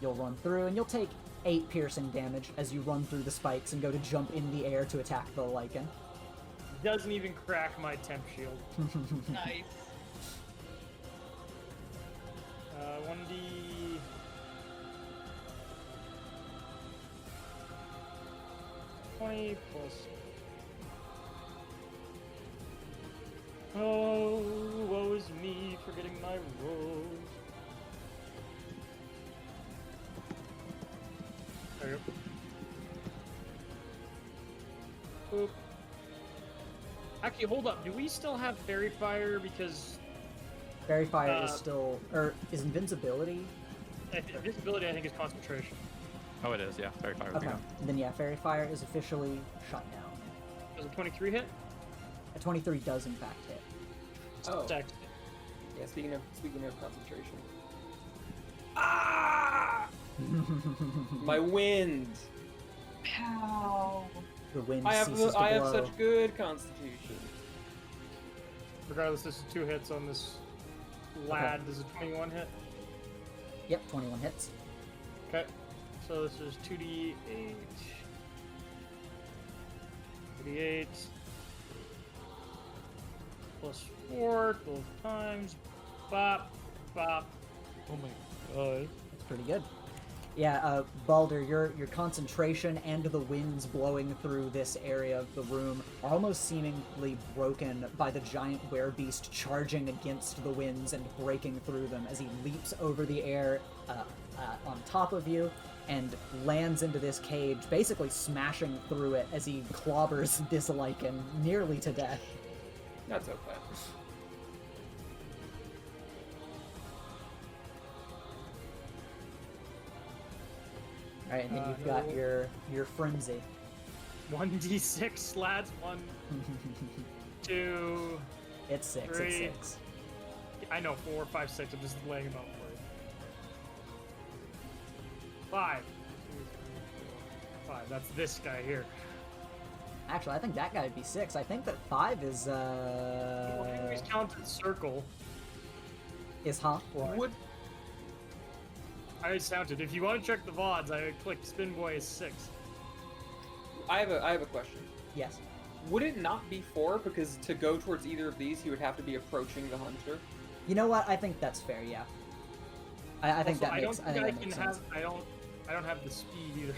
You'll run through, and you'll take 8 piercing damage as you run through the spikes and go to jump in the air to attack the lichen. Doesn't even crack my temp shield. Nice. 1d... 20 plus... Oh, woe is me for getting my rolls. There you go. Boop. Actually, hold up. Do we still have Fairy Fire? Because Fairy Fire is still... Or is invincibility? invisibility, I think, is concentration. Oh, it is, yeah. Very fire. Okay. Then yeah, Fairy Fire is officially shut down. Does a 23 hit? A 23 does in fact hit. Oh. Dex. Yeah, speaking of concentration. Ah! My wind. How? The wind I ceases to blow. have such good constitution. Regardless, this is 2 hits on this lad. Does a 21 hit? Yep, 21 hits. Okay. So this is 2d8. 2d8. Plus 4, 12 times. Bop, bop. Oh my god. That's pretty good. Yeah, Balder, your concentration and the winds blowing through this area of the room are almost seemingly broken by the giant werebeast charging against the winds and breaking through them as he leaps over the air on top of you and lands into this cage, basically smashing through it as he clobbers this lichen nearly to death. That's okay. Alright, and then you've got your frenzy. 1d6 lads. 1, 2. It's 6, 3. it's 6. I know, 4, 5, 6. I'm just laying them out for you. 5. 2, 3, 4, 5. That's this guy here. Actually, I think that guy would be 6. I think that 5 is, He's counted circle. huh? Would I counted. If you want to check the VODs, I clicked Spin Boy is 6. I have a question. Yes. Would it not be 4? Because to go towards either of these, he would have to be approaching the hunter. You know what? I think that's fair, yeah. I think that makes, I think that makes sense. I don't have the speed either.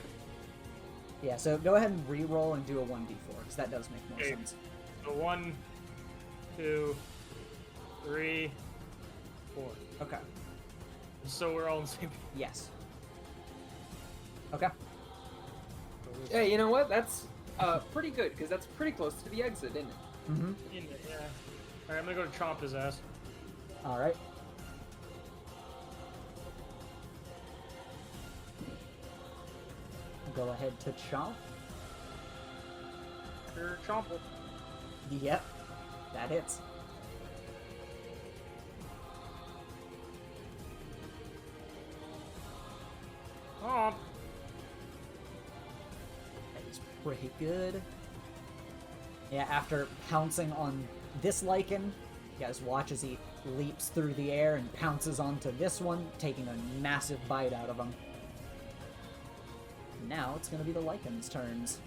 Yeah, so go ahead and re-roll and do a 1d4, because that does make more sense. So 1, 2, 3, 4. Okay. So we're all in the same. Yes. Okay. Hey, you know what? That's pretty good, because that's pretty close to the exit, isn't it? Mm-hmm. Yeah. Alright, I'm gonna go to chomp his ass. Alright. Go ahead to chomp. Sure, chomp it. Yep. That hits. Chomp. That is pretty good. Yeah, after pouncing on this lichen, you guys watch as he leaps through the air and pounces onto this one, taking a massive bite out of him. Now it's going to be the lichen's turns.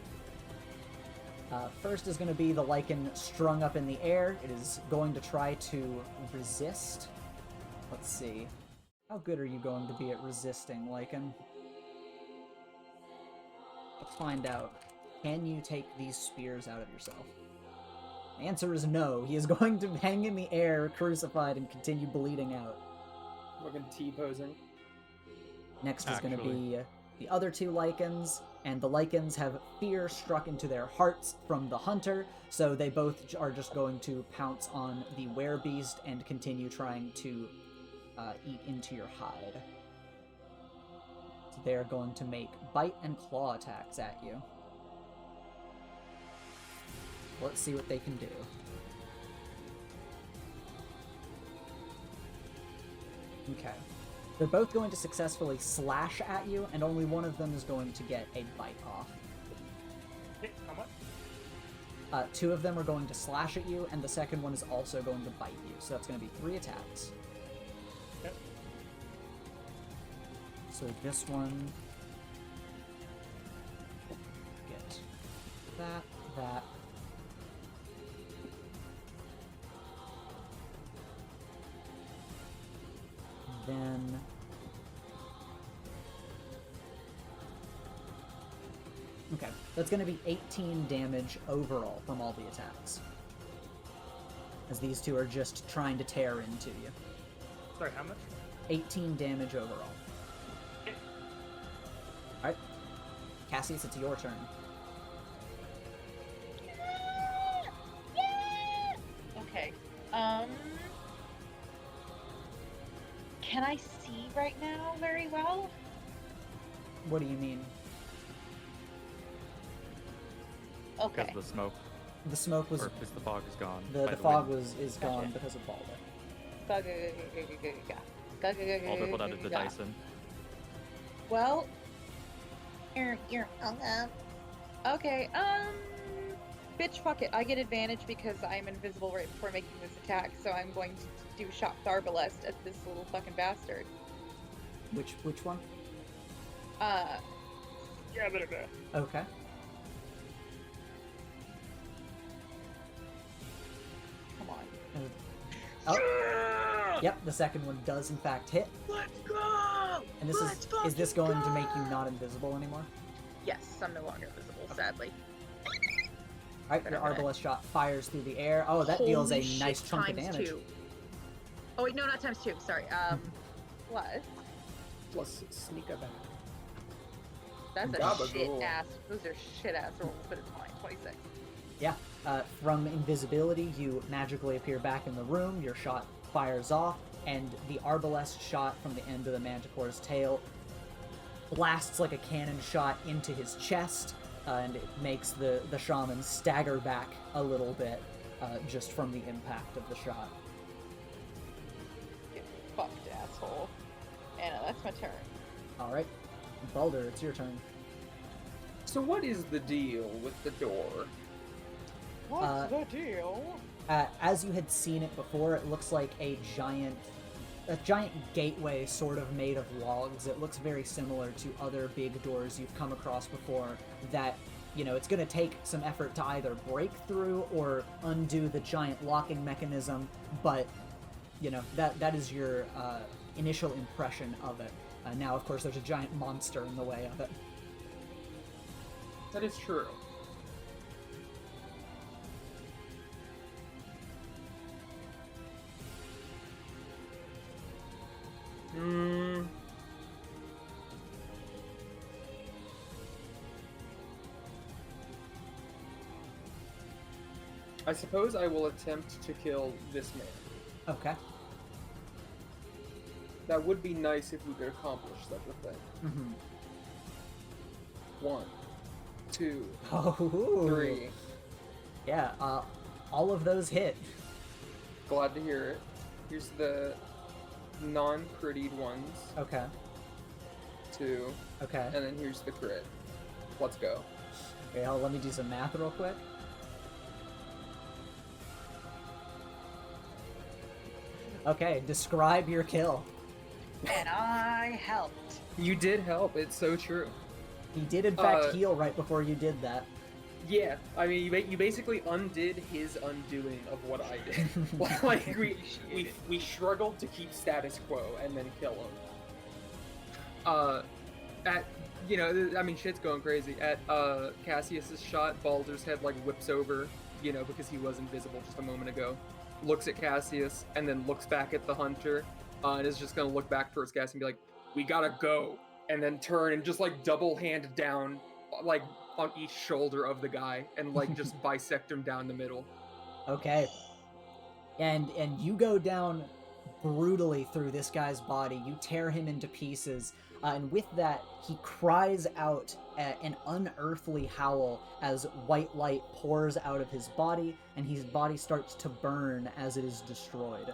First is going to be the lichen strung up in the air. It is going to try to resist. Let's see. How good are you going to be at resisting, lichen? Let's find out. Can you take these spears out of yourself? The answer is no. He is going to hang in the air, crucified, and continue bleeding out. Fucking T-posing. Next is going to be the other 2 lichens, and the lichens have fear struck into their hearts from the hunter, so they both are just going to pounce on the werebeast and continue trying to eat into your hide. So they are going to make bite and claw attacks at you. Let's see what they can do. Okay. They're both going to successfully slash at you, and only one of them is going to get a bite off. How much? 2 of them are going to slash at you, and the second one is also going to bite you. So that's going to be 3 attacks. Okay. So this one... Get that. Then... Okay, that's going to be 18 damage overall from all the attacks. As these 2 are just trying to tear into you. Sorry, how much? 18 damage overall. Alright. Cassius, it's your turn. Okay. Can I see right now very well? What do you mean? Because Okay. of the smoke. The smoke was Or because the fog is gone. the by the fog wind. is gone Gotcha. because of Balder. Balder put out the dice in. Well, okay, bitch, fuck it. I get advantage because I'm invisible right before making this attack, so I'm going to do shot with Arbalest at this little fucking bastard. Which one? Yeah, Okay. come on. Oh. Yep, the second one does in fact hit. Let's go! And is this going to make you not invisible anymore? Yes, I'm no longer visible, sadly. Alright, your Arbalest shot fires through the air. Oh, that deals a Holy nice shit, chunk of times damage. 2. Oh wait, no, not times 2. Sorry. Plus. Plus sneak attack. That's a Gabagool. shit ass. Those are shit ass rolls, but it's fine. 26. Yeah, from invisibility, you magically appear back in the room, your shot fires off, and the Arbalest shot from the end of the Manticore's tail blasts like a cannon shot into his chest, and it makes the shaman stagger back a little bit just from the impact of the shot. Get fucked, asshole. Anna, that's my turn. Alright, Balder, it's your turn. So what is the deal with the door? What's the deal? As you had seen it before, it looks like a giant gateway sort of made of logs. It looks very similar to other big doors you've come across before that, you know, it's going to take some effort to either break through or undo the giant locking mechanism, but, you know, that is your initial impression of it. Now, of course, there's a giant monster in the way of it. That is true. I suppose I will attempt to kill this man. Okay. That would be nice if we could accomplish such a thing. Mm-hmm. 1, 2, Oh, 3. Yeah, all of those hit. Glad to hear it. Here's the non-crittied ones. Okay. 2. Okay. And then here's the crit. Let's go. Okay, let me do some math real quick. Okay, describe your kill. And I helped. You did help. It's so true. He did in fact heal right before you did that. Yeah, I mean, you basically undid his undoing of what I did. Like, we struggled to keep status quo and then kill him. You know, I mean, shit's going crazy. At Cassius's shot, Baldur's head, like, whips over, you know, because he was invisible just a moment ago. Looks at Cassius, and then looks back at the hunter, and is just gonna look back towards Cassius and be like, we gotta go. And then turn and just, like, double hand down, like, on each shoulder of the guy, and, like, just bisect him down the middle. Okay. And you go down brutally through this guy's body. You tear him into pieces. And with that, he cries out an unearthly howl as white light pours out of his body, and his body starts to burn as it is destroyed.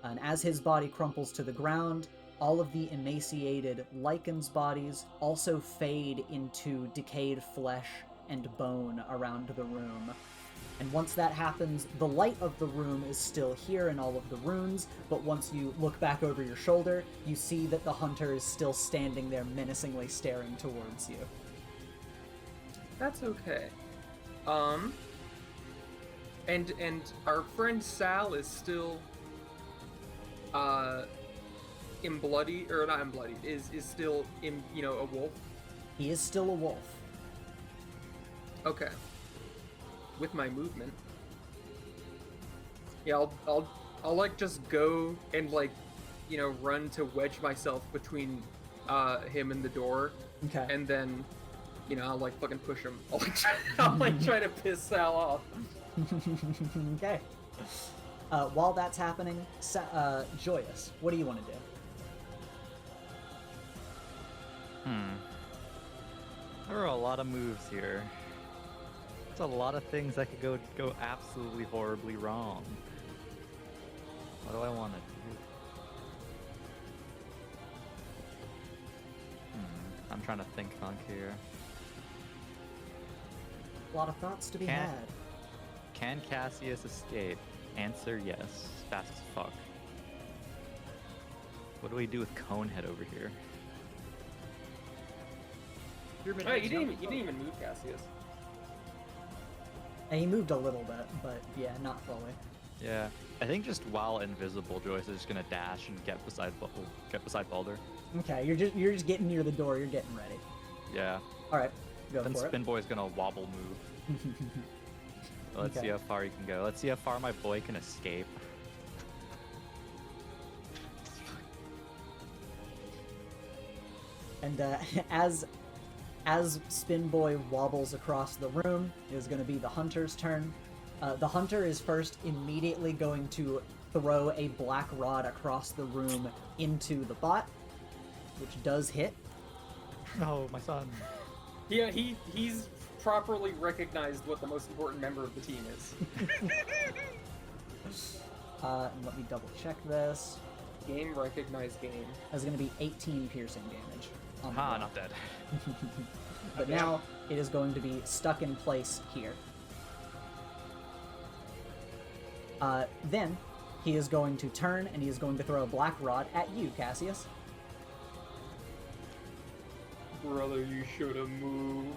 And as his body crumples to the ground, all of the emaciated Lycan's bodies also fade into decayed flesh and bone around the room. And once that happens, the light of the room is still here in all of the runes, but once you look back over your shoulder, you see that the hunter is still standing there menacingly staring towards you. That's okay. And our friend Sal is still, embloodied, or not embloodied, is still, you know, a wolf? He is still a wolf. Okay. With my movement. Yeah, I'll like just go and like, you know, run to wedge myself between him and the door, Okay. and then, you know, I'll like fucking push him. I'll like try to piss Sal off. Okay. While that's happening, Joyous, what do you want to do? There are a lot of moves here. That's a lot of things that could go absolutely horribly wrong. What do I want to do? I'm trying to think, Monk, here. A lot of thoughts to be Can't- had. Can Cassius escape? Answer yes. Fast as fuck. What do we do with Conehead over here? Hey, you didn't even move Cassius. And he moved a little bit, but yeah, not fully. Yeah, I think just while invisible, Joyce is just gonna dash and get beside Baldur. Okay, you're just getting near the door. You're getting ready. Yeah. All right, go Then for Spin Boy's gonna wobble move. it. Let's Okay. see how far he can go. Let's see how far my boy can escape. And as Spin Boy wobbles across the room, it is going to be the hunter's turn. The hunter is first immediately going to throw a black rod across the room into the bot, which does hit. No, my son. Yeah, he's properly recognized what the most important member of the team is. And let me double check this. Game recognized game. That's going to be 18 piercing damage. On the Ha, roll. not dead. But Okay. now it is going to be stuck in place here. Then he is going to turn and he is going to throw a black rod at you, Cassius. Brother, you should have moved.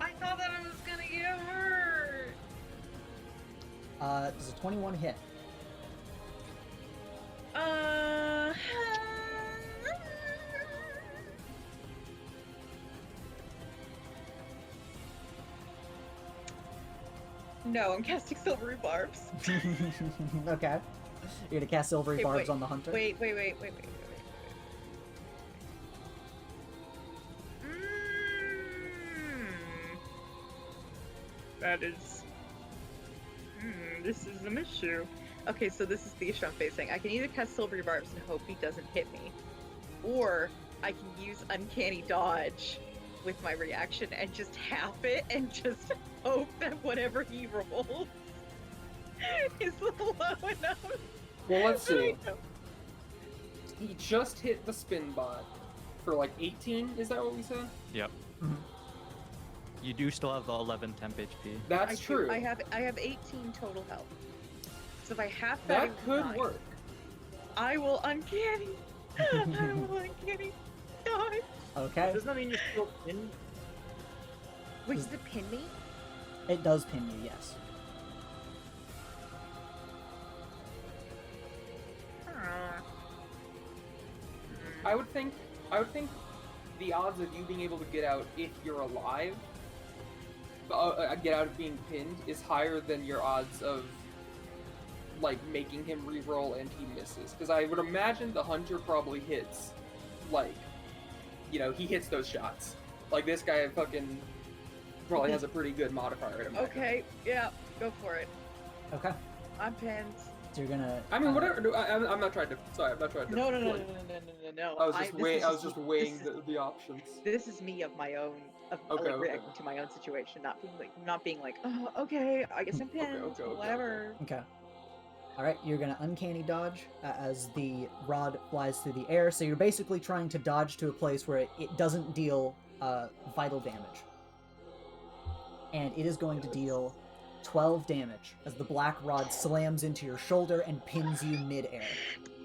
I thought that I was gonna get hurt. Does a 21 hit? No, I'm casting silvery barbs. Okay. You're gonna cast silvery Okay, barbs wait, on the hunter? Wait. That is. This is an issue. Okay, so this is the issue I'm facing. I can either cast silvery barbs and hope he doesn't hit me, or I can use uncanny dodge with my reaction and just half it and just hope that whatever he rolls is low enough. Well, let's see. I know. He just hit the spin bot for like 18. Is that what we said? Yep. Mhm. You do still have the 11 temp HP. That's I do. true. I have 18 total health. So if I half that it could nine, work. I will uncanny. I will uncanny dodge. Okay. Doesn't that mean you're still in? Wait, does it pin me? It does pin you, yes. I would think the odds of you being able to get out if you're alive, get out of being pinned, is higher than your odds of like making him re-roll and he misses. Because I would imagine the hunter probably hits, like, you know, he hits those shots. Like this guy fucking probably has a pretty good modifier. To Okay, yeah, go for it. Okay. I'm pinned. So you're gonna. I mean, whatever. I'm not trying to. Sorry, I'm not trying to. No. like, I was just this is just weighing the options. This is me of my own, Okay, like okay. reacting to my own situation, not being like, oh, okay, I guess I'm pinned, okay, whatever. Okay. Alright, you're gonna uncanny dodge as the rod flies through the air, so you're basically trying to dodge to a place where it doesn't deal vital damage. And it is going to deal 12 damage as the black rod slams into your shoulder and pins you mid-air.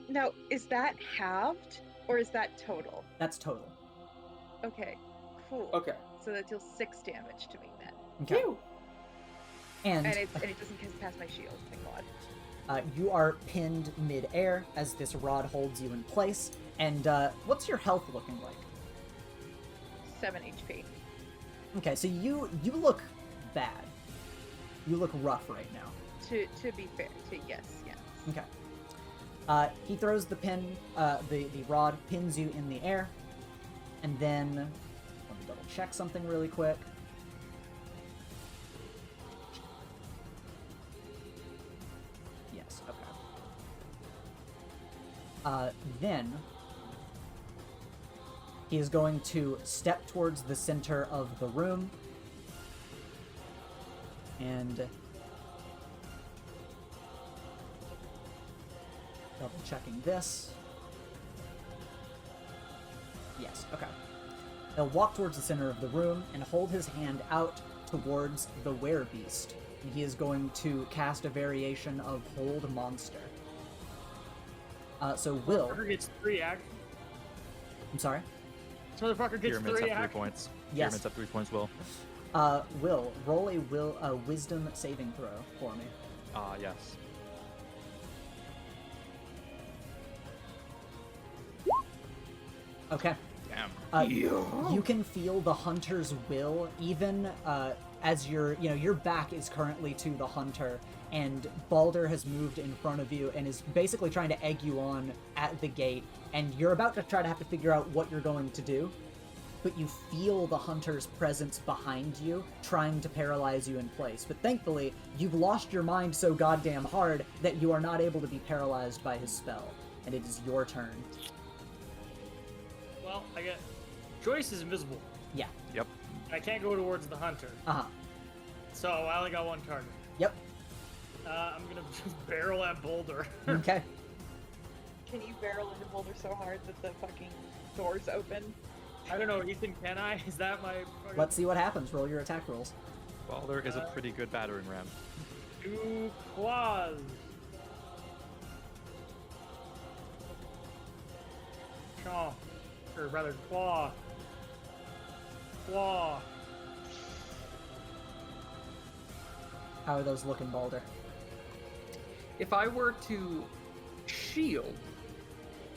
Now, is that halved or is that total? That's total. Okay, cool. Okay. So that deals 6 damage to me then. Okay. Phew. And And it doesn't get past my shield, thank God. you are pinned mid-air as this rod holds you in place. And what's your health looking like? 7 HP. Okay, so you look bad. You look rough right now. To be fair, yes. Okay. He throws the pin, the rod pins you in the air, and then let me double check something really quick. Yes. Okay. Then he is going to step towards the center of the room And double checking this. Yes, okay. He'll walk towards the center of the room and hold his hand out towards the werebeast. And he is going to cast a variation of Hold Monster. So Will... Motherfucker gets 3 action. I'm sorry? This motherfucker gets Pyramids 3 have 3 action. points. Yes. Pyramids have 3 points, Will. Will, roll a wisdom saving throw for me. Yes. Okay. Damn. You can feel the hunter's will even as your back is currently to the hunter, and Balder has moved in front of you and is basically trying to egg you on at the gate, and you're about to try to have to figure out what you're going to do, but you feel the hunter's presence behind you, trying to paralyze you in place. But thankfully, you've lost your mind so goddamn hard that you are not able to be paralyzed by his spell, and it is your turn. Well, I get... Joyce is invisible. Yeah. Yep. I can't go towards the hunter. Uh-huh. So I only got 1 target. Yep. I'm gonna just barrel at Boulder. Okay. Can you barrel into Boulder so hard that the fucking doors open? I don't know, Ethan, can I? Is that my... fucking- Let's see what happens. Roll your attack rolls. Balder is a pretty good battering ram. 2 claws. Chomp. Or rather, claw. Claw. How are those looking, Balder? If I were to shield,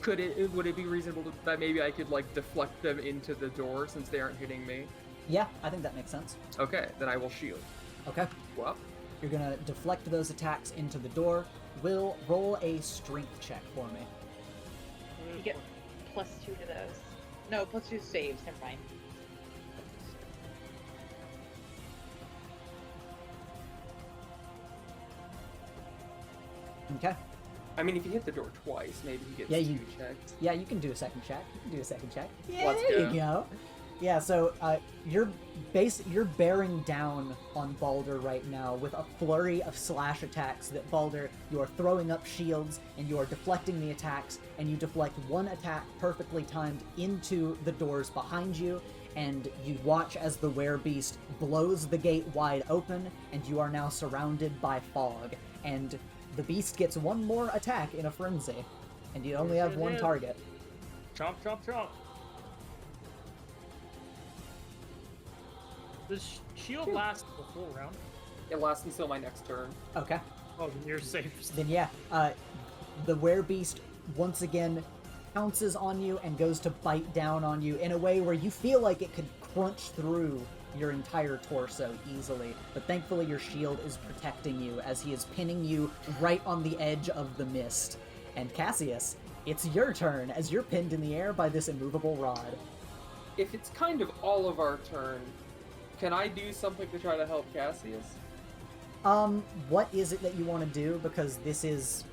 would it be reasonable that maybe I could like deflect them into the door since they aren't hitting me? Yeah, I think that makes sense. Okay, then I will shield. Okay. Well, You're gonna deflect those attacks into the door. Will roll a strength check for me. You get +2 to those. No, +2 saves, never mind. Okay. I mean, if you hit the door twice, maybe he gets Yeah, 2 you- checked. Yeah, you can do a second check. Yeah, Let's there go. you go. Yeah, so you're bearing down on Balder right now with a flurry of slash attacks that Balder, you are throwing up shields and you are deflecting the attacks, and you deflect one attack perfectly timed into the doors behind you, and you watch as the werebeast blows the gate wide open, and you are now surrounded by fog, and the beast gets one more attack in a frenzy, and you only have one target. Chomp, chomp, chomp. Does shield last the full round? It lasts until my next turn. Okay. Oh, then you're safe. Then yeah, the werebeast once again pounces on you and goes to bite down on you in a way where you feel like it could crunch through your entire torso easily, but thankfully your shield is protecting you as he is pinning you right on the edge of the mist. And Cassius, it's your turn as you're pinned in the air by this immovable rod. If it's kind of all of our turn, can I do something to try to help Cassius? What is it that you want to do? Because this is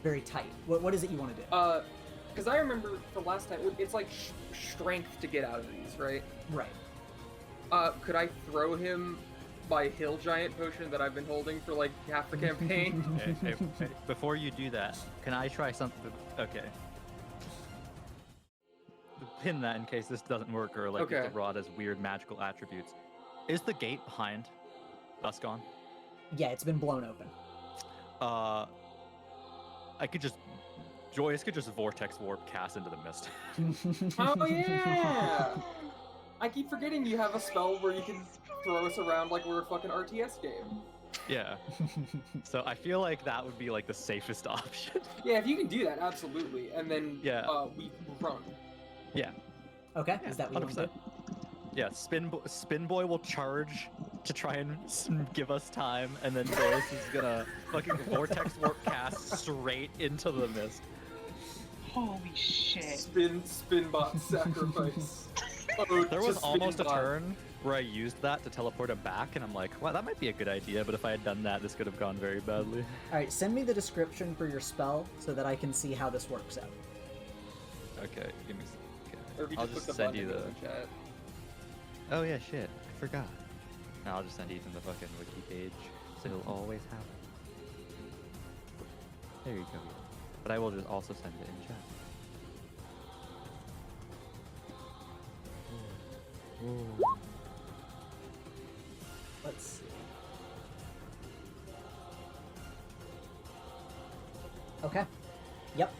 very tight. What is it you want to do? Because I remember the last time, it's like strength to get out of these, right? Right. Could I throw him my hill giant potion that I've been holding for like half the campaign? Hey, before you do that, can I try something? Okay. Pin that in case this doesn't work, or like Okay. if the rod has weird magical attributes. Is the gate behind us gone? Yeah, it's been blown open. Joyous could just vortex warp cast into the mist. Oh yeah! I keep forgetting you have a spell where you can throw us around like we're a fucking RTS game. Yeah. So I feel like that would be like the safest option. Yeah, if you can do that, absolutely. And then Yeah. We run. Yeah. Okay, is that what you want to do? Yeah, Spin Boy will charge to try and give us time, and then Joyce is gonna fucking vortex warp cast straight into the mist. Holy shit. Spinbot sacrifice. Oh, There was just almost a Spinbot. turn where I used that to teleport him back, and I'm like, wow, that might be a good idea, but if I had done that, this could have gone very badly. Alright, send me the description for your spell so that I can see how this works out. Okay, give me. Or if you I'll just just put the send you button the. in the chat. Oh yeah, shit, I forgot. Now I'll just send Ethan the fucking wiki page, so he'll always have it. There you go. But I will just also send it in chat. Ooh. Let's see. Okay. Yep.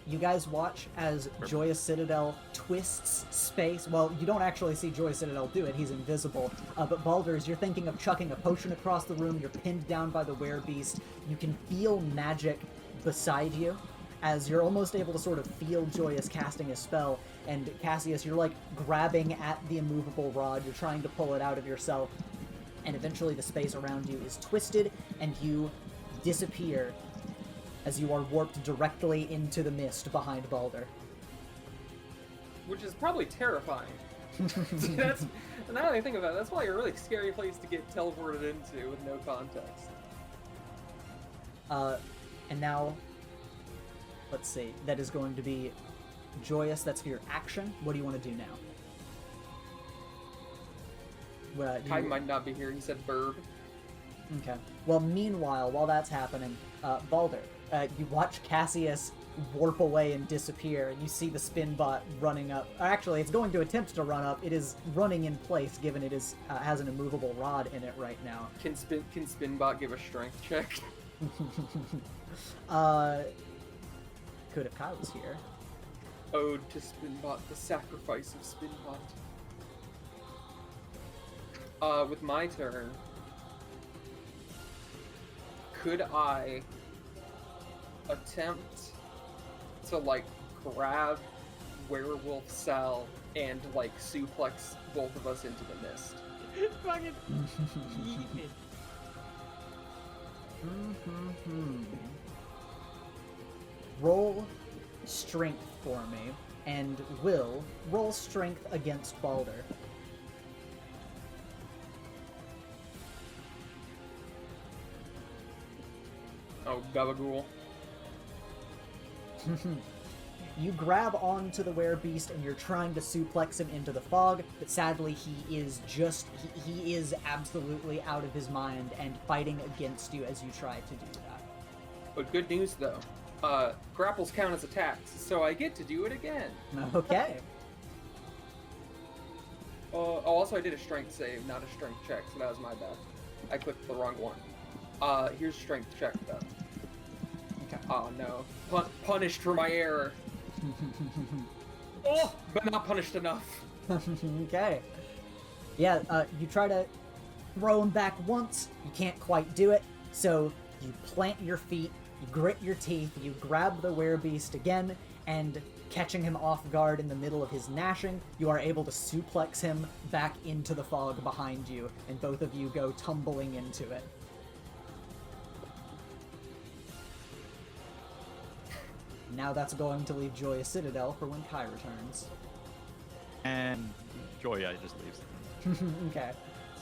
You guys watch as Joyous Citadel twists space. Well, you don't actually see Joyous Citadel do it. He's invisible. But Baldur, as you're thinking of chucking a potion across the room, you're pinned down by the werebeast. You can feel magic beside you, as you're almost able to sort of feel Joyous casting a spell. And Cassius, you're like grabbing at the immovable rod. You're trying to pull it out of yourself. And eventually the space around you is twisted, and you disappear as you are warped directly into the mist behind Baldur. Which is probably terrifying. That's, now that I think about it, that's probably a really scary place to get teleported into with no context. And now, let's see, that is going to be Joyous. That's for your action. What do you want to do now? Kai might not be here, he said burb. Okay. Well, meanwhile, while that's happening, Baldur, you watch Cassius warp away and disappear, and you see the spin bot running up. Actually, it's going to attempt to run up. It is running in place, given it is has an immovable rod in it right now. Can Spinbot give a strength check? Could if Kai was here. Ode to Spinbot, the sacrifice of Spinbot. With my turn, could I attempt to, like, grab Werewolf Sal and, like, suplex both of us into the mist? Fucking eat it. Roll strength for me, and Will, roll strength against Baldur. Oh, Gabagool. You grab onto the werebeast and you're trying to suplex him into the fog, but sadly he is he is absolutely out of his mind and fighting against you as you try to do that. But good news, though. Grapples count as attacks, so I get to do it again. Okay. Also, I did a strength save, not a strength check, so that was my bad. I clicked the wrong one. Here's strength check, though. Okay. Oh, no. Punished for my error. Oh, but not punished enough. Okay. Yeah, you try to throw him back once, you can't quite do it, so you plant your feet, you grit your teeth, you grab the werebeast again, and catching him off guard in the middle of his gnashing, you are able to suplex him back into the fog behind you, and both of you go tumbling into it. Now that's going to leave Joyous Citadel for when Kai returns. And Joya just leaves. Okay.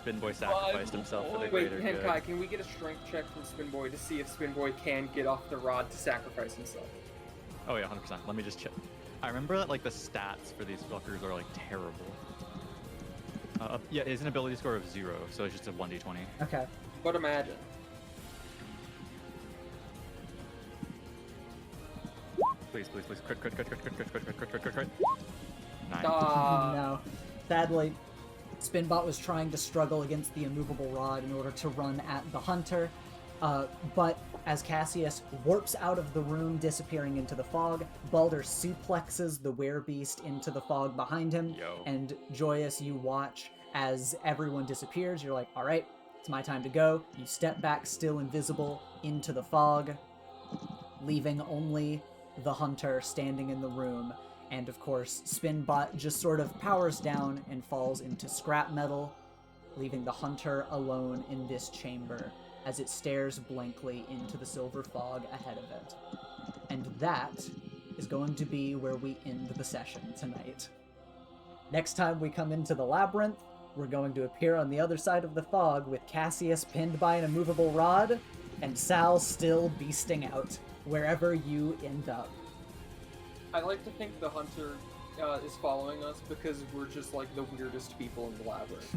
Spinboy sacrificed himself for the Wait, greater good. Henkai, can we get a strength check from Spinboy to see if Spinboy can get off the rod to sacrifice himself? Oh yeah, 100%. Let me just check. I remember that like the stats for these fuckers are like terrible. Yeah, it's an ability score of 0, so it's just a 1d20. Okay. But imagine. Please, please, please. Crit. 9. No. Sadly, Spinbot was trying to struggle against the immovable rod in order to run at the hunter, but as Cassius warps out of the room, disappearing into the fog, Baldur suplexes the werebeast into the fog behind him, and Joyous, you watch as everyone disappears. You're like, all right, it's my time to go. You step back, still invisible, into the fog, leaving only the hunter standing in the room. And of course, Spinbot just sort of powers down and falls into scrap metal, leaving the hunter alone in this chamber as it stares blankly into the silver fog ahead of it. And that is going to be where we end the session tonight. Next time we come into the labyrinth, we're going to appear on the other side of the fog with Cassius pinned by an immovable rod and Sal still beasting out, wherever you end up. I like to think the hunter is following us because we're just like the weirdest people in the labyrinth.